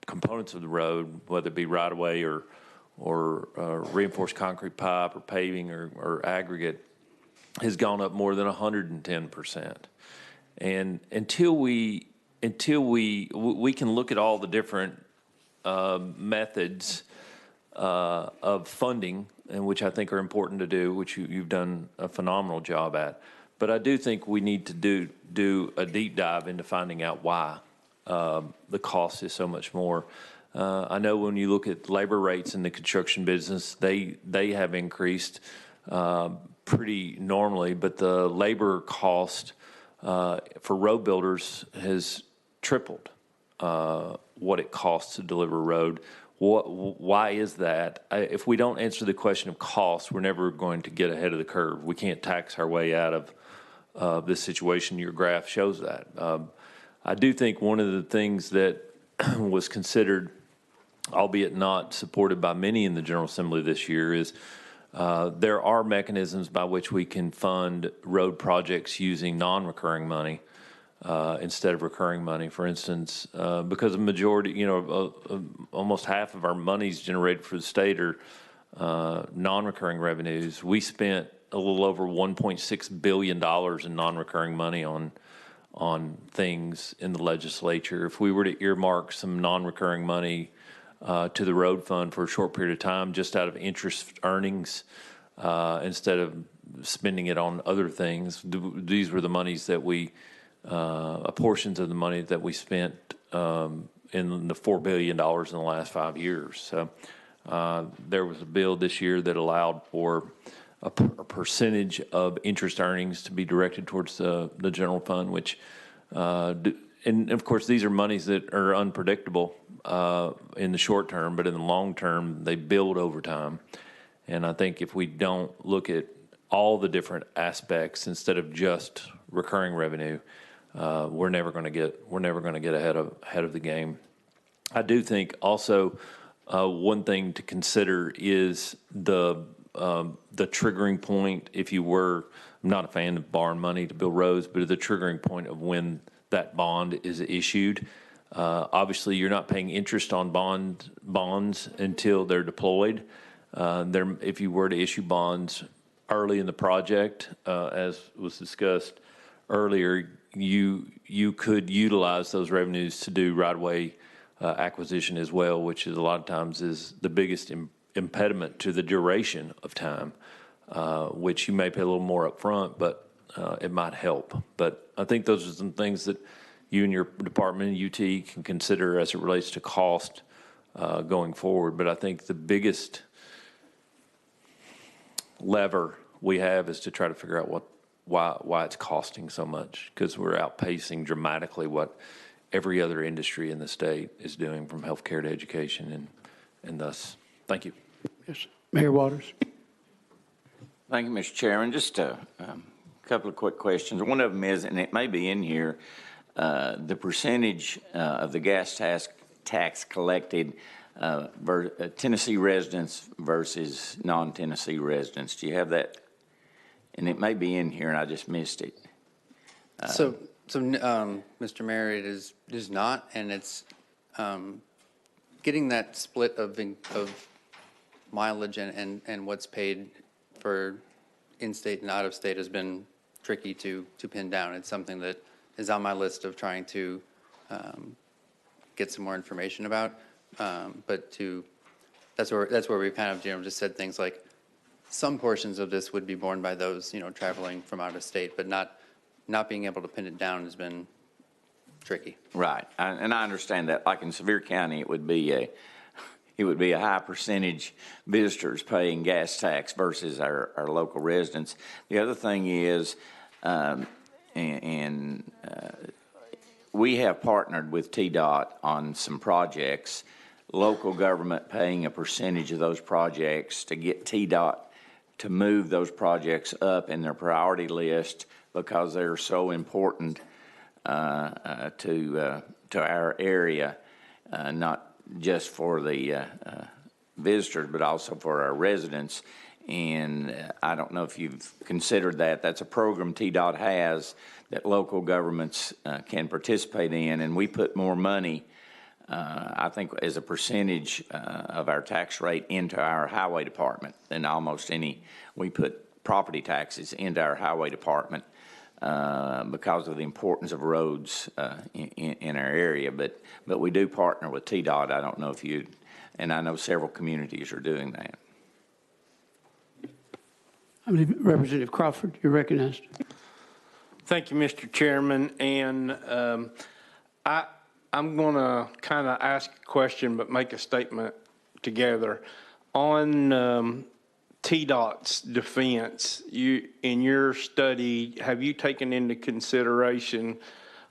components of the road, whether it be right-of-way or reinforced concrete pipe or paving or aggregate, has gone up more than 110%. And until we can look at all the different methods of funding, and which I think are important to do, which you've done a phenomenal job at. But I do think we need to do a deep dive into finding out why the cost is so much more. I know when you look at labor rates in the construction business, they have increased pretty normally, but the labor cost for road builders has tripled what it costs to deliver a road. Why is that? If we don't answer the question of cost, we're never going to get ahead of the curve. We can't tax our way out of this situation. Your graph shows that. I do think one of the things that was considered, albeit not supported by many in the General Assembly this year, is there are mechanisms by which we can fund road projects using non-recurring money instead of recurring money. For instance, because the majority, almost half of our monies generated for the state are non-recurring revenues. We spent a little over $1.6 billion in non-recurring money on things in the legislature. If we were to earmark some non-recurring money to the road fund for a short period of time, just out of interest earnings, instead of spending it on other things, these were the monies that we, portions of the money that we spent in the $4 billion in the last 5 years. So there was a bill this year that allowed for a percentage of interest earnings to be directed towards the general fund, which, and of course, these are monies that are unpredictable. in the short term, but in the long term, they build over time. And I think if we don't look at all the different aspects instead of just recurring revenue, we're never going to get ahead of the game. I do think also one thing to consider is the triggering point. If you were, I'm not a fan of borrowing money to build roads, but the triggering point of when that bond is issued. Obviously, you're not paying interest on bonds until they're deployed. If you were to issue bonds early in the project, as was discussed earlier, you could utilize those revenues to do right-of-way acquisition as well, which is a lot of times is the biggest impediment to the duration of time, which you may pay a little more upfront, but it might help. But I think those are some things that you and your department, UT, can consider as it relates to cost going forward. But I think the biggest lever we have is to try to figure out why it's costing so much, because we're outpacing dramatically what every other industry in the state is doing, from healthcare to education, and thus, thank you. Yes, Mayor Waters. Thank you, Mr. Chairman. Just a couple of quick questions. One of them is, and it may be in here, the percentage of the gas tax collected Tennessee residents versus non-Tennessee residents. Do you have that? And it may be in here, and I just missed it. Mr. Mayor, it is not, and it's getting that split of mileage and what's paid for in-state and out-of-state has been tricky to pin down. It's something that is on my list of trying to get some more information about. That's where we kind of just said things like some portions of this would be borne by those traveling from out of state, but not being able to pin it down has been tricky. Right, and I understand that. Like in Sevier County, it would be a high percentage visitors paying gas tax versus our local residents. The other thing is, we have partnered with TDOT on some projects, local government paying a percentage of those projects to get TDOT to move those projects up in their priority list because they're so important to our area, not just for the visitors, but also for our residents. And I don't know if you've considered that. That's a program TDOT has that local governments can participate in, and we put more money, I think, as a percentage of our tax rate into our highway department than almost any. We put property taxes into our highway department because of the importance of roads in our area. But we do partner with TDOT. I don't know if you, and I know several communities are doing that. I believe Representative Crawford, you're recognized. Thank you, Mr. Chairman. And I'm going to kind of ask a question but make a statement together. On TDOT's defense, in your study, have you taken into consideration,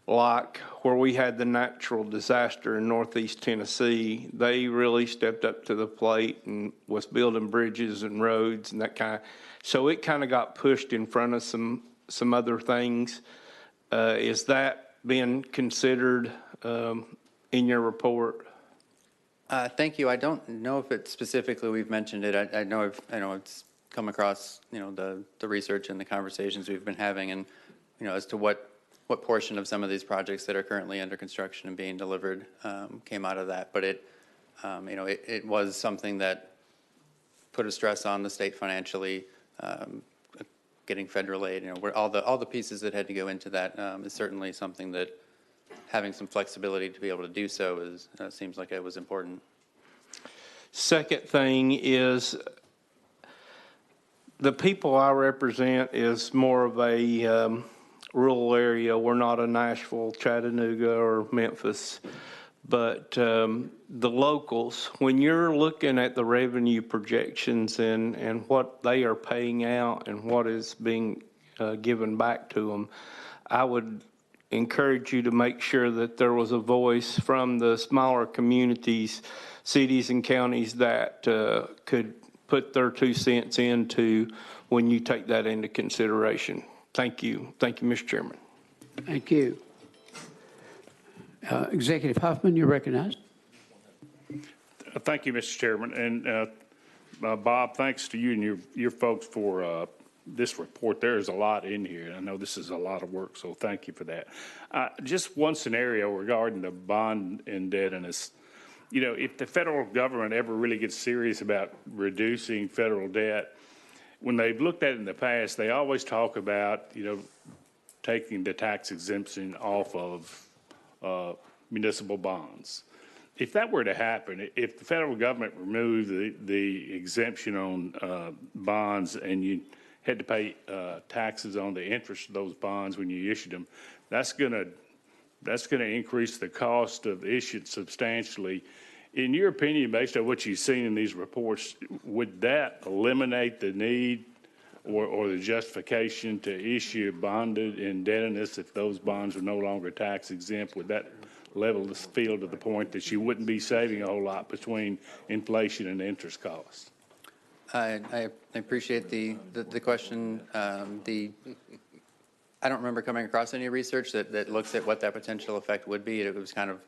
like where we had the natural disaster in Northeast Tennessee, they really stepped up to the plate and was building bridges and roads and that kind of, so it kind of got pushed in front of some other things. Is that being considered in your report? Thank you. I don't know if it specifically we've mentioned it. I know it's come across the research and the conversations we've been having, and as to what portion of some of these projects that are currently under construction and being delivered came out of that. But it was something that put a stress on the state financially. Getting federal aid, where all the pieces that had to go into that is certainly something that having some flexibility to be able to do so seems like it was important. Second thing is, the people I represent is more of a rural area. We're not a Nashville, Chattanooga, or Memphis. But the locals, when you're looking at the revenue projections and what they are paying out and what is being given back to them, I would encourage you to make sure that there was a voice from the smaller communities, cities and counties that could put their 2 cents into when you take that into consideration. Thank you. Thank you, Mr. Chairman. Thank you. Executive Huffman, you're recognized. Thank you, Mr. Chairman. And Bob, thanks to you and your folks for this report. There is a lot in here. I know this is a lot of work, so thank you for that. Just one scenario regarding the bond indebtedness. You know, if the federal government ever really gets serious about reducing federal debt, when they've looked at it in the past, they always talk about, you know, taking the tax exemption off of municipal bonds. If that were to happen, if the federal government removed the exemption on bonds and you had to pay taxes on the interest of those bonds when you issued them, that's going to increase the cost of issuance substantially. In your opinion, based on what you've seen in these reports, would that eliminate the need or the justification to issue bonded indebtedness if those bonds are no longer tax exempt? Would that level the field to the point that you wouldn't be saving a whole lot between inflation and interest costs? I appreciate the question. I don't remember coming across any research that looks at what that potential effect would be. It was kind of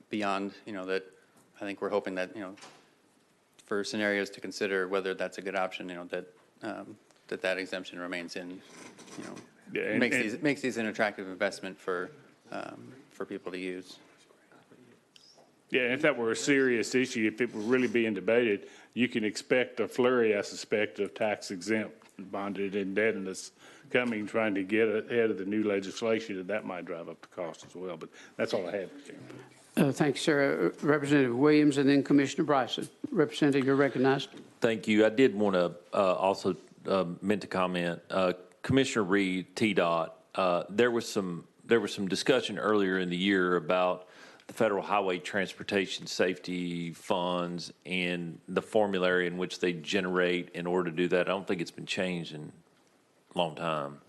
beyond, you know, that I think we're hoping that, you know, for scenarios to consider whether that's a good option, you know, that exemption remains in, you know, Yeah, makes these an attractive investment for people to use. Yeah, and if that were a serious issue, if it were really being debated, you can expect a flurry, I suspect, of tax-exempt bonded indebtedness coming, trying to get ahead of the new legislation, and that might drive up the cost as well. But that's all I have, Mr. Chairman. Thanks, sir. Representative Williams and then Commissioner Bryson. Representative, you're recognized. Thank you. I did want to also meant to comment. Commissioner Reed, TDOT, there was some discussion earlier in the year about the Federal Highway Transportation Safety Funds and the formulary in which they generate in order to do that. I don't think it's been changed in a long time.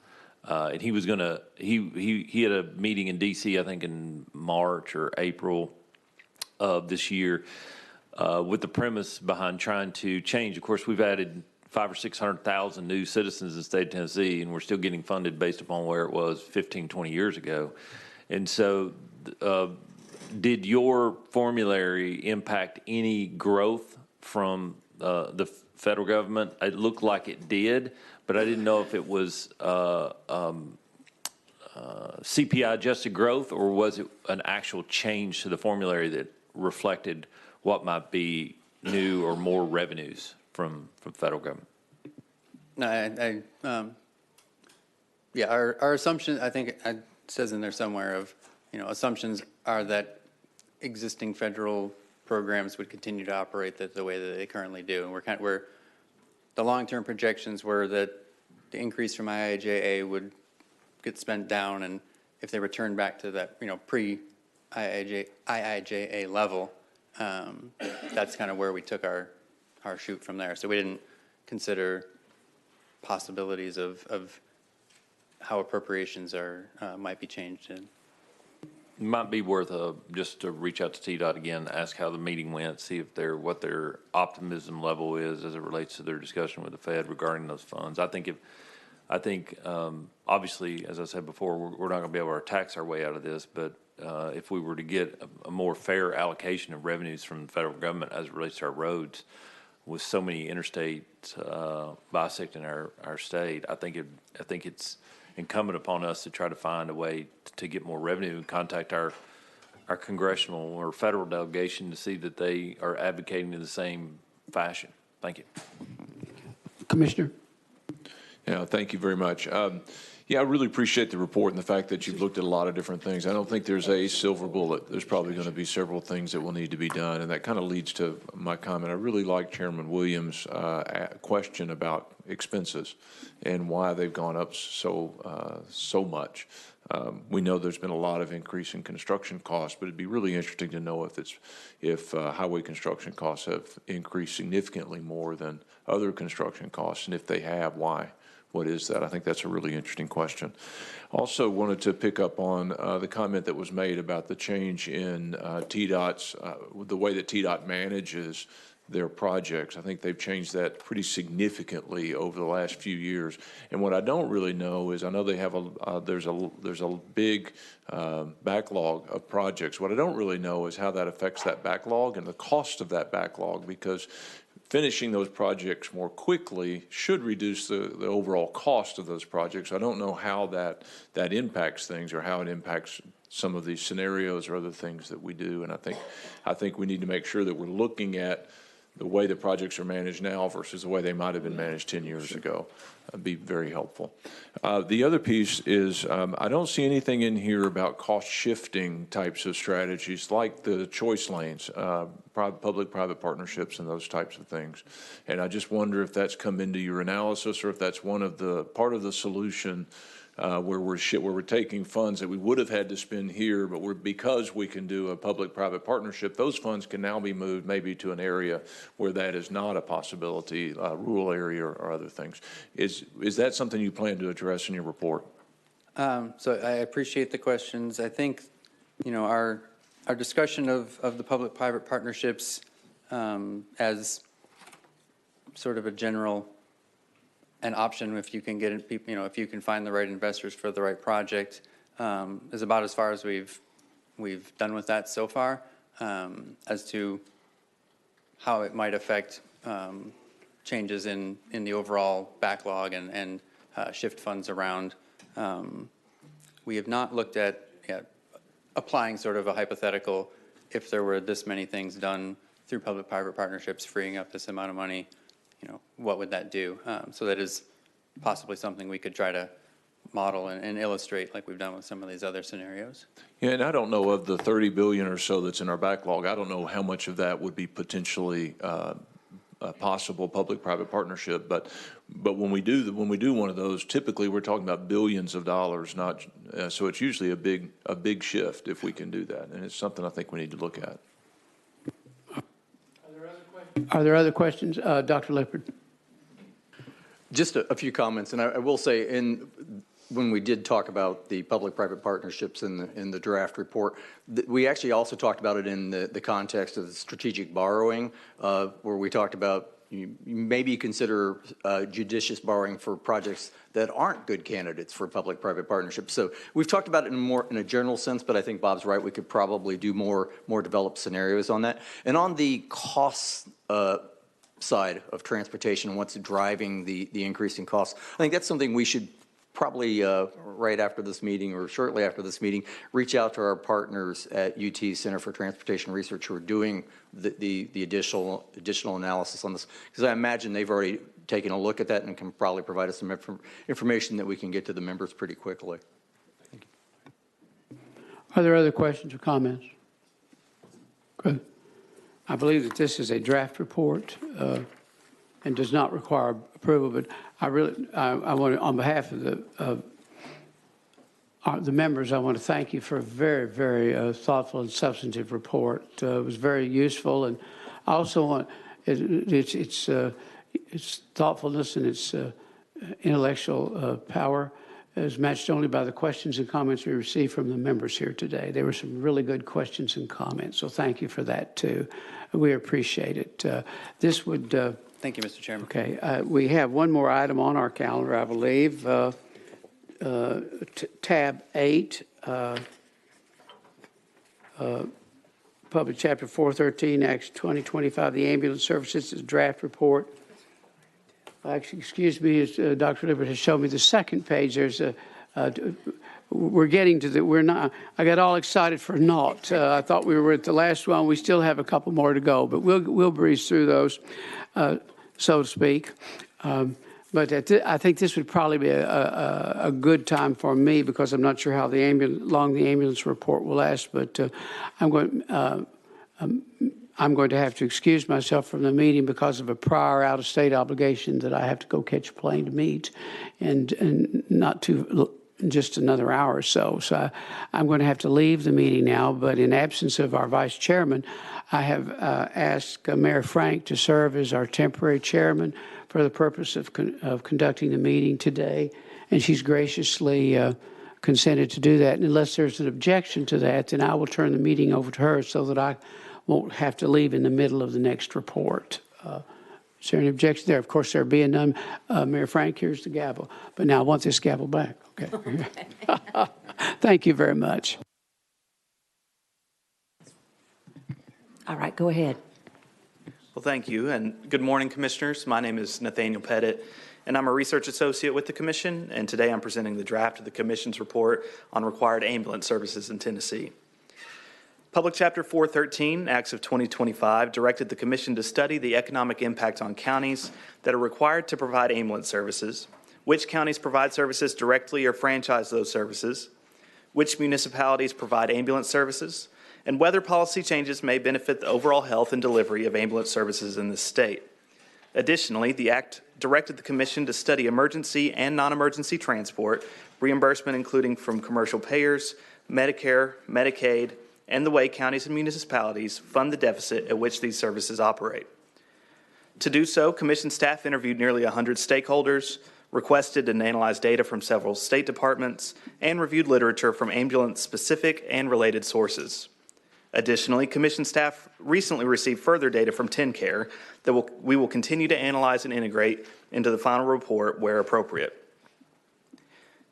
And he was going to, he had a meeting in D.C., I think in March or April of this year, with the premise behind trying to change. Of course, we've added 500,000 or 600,000 new citizens in the state of Tennessee, and we're still getting funded based upon where it was 15, 20 years ago. And so did your formulary impact any growth from the federal government? It looked like it did, but I didn't know if it was CPI adjusted growth, or was it an actual change to the formulary that reflected what might be new or more revenues from federal government? No, yeah, our assumption, I think it says in there somewhere of, you know, assumptions are that existing federal programs would continue to operate the way that they currently do. And the long-term projections were that the increase from IIJA would get spent down, and if they return back to that, you know, pre-IIJA level, that's kind of where we took our shoot from there. So we didn't consider possibilities of how appropriations might be changed. Might be worth just to reach out to TDOT again, ask how the meeting went, see if what their optimism level is as it relates to their discussion with the Fed regarding those funds. I think obviously, as I said before, we're not going to be able to tax our way out of this, but if we were to get a more fair allocation of revenues from the federal government as it relates to our roads, with so many interstates bisecting our state, I think it's incumbent upon us to try to find a way to get more revenue and contact our congressional or federal delegation to see that they are advocating in the same fashion. Thank you. Commissioner. Yeah, thank you very much. Yeah, I really appreciate the report and the fact that you've looked at a lot of different things. I don't think there's a silver bullet. There's probably going to be several things that will need to be done, and that kind of leads to my comment. I really like Chairman Williams' question about expenses and why they've gone up so much. We know there's been a lot of increase in construction costs, but it'd be really interesting to know if highway construction costs have increased significantly more than other construction costs, and if they have, why? what is that? I think that's a really interesting question. Also wanted to pick up on the comment that was made about the change in TDOT's, the way that TDOT manages their projects. I think they've changed that pretty significantly over the last few years. And what I don't really know is, I know they have there's a big backlog of projects. What I don't really know is how that affects that backlog and the cost of that backlog, because finishing those projects more quickly should reduce the overall cost of those projects. I don't know how that impacts things, or how it impacts some of these scenarios or other things that we do. And I think we need to make sure that we're looking at the way the projects are managed now versus the way they might have been managed 10 years ago. That'd be very helpful. The other piece is, I don't see anything in here about cost shifting types of strategies like the choice lanes, public-private partnerships and those types of things. And I just wonder if that's come into your analysis, or if that's part of the solution, where we're taking funds that we would have had to spend here, but because we can do a public-private partnership, those funds can now be moved maybe to an area where that is not a possibility, rural area or other things. Is that something you plan to address in your report? So I appreciate the questions. I think, our discussion of the public-private partnerships as sort of a general an option, if you can get it, if you can find the right investors for the right project, is about as far as we've done with that so far. As to how it might affect changes in the overall backlog and shift funds around, we have not looked at applying sort of a hypothetical, if there were this many things done through public-private partnerships freeing up this amount of money, what would that do? So that is possibly something we could try to model and illustrate, like we've done with some of these other scenarios. Yeah, and I don't know, of the 30 billion or so that's in our backlog, I don't know how much of that would be potentially a possible public-private partnership. But when we do one of those, typically we're talking about billions of dollars, not so it's usually a big shift if we can do that, and it's something I think we need to look at. Are there other questions? Dr. Lippard. Just a few comments, and I will say, when we did talk about the public-private partnerships in the draft report, we actually also talked about it in the context of the strategic borrowing, where we talked about maybe consider judicious borrowing for projects that aren't good candidates for public-private partnerships. So we've talked about it in a general sense, but I think Bob's right. We could probably do more developed scenarios on that. And on the costs side of transportation, what's driving the increase in costs, I think that's something we should probably right after this meeting or shortly after this meeting, reach out to our partners at UT Center for Transportation Research who are doing the additional analysis on this, because I imagine they've already taken a look at that and can probably provide us some information that we can get to the members pretty quickly. Thank you. Are there other questions or comments? Good. I believe that this is a draft report and does not require approval, but I want to, on behalf of the members, I want to thank you for a very, very thoughtful and substantive report. It was very useful, and I also want its thoughtfulness and its intellectual power is matched only by the questions and comments we received from the members here today. There were some really good questions and comments, so thank you for that too. We appreciate it. This would. Thank you, Mr. Chairman. Okay, we have one more item on our calendar, I believe. Tab 8, Public Chapter 413, Acts 2025, the Ambulance Services Draft Report. Actually, excuse me, as Dr. Lippard has shown me the second page. There's we're getting to we're not, I got all excited for naught. I thought we were at the last one. We still have a couple more to go, but we'll breeze through those, so to speak. But I think this would probably be a good time for me, because I'm not sure how long the ambulance report will last, but I'm going to have to excuse myself from the meeting because of a prior out-of-state obligation that I have to go catch a plane to meet, and not too just another hour or so. So I'm going to have to leave the meeting now, but in absence of our vice chairman, I have asked Mayor Frank to serve as our temporary chairman for for the purpose of conducting the meeting today, and she's graciously consented to do that. And unless there's an objection to that, then I will turn the meeting over to her so that I won't have to leave in the middle of the next report. Is there any objection there? Of course, there being none. Mayor Frank, here's the gavel. But now I want this gavel back. Okay. Thank you very much. All right, go ahead. Well, thank you, and good morning, Commissioners. My name is Nathaniel Pettit, and I'm a research associate with the Commission, and today I'm presenting the draft of the Commission's report on required ambulance services in Tennessee. Public Chapter 413, Acts of 2025, directed the Commission to study the economic impact on counties that are required to provide ambulance services, which counties provide services directly or franchise those services, which municipalities provide ambulance services, and whether policy changes may benefit the overall health and delivery of ambulance services in the state. Additionally, the Act directed the Commission to study emergency and non-emergency transport, reimbursement including from commercial payers, Medicare, Medicaid, and the way counties and municipalities fund the deficit at which these services operate. To do so, Commission staff interviewed nearly 100 stakeholders, requested and analyzed data from several state departments, and reviewed literature from ambulance-specific and related sources. Additionally, Commission staff recently received further data from TennCare that we will continue to analyze and integrate into the final report where appropriate.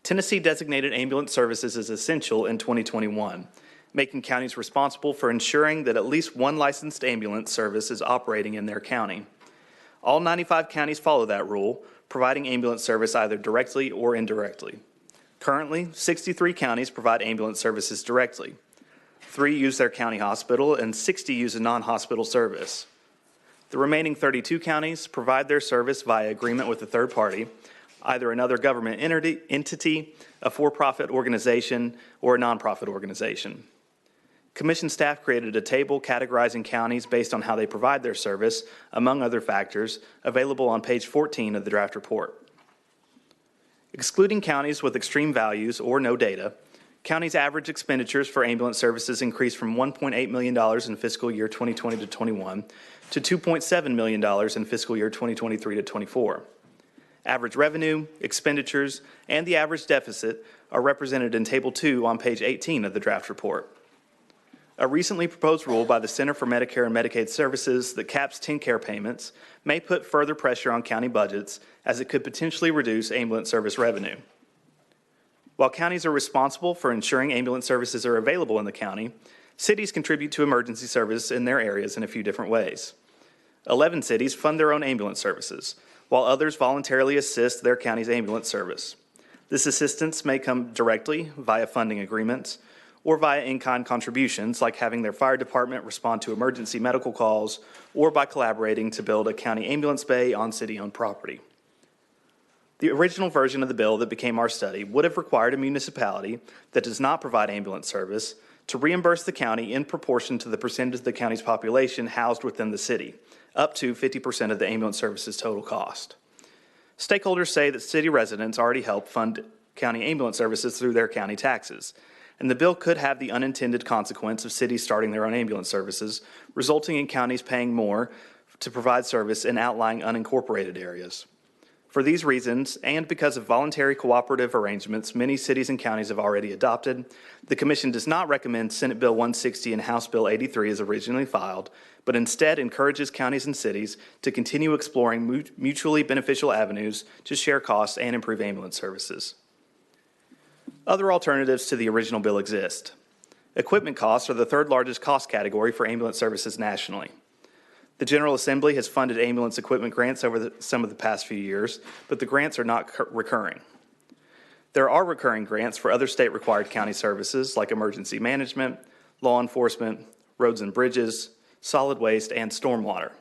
Tennessee designated ambulance services as essential in 2021, making counties responsible for ensuring that at least one licensed ambulance service is operating in their county. All 95 counties follow that rule, providing ambulance service either directly or indirectly. Currently, 63 counties provide ambulance services directly. 3 use their county hospital, and 60 use a non-hospital service. The remaining 32 counties provide their service via agreement with a third party, either another government entity, a for-profit organization, or a nonprofit organization. Commission staff created a table categorizing counties based on how they provide their service, among other factors, available on page 14 of the draft report. Excluding counties with extreme values or no data, counties' average expenditures for ambulance services increased from $1.8 million in fiscal year 2020 to 21 to $2.7 million in fiscal year 2023 to 24. Average revenue, expenditures, and the average deficit are represented in Table 2 on page 18 of the draft report. A recently proposed rule by the Center for Medicare and Medicaid Services that caps TennCare payments may put further pressure on county budgets as it could potentially reduce ambulance service revenue. While counties are responsible for ensuring ambulance services are available in the county, cities contribute to emergency service in their areas in a few different ways. 11 cities fund their own ambulance services, while others voluntarily assist their county's ambulance service. This assistance may come directly via funding agreements or via in-kind contributions, like having their fire department respond to emergency medical calls, or by collaborating to build a county ambulance bay on city-owned property. The original version of the bill that became our study would have required a municipality that does not provide ambulance service to reimburse the county in proportion to the percentage of the county's population housed within the city, up to 50% of the ambulance service's total cost. Stakeholders say that city residents already help fund county ambulance services through their county taxes, and the bill could have the unintended consequence of cities starting their own ambulance services, resulting in counties paying more to provide service in outlying unincorporated areas. For these reasons, and because of voluntary cooperative arrangements many cities and counties have already adopted, the Commission does not recommend Senate Bill 160 and House Bill 83 as originally filed, but instead encourages counties and cities to continue exploring mutually beneficial avenues to share costs and improve ambulance services. Other alternatives to the original bill exist. Equipment costs are the third largest cost category for ambulance services nationally. The General Assembly has funded ambulance equipment grants over some of the past few years, but the grants are not recurring. There are recurring grants for other state-required county services like emergency management, law enforcement, roads and bridges, solid waste, and stormwater.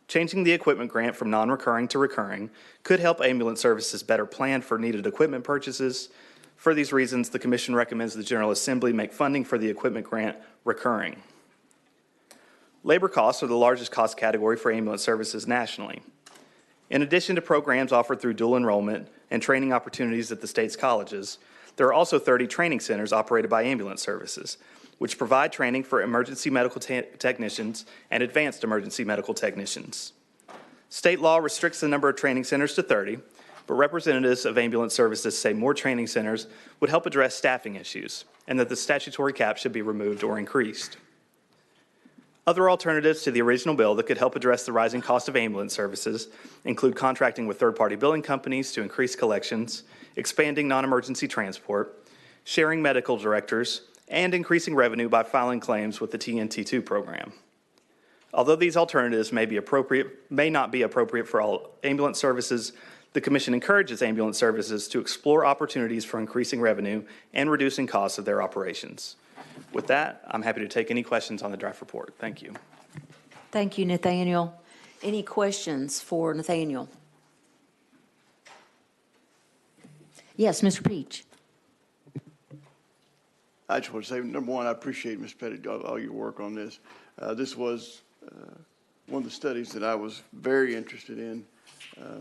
Changing the equipment grant from non-recurring to recurring could help ambulance services better plan for needed equipment purchases. For these reasons, the Commission recommends the General Assembly make funding for the equipment grant recurring. Labor costs are the largest cost category for ambulance services nationally. In addition to programs offered through dual enrollment and training opportunities at the state's colleges, there are also 30 training centers operated by ambulance services, which provide training for emergency medical technicians and advanced emergency medical technicians. State law restricts the number of training centers to 30, but representatives of ambulance services say more training centers would help address staffing issues and that the statutory cap should be removed or increased. Other alternatives to the original bill that could help address the rising cost of ambulance services include contracting with third-party billing companies to increase collections, expanding non-emergency transport, sharing medical directors, and increasing revenue by filing claims with the TNT2 program. Although these alternatives may not be appropriate for all ambulance services, the Commission encourages ambulance services to explore opportunities for increasing revenue and reducing costs of their operations. With that, I'm happy to take any questions on the draft report. Thank you. Thank you, Nathaniel. Any questions for Nathaniel? Yes, Mr. Peach. I just want to say, number one, I appreciate, Ms. Pettit, all your work on this. This was one of the studies that I was very interested in,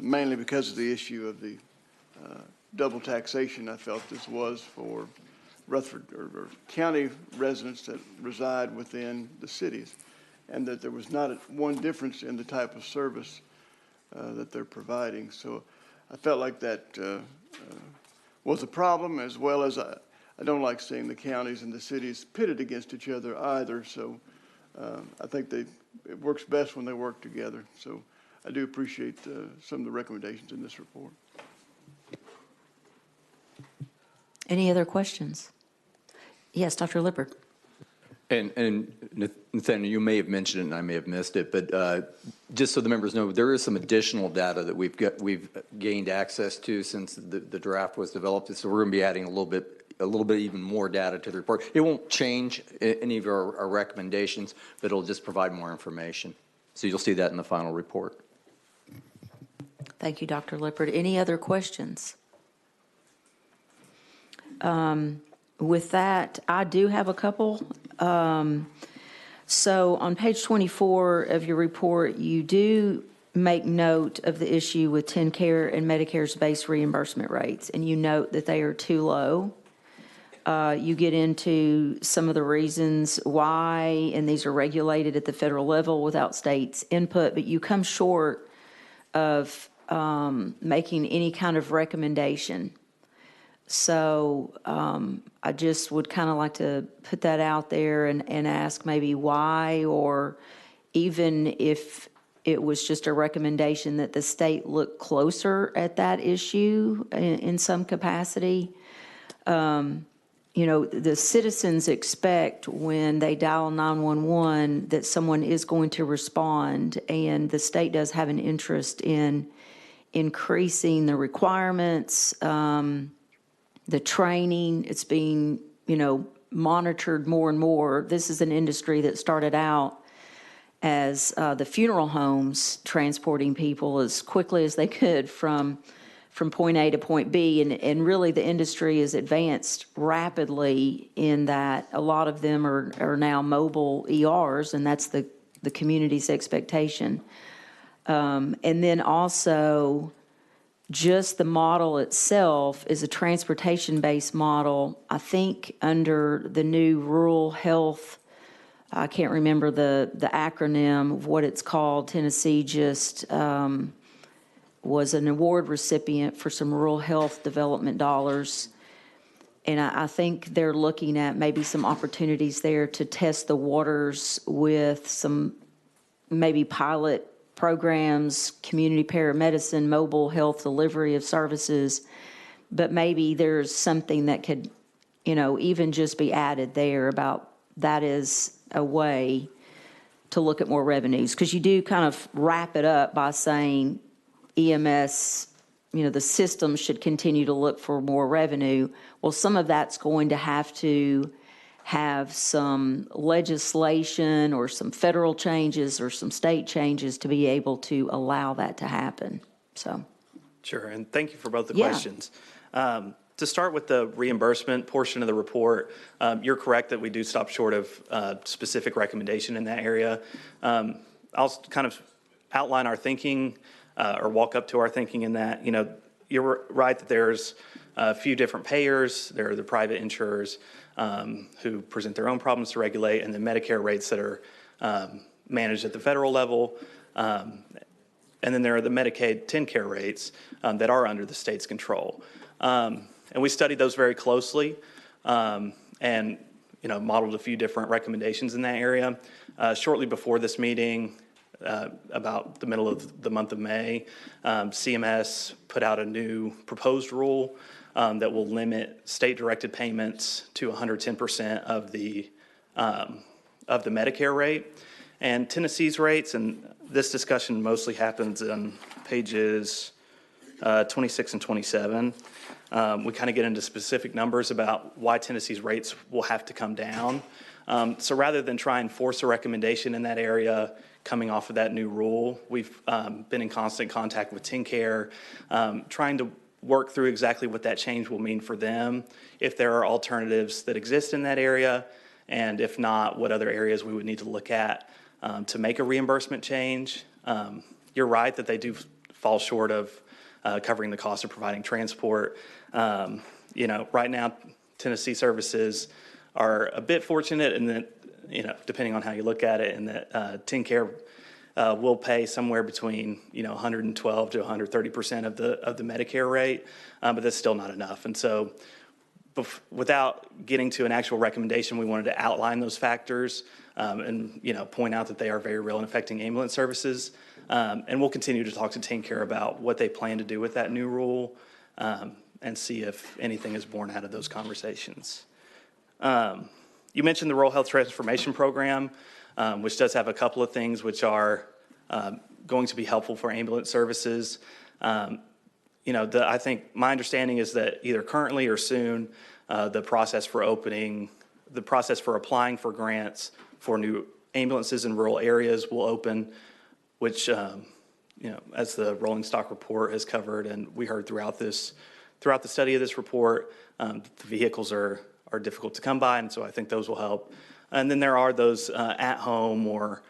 mainly because of the issue of the double taxation. I felt this was for Rutherford or county residents that reside within the cities, and that there was not one difference in the type of service that they're providing. So I felt like that was a problem, as well as I don't like seeing the counties and the cities pitted against each other either. So I think it works best when they work together. So I do appreciate some of the recommendations in this report. Any other questions? Yes, Dr. Lippert. And Nathaniel, you may have mentioned it and I may have missed it, but just so the members know, there is some additional data that we've gained access to since the draft was developed. So we're going to be adding a little bit even more data to the report. It won't change any of our recommendations, but it'll just provide more information. So you'll see that in the final report. Thank you, Dr. Lippert. Any other questions? With that, I do have a couple. So on page 24 of your report, you do make note of the issue with TennCare and Medicare's base reimbursement rates, and you note that they are too low. You get into some of the reasons why, and these are regulated at the federal level without states' input, but you come short of making any kind of recommendation. So I just would kind of like to put that out there and ask maybe why, or even if it was just a recommendation that the state look closer at that issue in some capacity. You know, the citizens expect when they dial 911 that someone is going to respond, and the state does have an interest in increasing the requirements, the training. It's being, monitored more and more. This is an industry that started out as the funeral homes transporting people as quickly as they could from point A to point B, and really the industry has advanced rapidly in that a lot of them are now mobile ERs, and that's the community's expectation. And then also just the model itself is a transportation-based model. I think under the new rural health, I can't remember the acronym of what it's called, Tennessee just was an award recipient for some rural health development dollars. And I think they're looking at maybe some opportunities there to test the waters with some maybe pilot programs, community paramedicine, mobile health delivery of services. But maybe there's something that could, even just be added there about that is a way to look at more revenues. Because you do kind of wrap it up by saying EMS, the system should continue to look for more revenue. Well, some of that's going to have some legislation or some federal changes or some state changes to be able to allow that to happen. So, sure, and thank you for both the questions. To start with the reimbursement portion of the report, you're correct that we do stop short of specific recommendation in that area. I'll kind of outline our thinking or walk up to our thinking in that. You're right that there's a few different payers. There are the private insurers who present their own problems to regulate, and then Medicare rates that are managed at the federal level. And then there are the Medicaid TennCare rates that are under the state's control. And we studied those very closely and modeled a few different recommendations in that area. Shortly before this meeting, about the middle of the month of May, CMS put out a new proposed rule that will limit state-directed payments to 110% of the Medicare rate. And Tennessee's rates, and this discussion mostly happens on pages 26 and 27. We kind of get into specific numbers about why Tennessee's rates will have to come down. So rather than try and force a recommendation in that area coming off of that new rule, we've been in constant contact with TennCare, trying to work through exactly what that change will mean for them, if there are alternatives that exist in that area, and if not, what other areas we would need to look at to make a reimbursement change. You're right that they do fall short of covering the cost of providing transport. Right now, Tennessee services are a bit fortunate in that, depending on how you look at it, in that TennCare will pay somewhere between 112 to 130% of the Medicare rate, but that's still not enough. And so, without getting to an actual recommendation, we wanted to outline those factors and point out that they are very real and affecting ambulance services. And we'll continue to talk to TennCare about what they plan to do with that new rule and see if anything is born out of those conversations. You mentioned the Rural Health Transformation Program, which does have a couple of things which are going to be helpful for ambulance services. I think my understanding is that either currently or soon, the process for applying for grants for new ambulances in rural areas will open, which, as the Rolling Stock report has covered, and we heard throughout the study of this report, the vehicles are difficult to come by, and so I think those will help. And then there are those at-home or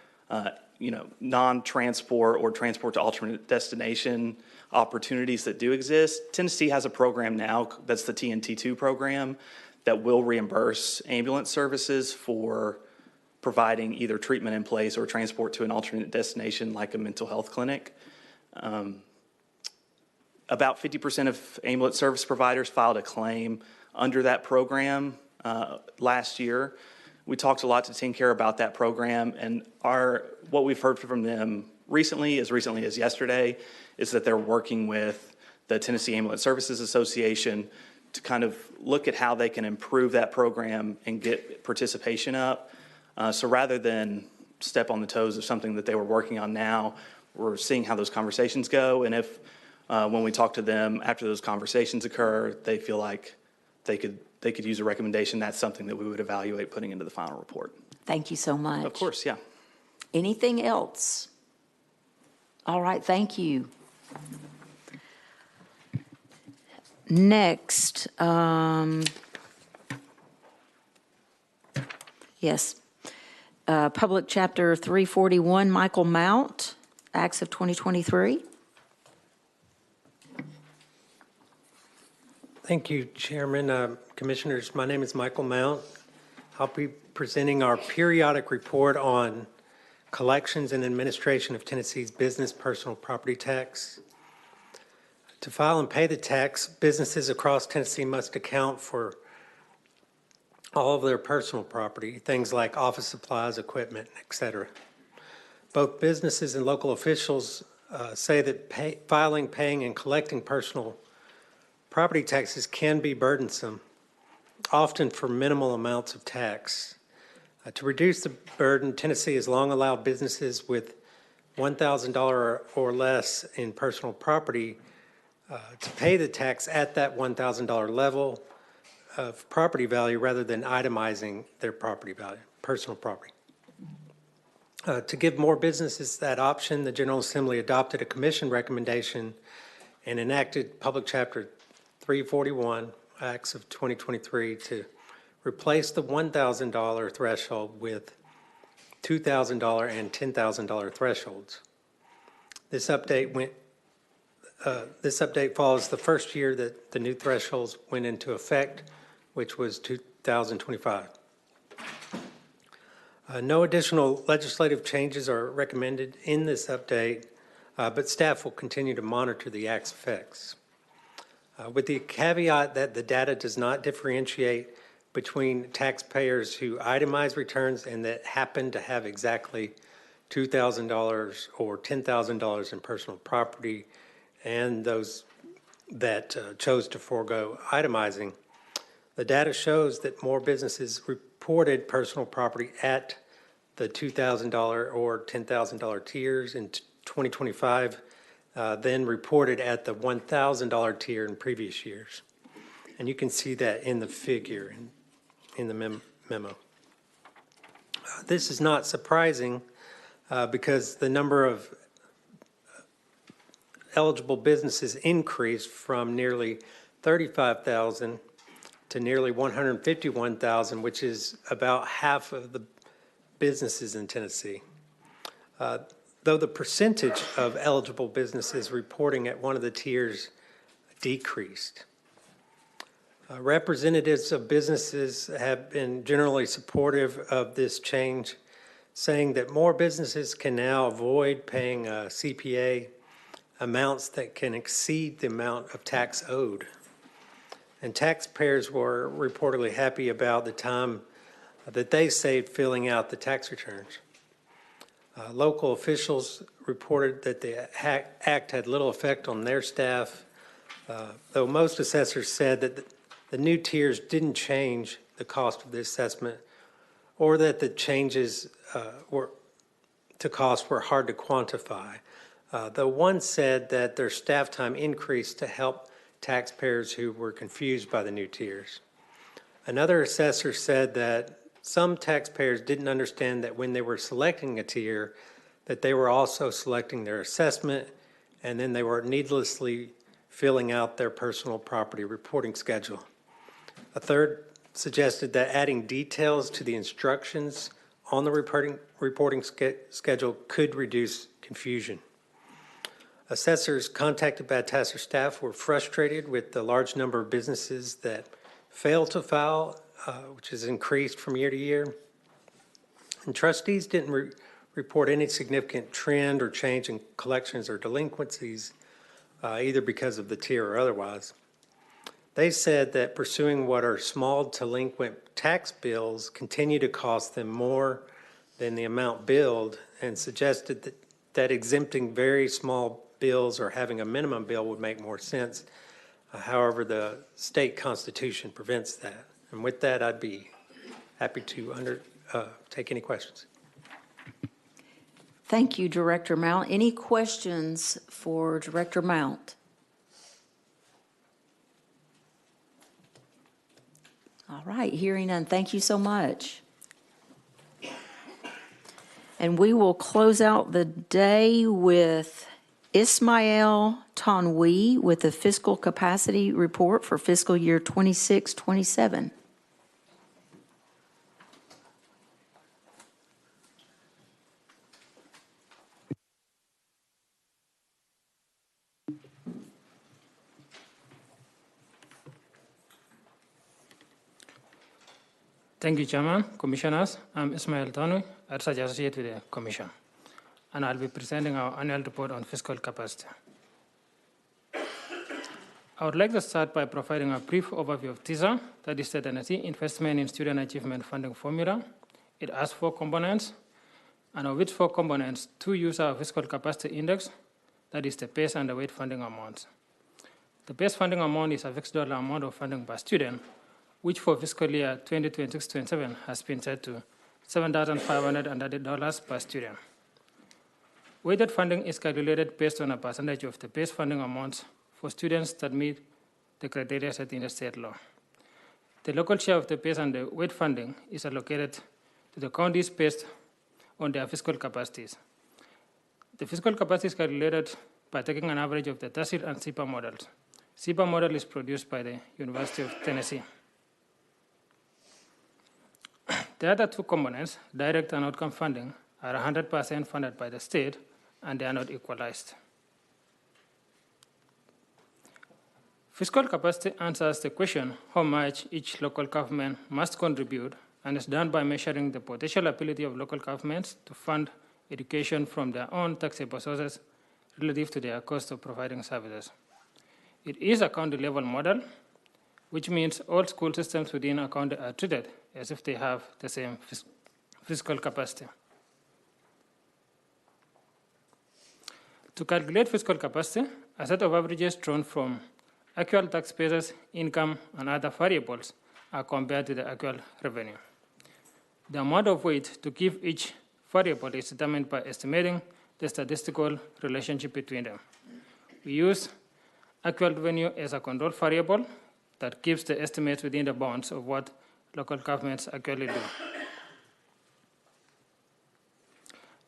non-transport or transport to alternate destination opportunities that do exist. Tennessee has a program now that's the TNT2 program that will reimburse ambulance services for providing either treatment in place or transport to an alternate destination like a mental health clinic. About 50% of ambulance service providers filed a claim under that program last year. We talked a lot to TennCare about that program, and what we've heard from them recently as yesterday, is that they're working with the Tennessee Ambulance Services Association to kind of look at how they can improve that program and get participation up. So rather than step on the toes of something that they were working on now, we're seeing how those conversations go, and if when we talk to them after those conversations occur, they feel like they could use a recommendation, that's something that we would evaluate putting into the final report. Thank you so much. Of course, yeah. Anything else? All right, thank you. Next, yes, Public Chapter 341, Michael Mount, Acts of 2023. Thank you, Chairman. Commissioners, my name is Michael Mount. I'll be presenting our periodic report on collections and administration of Tennessee's business personal property tax. To file and pay the tax, businesses across Tennessee must account for all of their personal property, things like office supplies, equipment, etc. Both businesses and local officials say that filing, paying, and collecting personal property taxes can be burdensome, often for minimal amounts of tax. To reduce the burden, Tennessee has long allowed businesses with $1,000 or less in personal property to pay the tax at that $1,000 level of property value rather than itemizing their property value, personal property. To give more businesses that option, the General Assembly adopted a commission recommendation and enacted Public Chapter 341, Acts of 2023, to replace the $1,000 threshold with $2,000 and $10,000 thresholds. This update follows the first year that the new thresholds went into effect, which was 2025. No additional legislative changes are recommended in this update. but staff will continue to monitor the Act's effects. With the caveat that the data does not differentiate between taxpayers who itemize returns and that happen to have exactly $2,000 or $10,000 in personal property, and those that chose to forego itemizing. The data shows that more businesses reported personal property at the $2,000 or $10,000 tiers in 2025 than reported at the $1,000 tier in previous years. And you can see that in the figure in the memo. This is not surprising because the number of eligible businesses increased from nearly 35,000 to nearly 151,000, which is about half of the businesses in Tennessee. Though the percentage of eligible businesses reporting at one of the tiers decreased. Representatives of businesses have been generally supportive of this change, saying that more businesses can now avoid paying CPA amounts that can exceed the amount of tax owed. And taxpayers were reportedly happy about the time that they saved filling out the tax returns. Local officials reported that the act had little effect on their staff, though most assessors said that the new tiers didn't change the cost of the assessment or that the changes to cost were hard to quantify. Though one said that their staff time increased to help taxpayers who were confused by the new tiers. Another assessor said that some taxpayers didn't understand that when they were selecting a tier, that they were also selecting their assessment, and then they were needlessly filling out their personal property reporting schedule. A third suggested that adding details to the instructions on the reporting schedule could reduce confusion. Assessors contacted by TACIR staff were frustrated with the large number of businesses that failed to file, which has increased from year to year. And trustees didn't report any significant trend or change in collections or delinquencies, either because of the tier or otherwise. They said that pursuing what are small delinquent tax bills continue to cost them more than the amount billed, and suggested that exempting very small bills or having a minimum bill would make more sense. However, the state constitution prevents that. And with that, I'd be happy to take any questions. Thank you, Director Mount. Any questions for Director Mount? All right, hearing none. Thank you so much. And we will close out the day with Ismail Tanwi with the Fiscal Capacity Report for fiscal year 26-27. Thank you, Chairman, Commissioners. I'm Ismail Tanwi, a research associate with the Commission, and I'll be presenting our annual report on fiscal capacity. I would like to start by providing a brief overview of TACIR, that is the Tennessee Investment in Student Achievement Funding Formula. It has 4 components, and of which 4 components, 2 use our fiscal capacity index, that is the base and the weight funding amounts. The base funding amount is a fixed dollar amount of funding per student, which for fiscal year 2026-27 has been set to $7,530 per student. Weighted funding is calculated based on a percentage of the base funding amounts for students that meet the criteria set in the state law. The local share of the base and the weight funding is allocated to the counties based on their fiscal capacities. The fiscal capacity is calculated by taking an average of the TACIR and SIPA models. SIPA model is produced by the University of Tennessee. The other 2 components, direct and outcome funding, are 100% funded by the state, and they are not equalized. Fiscal capacity answers the question how much each local government must contribute, and is done by measuring the potential ability of local governments to fund education from their own taxable sources, relative to their cost of providing services. It is a county-level model, which means all school systems within a county are treated as if they have the same fiscal capacity. To calculate fiscal capacity, a set of averages drawn from actual taxpayers' income and other variables are compared to the actual revenue. The amount of weight to give each variable is determined by estimating the statistical relationship between them. We use actual revenue as a control variable that keeps the estimates within the bounds of what local governments actually do.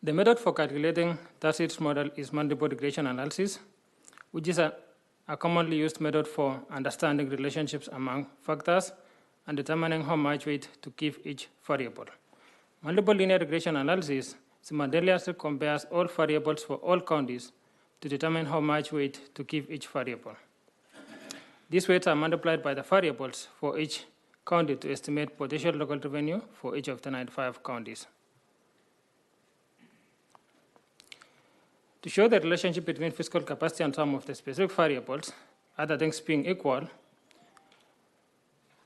The method for calculating TACIR's model is multiple regression analysis, which is a commonly used method for understanding relationships among factors and determining how much weight to give each variable. Multiple linear regression analysis simultaneously compares all variables for all counties to determine how much weight to give each variable. These weights are multiplied by the variables for each county to estimate potential local revenue for each of the 95 counties. To show the relationship between fiscal capacity and some of the specific variables, other things being equal,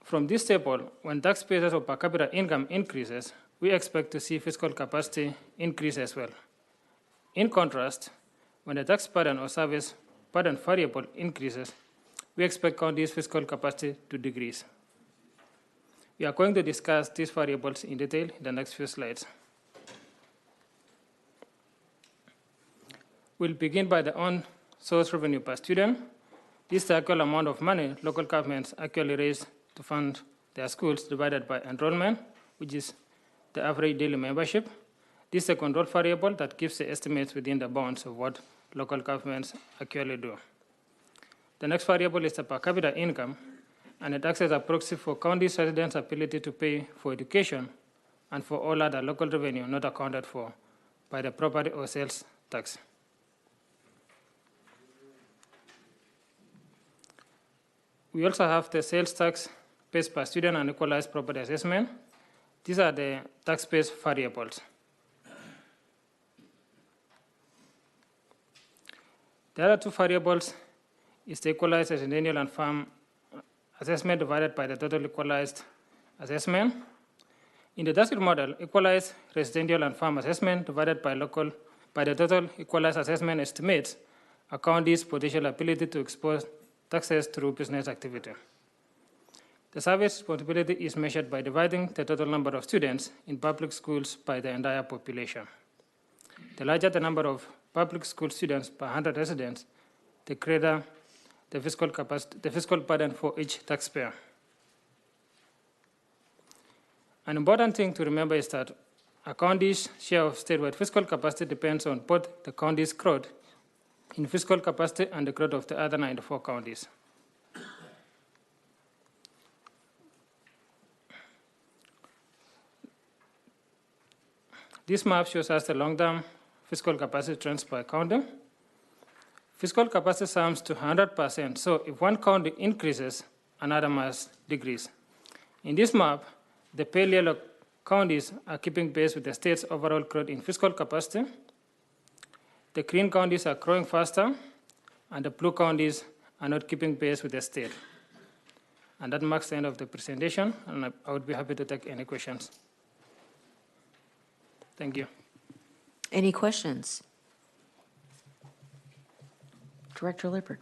from this table, when taxpayers or per capita income increases, we expect to see fiscal capacity increase as well. In contrast, when the tax burden or service burden variable increases, we expect counties' fiscal capacity to decrease. We are going to discuss these variables in detail in the next few slides. We'll begin by the on-source revenue per student. This is the actual amount of money local governments actually raise to fund their schools divided by enrollment, which is the average daily membership. This is a control variable that gives the estimates within the bounds of what local governments actually do. The next variable is the per capita income, and it acts as a proxy for county residents' ability to pay for education and for all other local revenue not accounted for by the property or sales tax. We also have the sales tax paid per student and equalized property assessment. These are the tax-based variables. The other two variables is the equalized residential and farm assessment divided by the total equalized assessment. In the TACIR model, equalized residential and farm assessment divided by the total equalized assessment estimates a county's potential ability to expose taxes through business activity. The service responsibility is measured by dividing the total number of students in public schools by the entire population. The larger the number of public school students per 100 residents, the greater the fiscal burden for each taxpayer. An important thing to remember is that a county's share of statewide fiscal capacity depends on both the county's growth in fiscal capacity and the growth of the other 94 counties. This map shows us the long-term fiscal capacity trends by county. Fiscal capacity sums to 100%, so if one county increases, another must decrease. In this map, the pale yellow counties are keeping pace with the state's overall growth in fiscal capacity. The green counties are growing faster, and the blue counties are not keeping pace with the state. And that marks the end of the presentation, and I would be happy to take any questions. Thank you. Any questions? Director Lippert.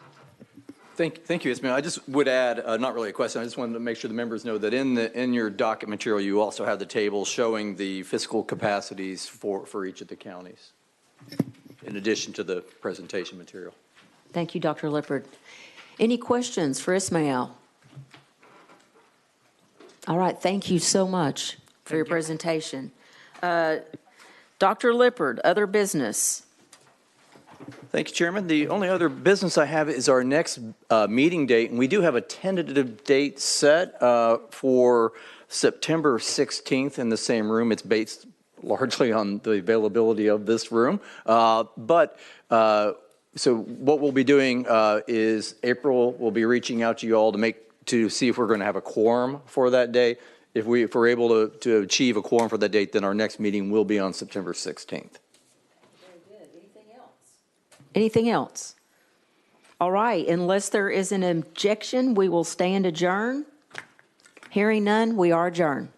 Thank you, Ismail. I just would add, not really a question, I just wanted to make sure the members know that in your docket material, you also have the table showing the fiscal capacities for each of the counties, in addition to the presentation material. Thank you, Dr. Lippert. Any questions for Ismail? All right, thank you so much for your presentation. Dr. Lippert, other business. Thank you, Chairman. The only other business I have is our next meeting date, and we do have a tentative date set for September 16th in the same room. It's based largely on the availability of this room. So what we'll be doing is April will be reaching out to you all to see if we're going to have a quorum for that day. If we're able to achieve a quorum for that date, then our next meeting will be on September 16th. Very good. Anything else? Anything else? All right, unless there is an objection, we will stand adjourned. Hearing none, we are adjourned.